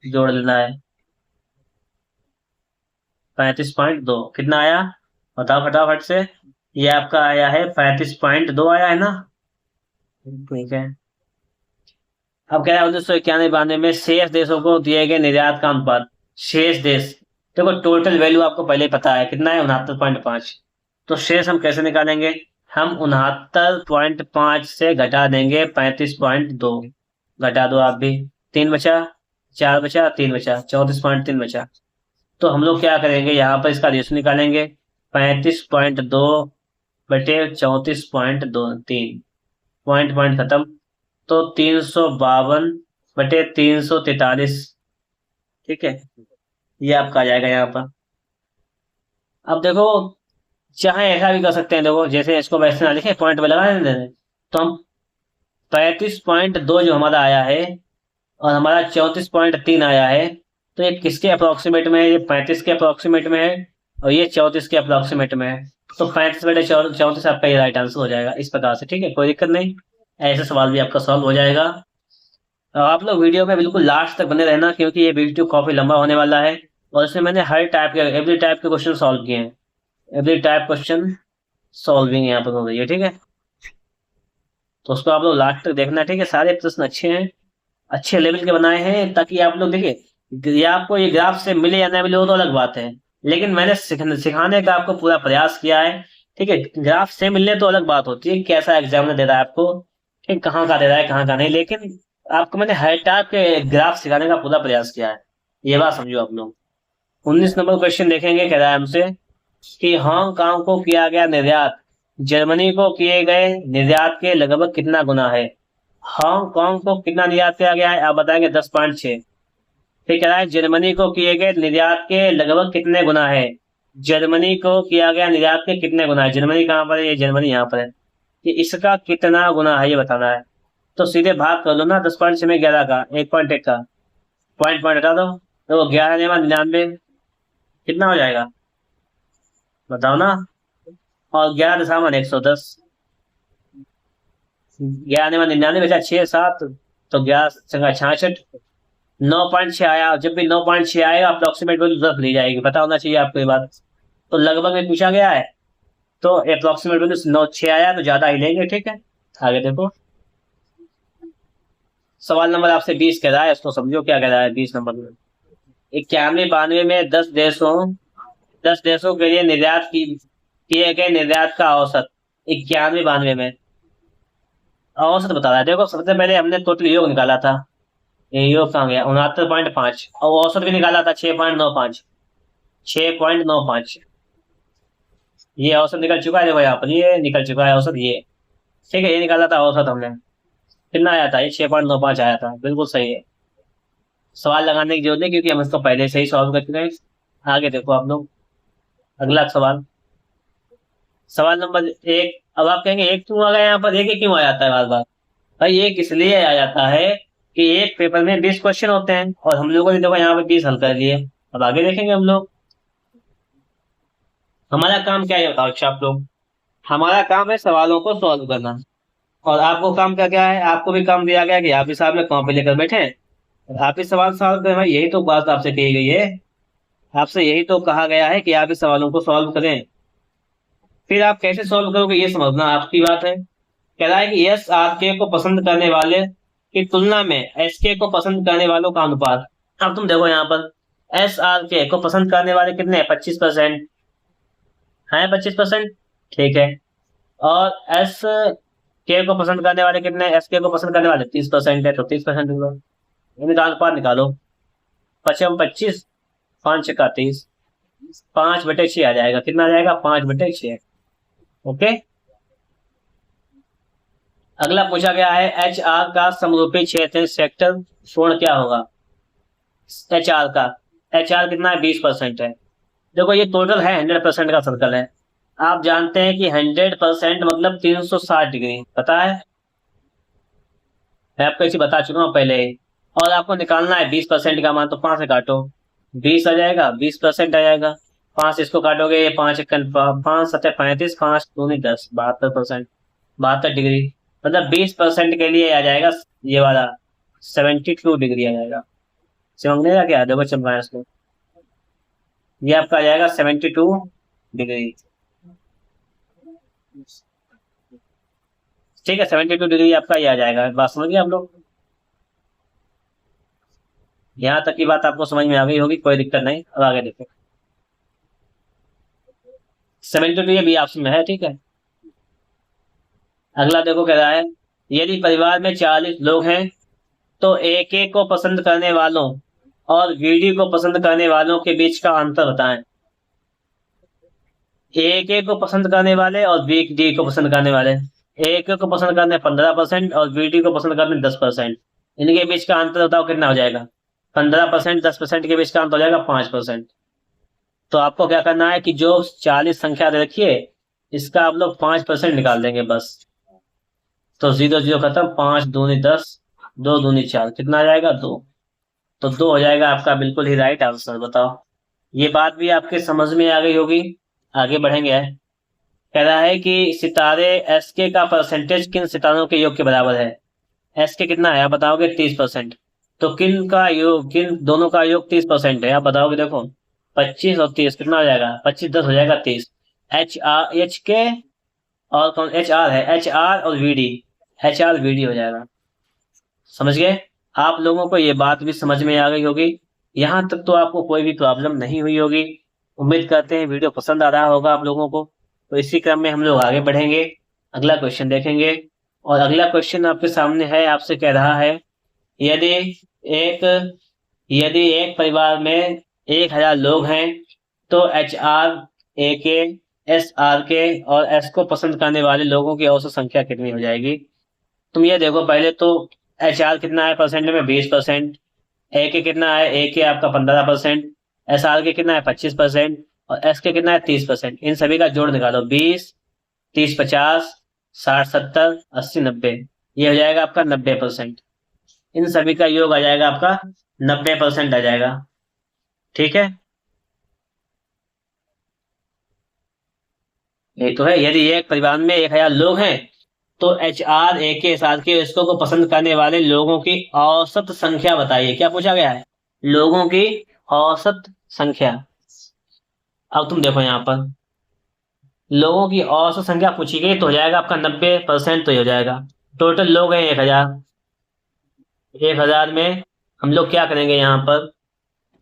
जोड़ लेना है, 35.2। कितना आया बताओ फटाफट से? ये आपका आया है 35.2 आया है ना? ठीक है। अब कह रहा है 1991-92 में शेष देशों को दिए गए निर्यात का अनुपात। शेष देश, देखो टोटल वैल्यू आपको पहले ही पता है कितना है, 69.5। तो शेष हम कैसे निकालेंगे, हम 69.5 से घटा देंगे 35.2। घटा दो आप भी, 3 बचा, 4 बचा, 3 बचा, 34.3 बचा। तो हम लोग क्या करेंगे, यहाँ पर इसका रेशो निकालेंगे, 35.2 बटे 34.23, पॉइंट पॉइंट खत्म। तो 352 बटे 343, ठीक है, ये आपका आ जाएगा यहाँ पर। अब देखो, चाहे ऐसा भी कर सकते हैं, देखो जैसे इसको वैसे ना लिखे, पॉइंट पे लगा दें, तो हम 35.2 जो हमारा आया है और हमारा 34.3 आया है, तो ये किसके अप्रोक्सीमेट में है, ये 35 के अप्रोक्सीमेट में है और ये 34 के अप्रोक्सीमेट में है। तो 35 बटे 34 आपका ये राइट आंसर हो जाएगा इस प्रकार से, ठीक है, कोई दिक्कत नहीं। ऐसे सवाल भी आपका सॉल्व हो जाएगा। आप लोग वीडियो में बिल्कुल लास्ट तक बने रहना, क्योंकि ये वीडियो काफी लंबा होने वाला है और इसमें मैंने हर टाइप के, एवरी टाइप के क्वेश्चन सॉल्व किए हैं। एवरी टाइप क्वेश्चन सॉल्विंग यहाँ पर हो रही है, ठीक है, तो उसको आप लोग लास्ट तक देखना, ठीक है। सारे प्रश्न अच्छे हैं, अच्छे लेवल के बनाए हैं, ताकि आप लोग देखिए, ये आपको ये ग्राफ से मिले या ना मिले वो तो अलग बात है, लेकिन मैंने सिखाने का आपको पूरा प्रयास किया है, ठीक है। ग्राफ से मिलने तो अलग बात होती है, कैसा एग्जामिनर दे रहा है आपको, ठीक, कहाँ का दे रहा है कहाँ का नहीं, लेकिन आपको मैंने हर टाइप के ग्राफ सिखाने का पूरा प्रयास किया है, ये बात समझो आप लोग। 19 नंबर क्वेश्चन देखेंगे, कह रहा है हमसे कि हांगकांग को किया गया निर्यात जर्मनी को किए गए निर्यात के लगभग कितना गुना है। हांगकांग को कितना निर्यात किया गया है, आप बताएंगे 10.6। फिर कह रहा है जर्मनी को किए गए निर्यात के लगभग कितने गुना है। जर्मनी को किया गया निर्यात के कितने गुना है, जर्मनी कहाँ पर है, ये जर्मनी यहाँ पर है, कि इसका कितना गुना है ये बताना है। तो सीधे भाग कर लो ना, 10.6 में 11 का, 1.1 का, पॉइंट पॉइंट हटा दो, तो 11×99 कितना हो जाएगा बताओ ना, और 11.110, 11×99 बचा 6 7, तो 11×66, 9.6 आया। जब भी 9.6 आएगा अप्रोक्सीमेट वैल्यू 10 ली जाएगी, पता होना चाहिए आपको ये बात। तो लगभग में पूछा गया है, तो अप्रोक्सीमेट वैल्यू 9.6 आया तो ज्यादा ही लेंगे, ठीक है। आगे देखो, सवाल नंबर आपसे 20 कह रहा है, इसको समझो क्या कह रहा है 20 नंबर में। 91-92 में 10 देशों के लिए निर्यात किए गए निर्यात का औसत। 91-92 में औसत बता रहा है। देखो सबसे पहले हमने टोटल योग निकाला था, ये योग कहाँ गया, 69.5, और औसत भी निकाला था 6.95, 6.95, ये औसत निकल चुका है। देखो यहाँ पर ये निकल चुका है औसत, ये ठीक है, ये निकाला था औसत हमने, कितना आया था, ये 6.95 आया था, बिल्कुल सही है। सवाल लगाने की जरूरत नहीं, क्योंकि हम इसको पहले से ही सॉल्व कर चुके हैं। आगे देखो आप लोग, अगला सवाल, सवाल नंबर 1। अब आप कहेंगे एक क्यों आ गया यहाँ पर, एक क्यों आ जाता है बार बार। भाई एक इसलिए आ जाता है कि एक पेपर में 20 क्वेश्चन होते हैं और हम लोगों ने देखो यहाँ पे 20 हल कर लिए। अब आगे देखेंगे हम लोग, हमारा काम क्या है बताओ अच्छा आप लोग, हमारा काम है सवालों को सॉल्व करना, और आपको काम क्या है, आपको भी काम दिया गया कि आप भी साहब में कॉपी लेकर बैठे हैं, आप ही सवाल सॉल्व करें। भाई यही तो बात आपसे कही गई है, आपसे यही तो कहा गया है कि आप इस सवालों को सॉल्व करें। फिर आप कैसे सॉल्व करोगे ये समझना आपकी बात है। कह रहा है कि एस आर के को पसंद करने वाले की तुलना में एस के को पसंद करने वालों का अनुपात। अब तुम देखो यहाँ पर, एस आर के को पसंद करने वाले कितने, 25% है, 25%, ठीक है। और एस के को पसंद करने वाले कितने, एस के को पसंद करने वाले 30% है, तो 30% इनका अनुपात निकालो, 25, 5×30, 5/6 आ जाएगा, कितना आ जाएगा, 5/6। ओके, अगला पूछा गया है एच आर का समरूपी क्षेत्र सेक्टर कोण क्या होगा। एच आर का, एच आर कितना है, 20% है। देखो ये टोटल है 100% का सर्कल है, आप जानते हैं कि 100% मतलब 360 डिग्री, पता है, मैं आपको इसे बता चुका हूँ पहले ही। और आपको निकालना है 20% का मान, तो 5 से काटो, 20 आ जाएगा, 20% आ जाएगा। 5 इसको काटोगे, ये 5×5=35, 5×2=10, 72%, 72 डिग्री, मतलब 20% के लिए आ जाएगा ये वाला 72 डिग्री आ जाएगा। समझने का क्या, देखो चल रहा है इसको, ये आपका आ जाएगा 72 डिग्री, ठीक है, 72 डिग्री आपका ये आ जाएगा। बात समझ गए आप लोग। यहाँ तक की बात आपको समझ में आ गई होगी, कोई दिक्कत नहीं। अब आगे देखो, 72 ये भी ऑप्शन में है, ठीक है। अगला देखो कह रहा है, यदि परिवार में 40 लोग हैं तो एक एक को पसंद करने वालों और वीडी को पसंद करने वालों के बीच का अंतर बताएं। एक एक को पसंद करने वाले और वीडी को पसंद करने वाले, एक एक को पसंद करने 15% और वीडी को पसंद करने 10%, इनके बीच का अंतर बताओ कितना हो जाएगा। 15% 10% के बीच का अंतर हो जाएगा 5%। तो आपको क्या करना है कि जो 40 संख्या दे रखी है, इसका आप लोग 5% निकाल देंगे बस। तो 0 0 खत्म, 5 दूनी 10, 2 दूनी 4, कितना आ जाएगा 2। तो 2 हो जाएगा आपका बिल्कुल ही राइट आंसर। बताओ, ये बात भी आपके समझ में आ गई होगी। आगे बढ़ेंगे। कह रहा है कि सितारे एस के का परसेंटेज किन सितारों के योग के बराबर है। एस के कितना है आप बताओगे, 30%। तो किन का योग, किन दोनों का योग 30% है, आप बताओगे। देखो 25 और 30 कितना हो जाएगा, 25 10 हो जाएगा 30। एच के और कौन, एच आर है, एच आर और वीडी, एच आर वीडी हो जाएगा। समझ गए। आप लोगों को ये बात भी समझ में आ गई होगी। यहाँ तक तो आपको कोई भी प्रॉब्लम नहीं हुई होगी। उम्मीद करते हैं वीडियो पसंद आ रहा होगा आप लोगों को। तो इसी क्रम में हम लोग आगे बढ़ेंगे, अगला क्वेश्चन देखेंगे। और अगला क्वेश्चन आपके सामने है, आपसे कह रहा है, यदि एक यदि एक परिवार में 1000 लोग हैं तो एच आर, ए के, एस आर के और एस को पसंद करने वाले लोगों की औसत संख्या कितनी हो जाएगी। तुम ये देखो पहले तो, एच आर कितना है परसेंट में, 20%। ए के कितना है, ए के आपका 15%। एस आर के कितना है 25%। और एस के कितना है 30%। इन सभी का जोड़ निकालो, 20 30 50 60 70 80 90, ये हो जाएगा आपका 90%। इन सभी का योग आ जाएगा आपका 90% आ जाएगा, ठीक है। ये तो है, यदि एक परिवार में 1000 लोग हैं तो एच आर, ए के, एस आर के, इसको को पसंद करने वाले लोगों की औसत संख्या बताइए। क्या पूछा गया है, लोगों की औसत संख्या। अब तुम देखो यहाँ पर लोगों की औसत संख्या पूछी गई तो हो जाएगा आपका 90%, तो ही हो जाएगा। टोटल लोग हैं 1000। 1000 में हम लोग क्या करेंगे, यहाँ पर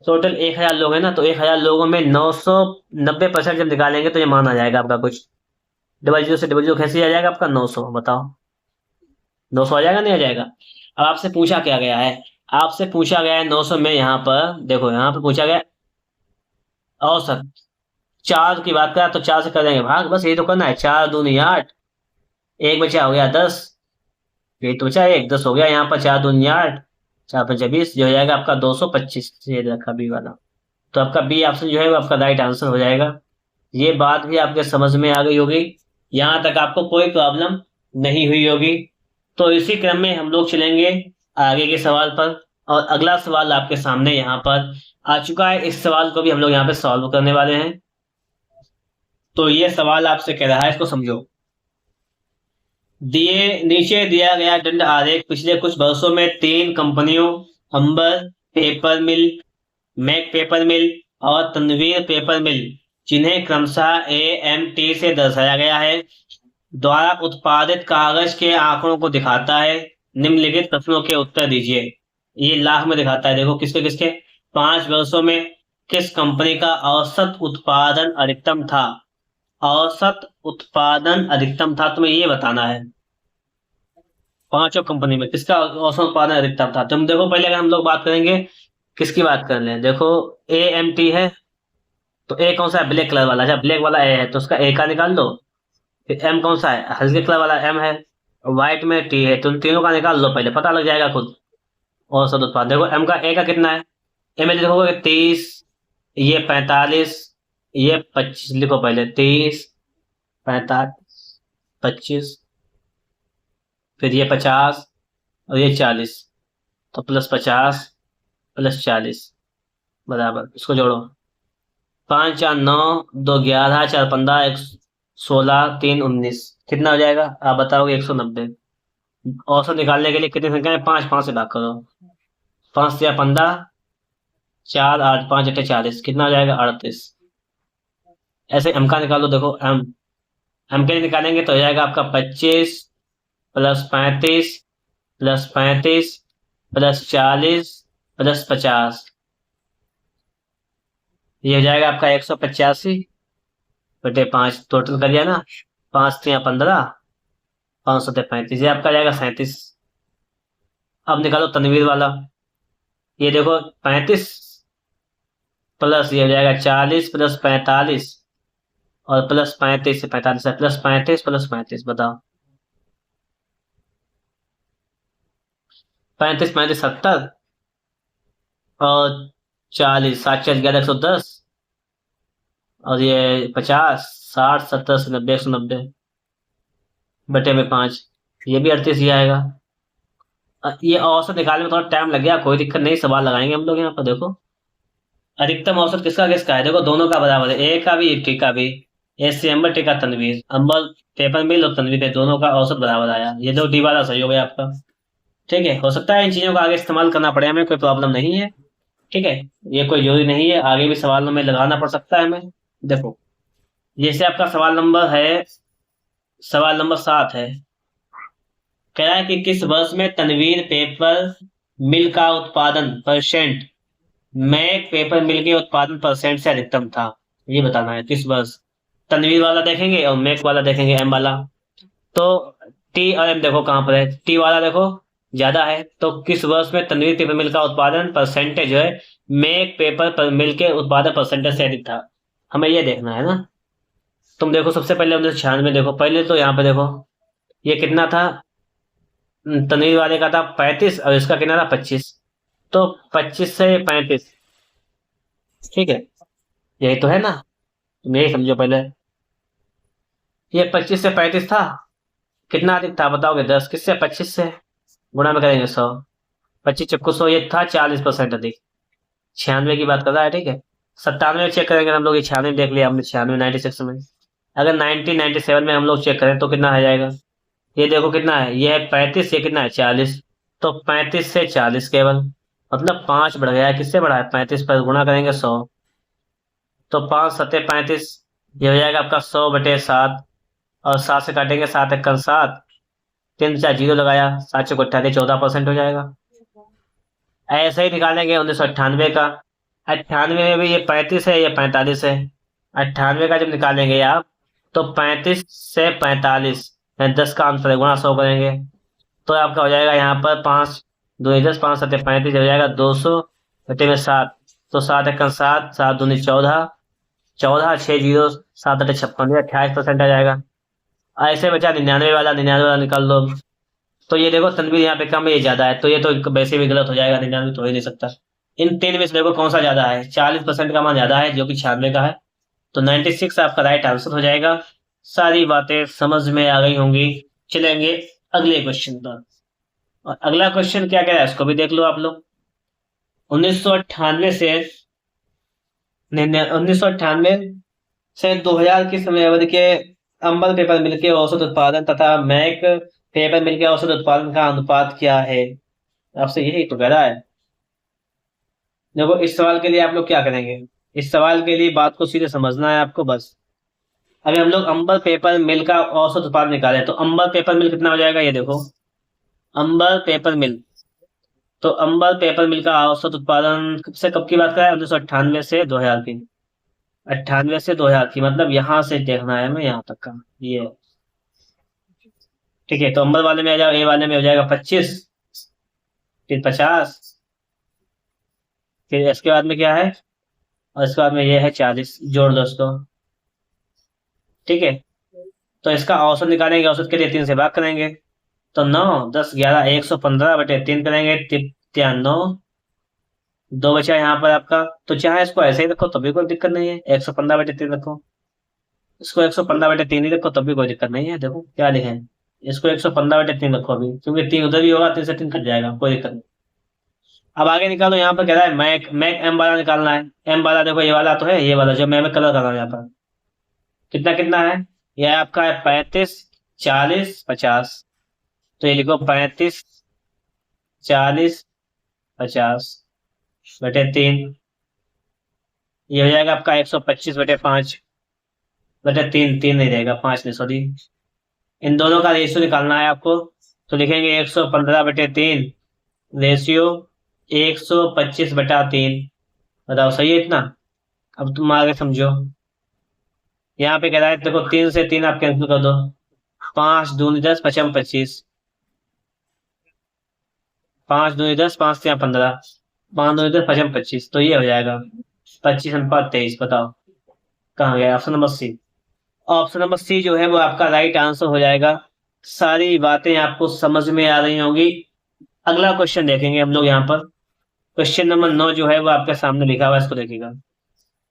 टोटल 1000 लोग हैं ना, तो 1000 लोगों में 990% जब निकालेंगे तो ये मान आ जाएगा आपका कुछ। डबल जीरो से डबल जीरो कैसे आ जाएगा आपका 900, बताओ 900 आ जाएगा नहीं आ जाएगा। अब आपसे पूछा क्या गया है, आपसे पूछा गया है 900 में, यहाँ पर देखो यहाँ पर पूछा गया औसत। 4 की बात करा तो 4 से कर देंगे भाग, बस ये तो करना है। 4 दूनी 8, एक बचा हो गया 10, ये तो बचा एक, 10 हो गया यहाँ पर। 4 दूनी 8, 4 5 20, जो हो जाएगा आपका 225। ये रखा बी वाला, तो आपका बी ऑप्शन जो है वो आपका राइट आंसर हो जाएगा। ये बात भी आपके समझ में आ गई होगी, यहाँ तक आपको कोई प्रॉब्लम नहीं हुई होगी। तो इसी क्रम में हम लोग चलेंगे आगे के सवाल पर। और अगला सवाल आपके सामने यहाँ पर आ चुका है, इस सवाल को भी हम लोग यहाँ पे सॉल्व करने वाले हैं। तो ये सवाल आपसे कह रहा है, इसको समझो। नीचे दिया गया दंड आरेख पिछले कुछ वर्षों में 3 कंपनियों अंबर पेपर मिल, मैक पेपर मिल और तनवीर पेपर मिल, जिन्हें क्रमशः AMT से दर्शाया गया है, द्वारा उत्पादित कागज के आंकड़ों को दिखाता है। निम्नलिखित प्रश्नों के उत्तर दीजिए। ये लाख में दिखाता है, देखो किसके किसके। 5 वर्षों में किस कंपनी का औसत उत्पादन अधिकतम था, औसत उत्पादन अधिकतम था, तुम्हें ये बताना है। 5 कंपनी में किसका औसत उत्पादन अधिकतम था। तुम देखो पहले अगर हम लोग बात करेंगे, किसकी बात कर लें, देखो AMT है, तो ए कौन सा है, ब्लैक कलर वाला। अच्छा ब्लैक वाला ए है तो उसका ए का निकाल दो। फिर एम कौन सा है, हल्के कलर वाला एम है। व्हाइट में टी है, तो उन तीनों का निकाल लो पहले, पता लग जाएगा खुद। औसत उत्पादन देखो एम का, ए का कितना है, ए में देखोगे 30, ये 45, ये 25, लिखो पहले 30 45 25, फिर ये 50 और ये 40, तो +50 +40 बराबर, इसको जोड़ो। 5 4 9, 2 11, 4 15, 1 16, 3 19, कितना हो जाएगा आप बताओगे, 190। औसत निकालने के लिए कितनी संख्या है, 5 5 से भाग करो। 5 से 15, 4 8 5 8 40, कितना हो जाएगा 38। ऐसे एम का निकालो, देखो एम, एम के लिए निकालेंगे तो हो जाएगा आपका 25 +35 +35 +40 प्लस 50, ये हो जाएगा आपका 185/5, टोटल कर दिया ना, 5×3 = 15, 5×7 = 35, ये आपका आ जाएगा 37। अब निकालो तनवीर वाला, ये देखो 35 प्लस ये हो जाएगा 40 + 45, और प्लस 35 से 45 है, +35 + 35 बताओ। 35 35 70, और 40 7 4 11 110, और ये 50 60 70 80 90 190 बटे में 5, ये भी 38 ही आएगा। ये औसत निकालने में थोड़ा टाइम लग गया, कोई दिक्कत नहीं, सवाल लगाएंगे हम लोग यहाँ पर। देखो अधिकतम औसत किसका किसका है, देखो दोनों का बराबर है, ए का भी टी का भी। एस से अंबर टी का तनवीर, अंबर पेपर मिल और तनवीर पे दोनों का औसत बराबर आया, ये दो डी वाला सही हो गया आपका। ठीक है, हो सकता है इन चीजों का आगे इस्तेमाल करना पड़े हमें, कोई प्रॉब्लम नहीं है। ठीक है, ये कोई जरूरी नहीं है, आगे भी सवालों में लगाना पड़ सकता है हमें। देखो जैसे आपका सवाल नंबर 7 है, कह रहा है कि किस वर्ष में तनवीर पेपर मिल का उत्पादन परसेंट मैक पेपर मिल के उत्पादन परसेंट से अधिकतम था, ये बताना है किस वर्ष। तनवीर वाला देखेंगे और मैक वाला देखेंगे, एम वाला। तो टी और एम देखो कहां पर है, टी वाला देखो ज्यादा है, तो किस वर्ष में तनवीर पेपर मिल का उत्पादन परसेंटेज जो है मैक पेपर पर मिल के उत्पादन परसेंटेज से अधिक था, हमें ये देखना है ना। तुम देखो सबसे पहले 1996, देखो पहले तो यहाँ पे देखो ये कितना था, तनवीर वाले का था 35 और इसका कितना था 25, तो 25 से 35, ठीक है, यही तो है ना, तुम यही समझो पहले। ये 25 से 35 था, कितना अधिक था बताओगे, 10 किससे 25 से गुणा में करेंगे 100, 25×100, ये था 40% अधिक। 96 की बात कर रहा है, ठीक है। 97 में चेक करेंगे हम लोग, ये 96 देख लिया हमने, 96 96 में। अगर 1997 में हम लोग चेक करें तो कितना आ जाएगा, ये देखो कितना है, ये है 35, ये कितना है 40, तो 35 से 40 केवल, मतलब 5 बढ़ गया है, किससे बढ़ा है 35 पर गुणा करेंगे 100, तो 5×7 = 35, ये हो जाएगा आपका 100/7, और 7 से काटेंगे 7×1 = 7, 3 4 0 लगाया, 7×4 = 14% हो जाएगा। ऐसे ही निकालेंगे 1998 का, 98 में भी ये 35 है, ये 45 है। 98 का जब निकालेंगे आप, तो 35 से 45, 10 का अंतर है, गुणा 100 करेंगे, तो आपका हो जाएगा यहाँ पर 5 2 10, 5×7 = 35, हो जाएगा 200/7, तो 7×1 = 7, 7×2 = 14, 14 6 0 7×8 = 56, 28% आ जाएगा। ऐसे बचा 99 वाला, 99 वाला निकाल लो। तो ये देखो तनवीर यहाँ पे कम है, ये ज्यादा है, तो ये तो वैसे भी गलत हो जाएगा, 99 तो हो ही नहीं सकता। इन तीन में से देखो कौन सा ज्यादा है, 40% का मान ज्यादा है जो कि 96 का है, तो 96 आपका राइट आंसर हो जाएगा। सारी बातें समझ में आ गई होंगी। चलेंगे अगले क्वेश्चन पर, और अगला क्वेश्चन क्या कह रहा है इसको भी देख लो आप लोग। 1998 से 2000 की समय अवधि के अंबल पेपर मिल के औसत उत्पादन तथा मैक पेपर मिल के औसत उत्पादन का अनुपात क्या है, आपसे यही तो कह रहा है। देखो इस सवाल के लिए आप लोग क्या करेंगे, इस सवाल के लिए बात को सीधे समझना है आपको बस। अभी हम लोग अंबर पेपर मिल का औसत उत्पादन निकाले, तो अंबर पेपर मिल कितना हो जाएगा, ये देखो अंबर पेपर मिल, तो अंबर पेपर मिल का औसत उत्पादन कब से कब की बात कर रहा है, 1998 से 2000 की, 98 से 2000 की, मतलब यहां से देखना है हमें यहाँ तक का ये, ठीक है। तो अंबर वाले में आ जाओ, ए वाले में हो जाएगा 25, फिर 50, फिर इसके बाद में क्या है, और इसके बाद में ये है 40, जोड़ दो इसको, ठीक है। तो इसका औसत निकालेंगे, औसत के लिए 3 से भाग करेंगे, तो 9 10 11 115/3 करेंगे, 9 2 बचा यहाँ पर आपका, तो चाहे इसको ऐसे ही रखो तब भी कोई दिक्कत नहीं है, 115/3 रखो, इसको 115/3 ही रखो तब भी कोई दिक्कत नहीं है। देखो क्या लिखे, इसको 115/3 रखो अभी, क्योंकि 3 उधर भी होगा, 3 से 3 कट जाएगा, कोई दिक्कत नहीं। अब आगे निकालो, यहाँ पर कह रहा है मैक मैक एम वाला निकालना है। एम वाला देखो ये वाला तो है, ये वाला जो मैं कलर कर रहा हूँ यहाँ पर, कितना कितना है, यह आपका है 35 40 50, तो ये लिखो 35 40 50/3, ये हो जाएगा आपका 125/5/3, 3 नहीं रहेगा 5 नहीं, सॉरी, इन दोनों का रेशियो निकालना है आपको, तो लिखेंगे 115/3 रेशियो 125/3। बताओ सही है इतना? अब तुम आगे समझो। यहाँ पे कह रहा है देखो, 3 से 3 आप कैंसिल कर दो। 5 दूनी 10, 5×5 = 25। 5 दूनी 10, 5×3 = 15। 5 दूनी 10, 5×25, तो ये हो जाएगा 25:23। बताओ कहाँ गया option number C. Option number C जो है वो आपका राइट आंसर हो जाएगा। सारी बातें आपको समझ में आ रही होंगी। अगला क्वेश्चन देखेंगे हम लोग यहाँ पर। क्वेश्चन नंबर 9 जो है वो आपके सामने लिखा हुआ है, इसको देखिएगा।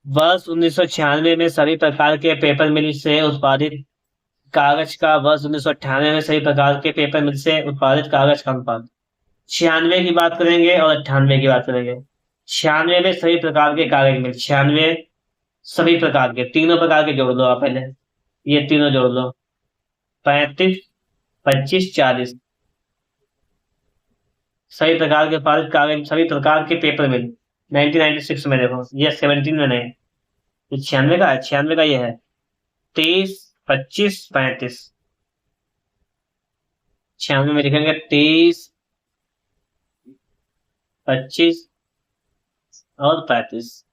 वर्ष 1996 में सभी प्रकार के पेपर मिल से उत्पादित कागज का वर्ष 1998 में सभी प्रकार के पेपर मिल से उत्पादित कागज का अनुपात। 96 की बात करेंगे और 98 की बात करेंगे। 96 में सभी प्रकार के कागज मिल, 96 सभी प्रकार के, तीनों प्रकार के जोड़ लो आप पहले, ये तीनों जोड़ लो। 35, 25, 40 सभी प्रकार के उत्पादित कागज, सभी प्रकार के पेपर मिल। 1996 में देखो, ये 17 में नहीं, ये 96 का है, 96 का ये है। 30, 25, 35। 96 में लिखेंगे 30, 25 और 35।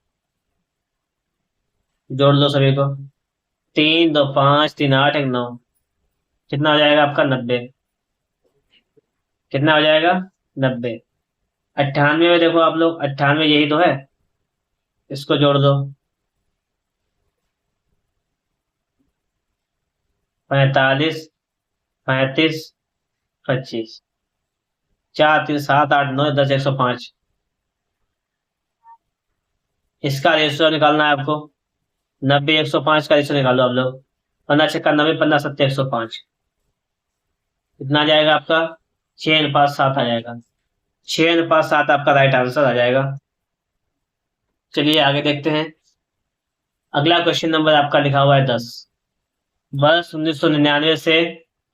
जोड़ लो सभी को। 3, 2, 5, 3, 8, 1, 9। कितना हो जाएगा आपका? 90। कितना हो जाएगा? 90। 98 में देखो आप लोग, 98 यही तो है, इसको जोड़ दो। 45, 35, 25। 4, 3, 7, 8, 9, 10, 105। इसका रेशियो निकालना है आपको। 90, 105 का रेशियो निकालो आप लोग। 15×6 = 90, 15×7 = 105। कितना आ जाएगा आपका? 6:7 आ जाएगा। 6:7 आपका राइट आंसर आ जाएगा। चलिए आगे देखते हैं। अगला क्वेश्चन नंबर आपका लिखा हुआ है 10। वर्ष 1999 से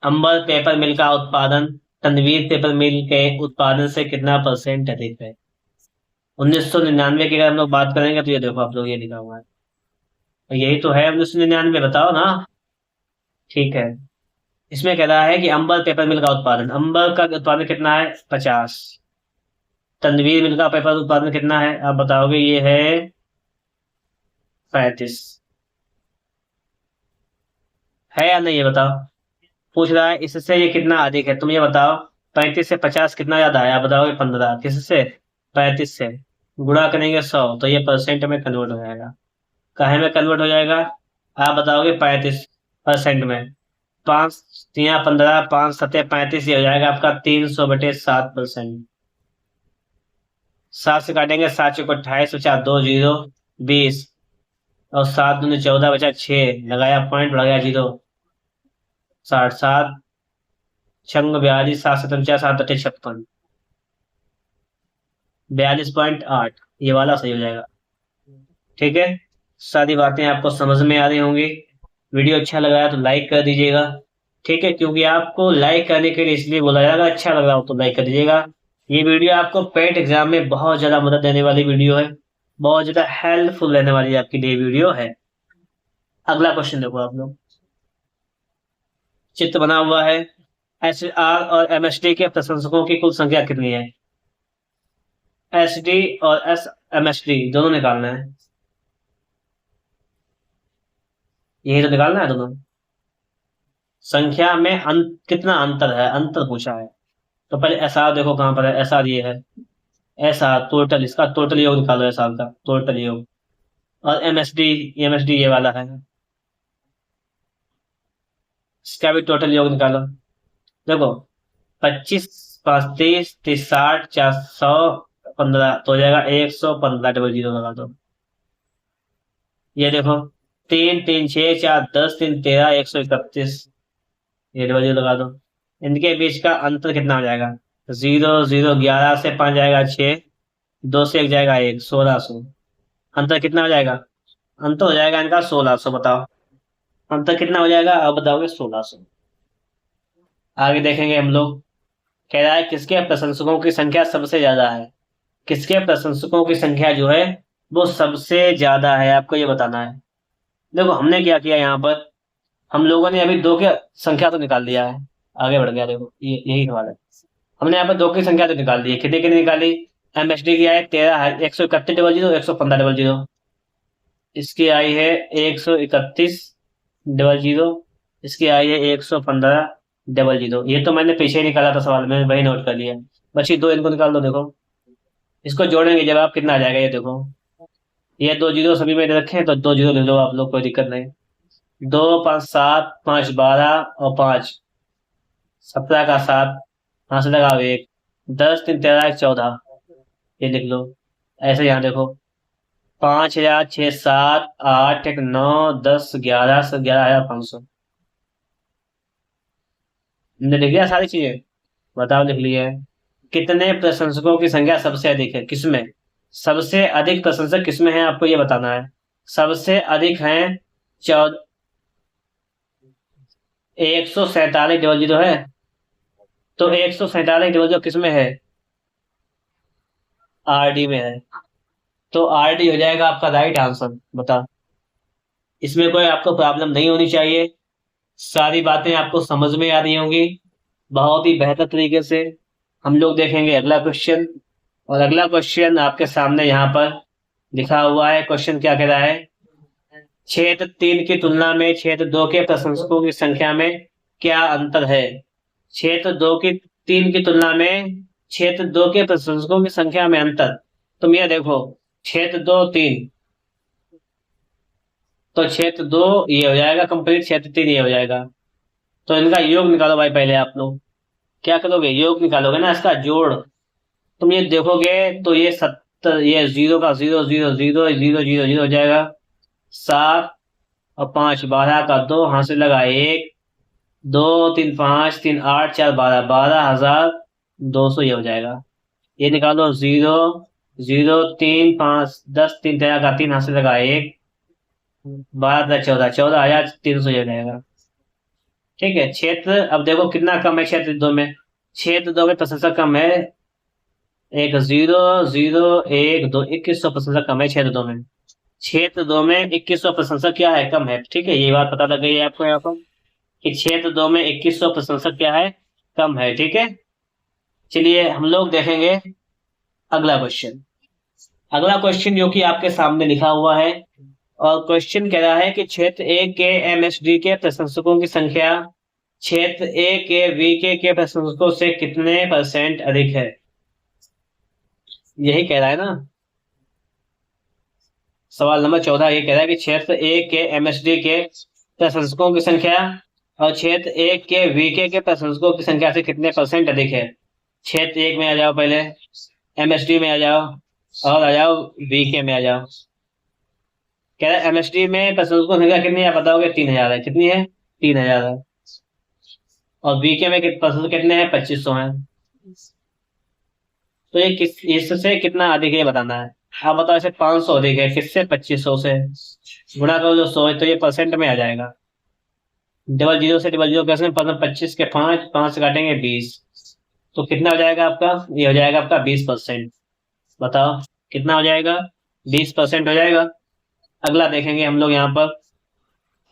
अंबर पेपर मिल का उत्पादन तनवीर पेपर मिल के उत्पादन से कितना % अधिक है? 1999 की अगर हम लोग बात करेंगे तो ये देखो आप लोग, ये लिखा हुआ है, यही तो है 1999, बताओ ना। ठीक है, इसमें कह रहा है कि अंबर पेपर मिल का उत्पादन, अंबर का उत्पादन कितना है? 50। तनवीर मिल का पेपर उत्पादन कितना है आप बताओगे? ये है 35। है या नहीं ये बताओ? पूछ रहा है इससे ये कितना अधिक है, तुम ये बताओ। 35 से 50 कितना ज्यादा है आप बताओगे? 15। किससे? 35 से। गुणा करेंगे 100 तो ये % में कन्वर्ट हो जाएगा। काहे में कन्वर्ट हो जाएगा आप बताओगे? 35% में। 5×3 = 15, 5×7 = 35, ये हो जाएगा आपका 300/7%। 7 से काटेंगे, 7×4 = 28, बचा 2 0, 20। और 7×2 = 14, बचा 6, लगाया पॉइंट, बढ़ गया 0। 60, 7 छंग 42, 7×7 = 7, 7×8 = 56। 42.8 ये वाला सही हो जाएगा। ठीक है, सारी बातें आपको समझ में आ रही होंगी। वीडियो अच्छा लगा है तो लाइक कर दीजिएगा। ठीक है, क्योंकि आपको लाइक करने के लिए इसलिए बोला जाएगा, अच्छा लग रहा हो तो लाइक कर दीजिएगा। ये वीडियो आपको पेट एग्जाम में बहुत ज्यादा मदद देने वाली वीडियो है, बहुत ज्यादा हेल्पफुल रहने वाली आपके लिए वीडियो है। अगला क्वेश्चन देखो आप लोग। चित्र बना हुआ है। SR और MSD के प्रशंसकों की कुल संख्या कितनी है? SD और MSD दोनों निकालना है, यही तो निकालना है दोनों। संख्या में कितना अंतर है, अंतर पूछा है। तो पहले SR देखो कहां पर है। SR ये है। SR टोटल, इसका टोटल योग निकालो, SR का टोटल योग। और MSD ये वाला है, इसका भी टोटल योग निकालो। देखो 25, 5, 30, 30, 60, 415 तो हो जाएगा 115, डबल 0 लगा दो। ये देखो 3, 3, 6, 4, 10, 3, 13, 131, ये डबल 0 लगा दो। इनके बीच का अंतर कितना हो जाएगा? 0, 0, 11 से 5 जाएगा 6, 2 से 1 जाएगा 1, 1600। अंतर कितना हो जाएगा? अंतर हो जाएगा इनका 1600। बताओ अंतर कितना हो जाएगा आप बताओगे? 1600। आगे देखेंगे हम लोग। कह रहा है किसके प्रशंसकों की संख्या सबसे ज्यादा है? किसके प्रशंसकों की संख्या जो है वो सबसे ज्यादा है, आपको ये बताना है। देखो हमने क्या किया यहाँ पर, हम लोगों ने अभी 2 की संख्या तो निकाल दिया है, आगे बढ़ गया। देखो ये यही सवाल है। हमने यहाँ पर 2 की संख्या तो निकाल दी है, कितनी कितनी निकाली? MSD की आई 131 115 इसकी आई है 131 इसकी आई है 115 ये तो मैंने पीछे ही निकाला था सवाल में, वही नोट कर लिया। बची दो, इनको निकाल दो। देखो इसको जोड़ेंगे जवाब कितना आ जाएगा, ये देखो ये 2 जीरो सभी में दे रखे हैं, तो 2 जीरो ले लो आप लोग, कोई दिक्कत नहीं। 2 5 7 5 12 और 5 17 का 7, यहाँ से लगाओ 1, 10 3 13 1 14, ये लिख लो। ऐसे यहाँ देखो 5 हजार 6 7 8 1 9 10 11 11,500, हमने लिख लिया सारी चीजें। बताओ लिख लिया है। कितने प्रशंसकों की संख्या सबसे अधिक है, किसमें सबसे अधिक प्रशंसक किसमें है, आपको ये बताना है। सबसे अधिक है 147 है, तो 147 किसमें है, RD में है, तो RD हो जाएगा आपका राइट आंसर। बता, इसमें कोई आपको प्रॉब्लम नहीं होनी चाहिए, सारी बातें आपको समझ में आ रही होंगी बहुत ही बेहतर तरीके से। हम लोग देखेंगे अगला क्वेश्चन, और अगला क्वेश्चन आपके सामने यहाँ पर लिखा हुआ है। क्वेश्चन क्या कह रहा है, क्षेत्र 3 की तुलना में क्षेत्र 2 के प्रशंसकों की संख्या में क्या अंतर है। क्षेत्र 3 की तुलना में क्षेत्र 2 के प्रशंसकों की संख्या में अंतर। तुम ये देखो क्षेत्र 2 3, तो क्षेत्र 2 ये हो जाएगा कंप्लीट, क्षेत्र 3 ये हो जाएगा। तो इनका योग निकालो भाई, पहले आप लोग क्या करोगे, योग निकालोगे ना, इसका जोड़। तुम ये देखोगे तो ये 70, ये 0 का 0 0 0 0 0 0 हो जाएगा। 7 और 5 12 का 2, हाथ से लगा 1 2 3 5 3 8 4 12 12,200 ये हो जाएगा। ये निकालो 0 0 3 5 10 3 13 का 3, हाथ से लगा 1 12 14 14,300 ये हो जाएगा। ठीक है, क्षेत्र अब देखो कितना कम है क्षेत्र 2 में, क्षेत्र 2 में प्रशंसक कम है, 1 0 0 1 2 2100 प्रशंसक कम है क्षेत्र 2 में। क्षेत्र 2 में 2100 प्रशंसक क्या है, कम है। ठीक है, ये बात पता लग गई है आपको यहाँ पर कि क्षेत्र 2 में 2100 प्रशंसक क्या है, कम है। ठीक है, चलिए हम लोग देखेंगे अगला क्वेश्चन। अगला क्वेश्चन जो कि आपके सामने लिखा हुआ है, और क्वेश्चन कह रहा है कि क्षेत्र 1 के MSD के प्रशंसकों की संख्या क्षेत्र 1 के VK के प्रशंसकों से कितने % अधिक है। यही कह रहा है ना, सवाल नंबर 14 ये कह रहा है कि क्षेत्र 1 के MSD के प्रशंसकों की संख्या और क्षेत्र 1 के VK के प्रशंसकों की संख्या से कितने % अधिक है। क्षेत्र 1 में आ जाओ, पहले MSD में आ जाओ, और आ जाओ VK में आ जाओ। कह रहा है MSD में प्रशंसकों की संख्या कितनी है, आप बताओगे 3000 है। कितनी है, 3000 है। और VK में प्रशंसक कितने हैं, 2500 हैं। तो ये इससे कितना अधिक है बताना है। आप बताओ, इसे 500 अधिक है किससे, 2500 से। गुणा करो जो 100 है, तो ये % में आ जाएगा। डबल जीरो से डबल जीरो कैसे, 25 के 5 5 से काटेंगे 20, तो कितना हो जाएगा आपका, ये हो जाएगा आपका 20%। बताओ कितना हो जाएगा, 20% हो जाएगा। अगला देखेंगे हम लोग यहाँ पर,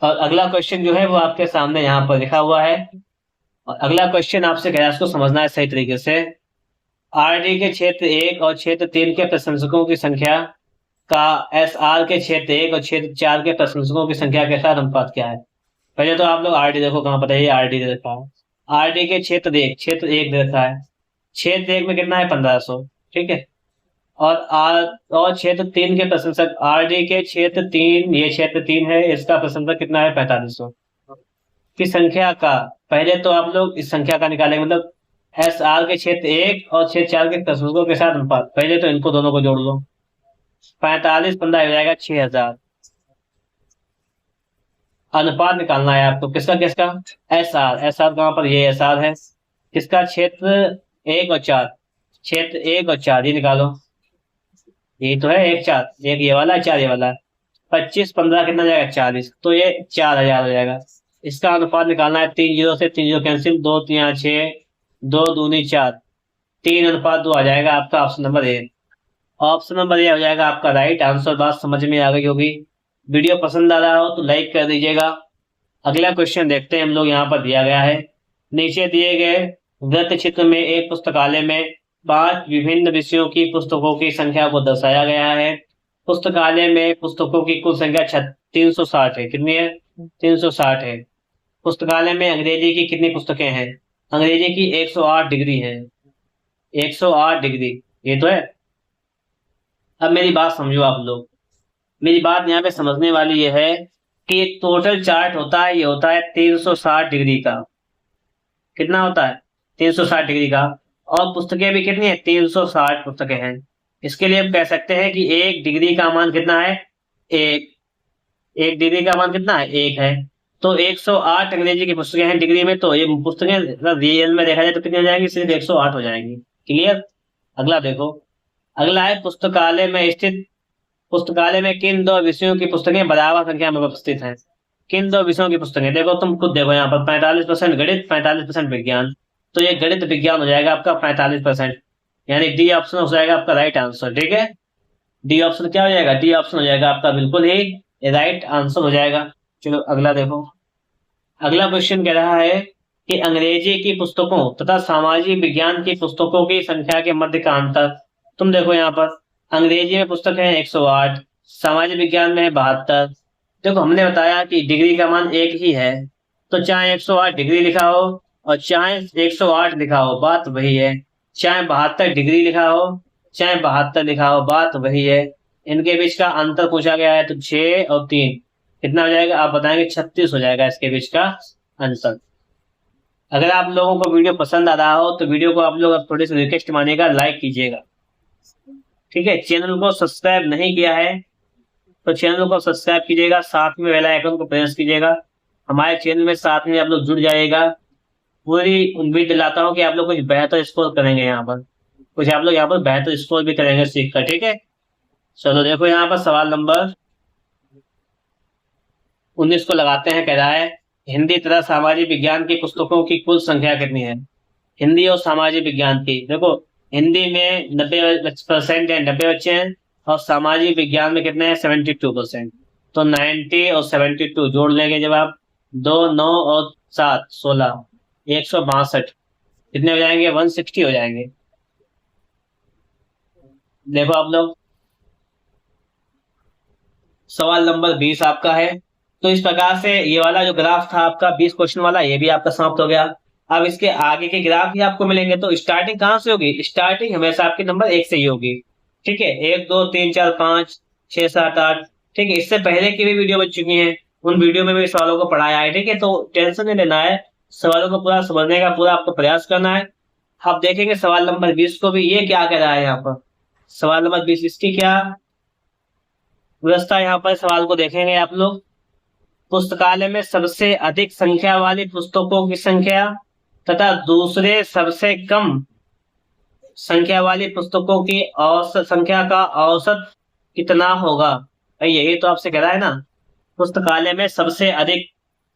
और अगला क्वेश्चन जो है वो आपके सामने यहाँ पर लिखा हुआ है। और अगला क्वेश्चन आपसे कह रहा है, इसको समझना है सही तरीके से। RD के क्षेत्र 1 और क्षेत्र 3 के प्रशंसकों की संख्या का SR के क्षेत्र 1 और क्षेत्र 4 के प्रशंसकों की संख्या के साथ अनुपात क्या है। पहले तो आप लोग RD देखो, कहाँ पर है, RD दे रखा है। RD के क्षेत्र 1 दे रखा है, क्षेत्र 1 में कितना है, 1500। ठीक है, और क्षेत्र 3 के प्रशंसक, RD के क्षेत्र 3, ये क्षेत्र 3 है, इसका प्रशंसक कितना है, 4500 की संख्या का। पहले तो आप लोग इस संख्या का निकालेंगे, मतलब SR के क्षेत्र 1 और क्षेत्र 4 के प्रशंसकों के साथ अनुपात। पहले तो इनको दोनों को जोड़ लो, 45 15 हो जाएगा 6000। अनुपात निकालना है आपको, किसका किसका, SR कहाँ पर, ये SR है, किसका, क्षेत्र 1 और 4, क्षेत्र 1 और 4 ये निकालो। ये तो है 1 4, एक ये वाला 4 ये वाला। 25 15 कितना जाएगा, 40, तो ये 4000 हो जाएगा। इसका अनुपात निकालना है, 3 0 से 3 0 कैंसिल, 2 3 6 2 दूनी 4, 3:2 आ जाएगा आपका option number A. Option number A हो जाएगा आपका राइट आंसर। बात समझ में आ गई होगी। वीडियो पसंद आ रहा हो तो लाइक कर दीजिएगा। अगला क्वेश्चन देखते हैं हम लोग, यहाँ पर दिया गया है, नीचे दिए गए वृत्त चित्र में एक पुस्तकालय में 5 विभिन्न विषयों की पुस्तकों की संख्या को दर्शाया गया है। पुस्तकालय में पुस्तकों की कुल संख्या 360 है। कितनी है? 360 है। पुस्तकालय में अंग्रेजी की कितनी पुस्तकें हैं? अंग्रेजी की 108 डिग्री है। 108 डिग्री ये तो है। अब मेरी बात समझो आप लोग। मेरी बात यहाँ पे समझने वाली ये है कि टोटल चार्ट होता है, ये होता है 360 डिग्री का। कितना होता है? 360 डिग्री का। और पुस्तकें भी कितनी है? 360 पुस्तकें हैं। इसके लिए हम कह सकते हैं कि 1 डिग्री का मान कितना है? 1। 1 डिग्री का मान कितना है? 1 है। तो 108 अंग्रेजी की पुस्तकें हैं डिग्री में, तो ये पुस्तकें रियल में देखा जाए तो कितनी हो जाएंगी? सिर्फ 108 हो जाएंगी। क्लियर? अगला देखो। अगला है पुस्तकालय में किन 2 विषयों की पुस्तकें बराबर संख्या में उपस्थित हैं? किन 2 विषयों की पुस्तकें? देखो तुम खुद देखो यहाँ पर 45% गणित, 45% विज्ञान। तो ये गणित विज्ञान हो जाएगा आपका 45%, यानी डी ऑप्शन हो जाएगा आपका राइट आंसर। ठीक है, डी ऑप्शन क्या हो जाएगा? डी ऑप्शन हो जाएगा आपका बिल्कुल ही राइट आंसर हो जाएगा। चलो अगला देखो। अगला क्वेश्चन कह रहा है कि अंग्रेजी की पुस्तकों तथा सामाजिक विज्ञान की पुस्तकों की संख्या के मध्य का अंतर। तुम देखो यहाँ पर अंग्रेजी में पुस्तक है 108, सामाजिक विज्ञान में है 72। देखो हमने बताया कि डिग्री का मान 1 ही है, तो चाहे 108 डिग्री लिखा हो और चाहे 108 लिखा हो, बात वही है। चाहे 72 डिग्री लिखा हो चाहे 72 लिखा हो, बात वही है। इनके बीच का अंतर पूछा गया है, तो 6 और 3 कितना हो जाएगा? आप बताएंगे 36 हो जाएगा इसके बीच का अंतर। अगर आप लोगों को वीडियो पसंद आ रहा हो तो वीडियो को आप लोग थोड़ी सी रिक्वेस्ट मानिएगा, लाइक कीजिएगा। ठीक है, चैनल को सब्सक्राइब नहीं किया है तो चैनल को सब्सक्राइब कीजिएगा, साथ में बेल आइकन को प्रेस कीजिएगा। हमारे चैनल में साथ में आप लोग जुड़ जाइएगा। पूरी उम्मीद दिलाता हूँ कि आप लोग कुछ बेहतर स्कोर करेंगे, यहाँ पर कुछ आप लोग यहाँ पर बेहतर स्कोर भी करेंगे सीख कर। ठीक है, चलो देखो यहाँ पर सवाल नंबर 19 को लगाते हैं। कह रहा है हिंदी तथा सामाजिक विज्ञान की पुस्तकों की कुल संख्या कितनी है? हिंदी और सामाजिक विज्ञान की देखो, हिंदी में 90% है, 90 बच्चे हैं, और सामाजिक विज्ञान में कितने हैं? 72%। तो 90 और 72 जोड़ लेंगे जब आप 2, 9 और 7 16, 162 कितने हो जाएंगे? 160 हो जाएंगे। देखो आप लोग सवाल नंबर 20 आपका है। तो इस प्रकार से ये वाला जो ग्राफ था आपका 20 क्वेश्चन वाला, ये भी आपका समाप्त हो गया। अब इसके आगे के ग्राफ ही आपको मिलेंगे। तो स्टार्टिंग कहाँ से होगी? स्टार्टिंग हमेशा आपकी नंबर 1 से ही होगी। ठीक है, 1 2 3 4 5 6 7 8। ठीक है, इससे पहले की भी वीडियो बन चुकी है, उन वीडियो में भी सवालों को पढ़ाया है। ठीक है, तो टेंशन नहीं लेना है, सवालों को पूरा समझने का पूरा आपको प्रयास करना है। आप देखेंगे सवाल नंबर 20 को भी, ये क्या कह रहा है यहाँ पर? सवाल नंबर 20 इसकी क्या व्यवस्था? यहाँ पर सवाल को देखेंगे आप लोग। पुस्तकालय में सबसे अधिक संख्या वाली पुस्तकों की संख्या तथा दूसरे सबसे कम संख्या वाली पुस्तकों की औसत संख्या का औसत कितना होगा? भाई यही तो आपसे कह रहा है ना। पुस्तकालय में सबसे अधिक,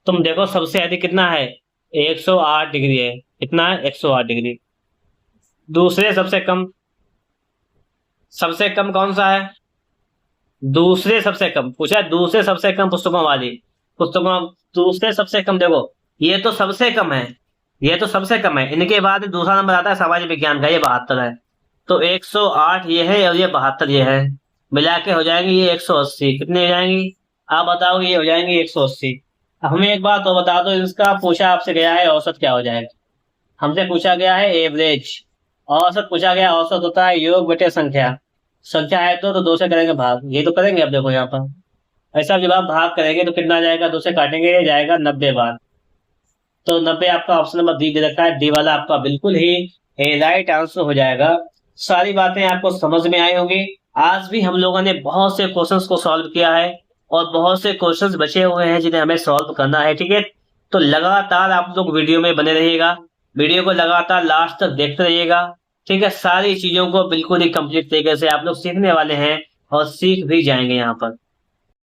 तुम देखो सबसे अधिक कितना है? 108 डिग्री है। कितना है? 108 डिग्री। दूसरे सबसे कम कौन सा है? दूसरे सबसे कम पूछा है, दूसरे सबसे कम पुस्तकों वाली पुस्तकों। दूसरे सबसे कम देखो, ये तो सबसे कम है, ये तो सबसे कम है। इनके बाद दूसरा नंबर आता है सामाजिक विज्ञान का, ये 72 है। तो 108 ये है और ये 72 ये है, मिला के हो जाएंगे ये 180। कितनी हो जाएंगी आप बताओ? ये हो जाएंगे 180। अब हमें एक बात और बता दो, इसका पूछा आपसे गया है औसत क्या हो जाएगा? हमसे पूछा गया है एवरेज, औसत पूछा गया। औसत होता है योग बटे संख्या। संख्या है तो 2 से करेंगे भाग, ये तो करेंगे। अब देखो यहाँ पर ऐसा जब आप भाग करेंगे तो कितना जाएगा? 2 से काटेंगे, ये जाएगा 90 बार। तो 90 आपका ऑप्शन नंबर डी दे रखा है, डी वाला आपका बिल्कुल ही राइट आंसर हो जाएगा। सारी बातें आपको समझ में आई होंगी। आज भी हम लोगों ने बहुत से क्वेश्चंस को सॉल्व किया है और बहुत से क्वेश्चंस बचे हुए हैं जिन्हें हमें सॉल्व करना है। ठीक है, तो लगातार आप लोग वीडियो में बने रहिएगा, वीडियो को लगातार लास्ट तक देखते रहिएगा। ठीक है, सारी चीजों को बिल्कुल ही कंप्लीट तरीके से आप लोग सीखने वाले हैं और सीख भी जाएंगे यहाँ पर।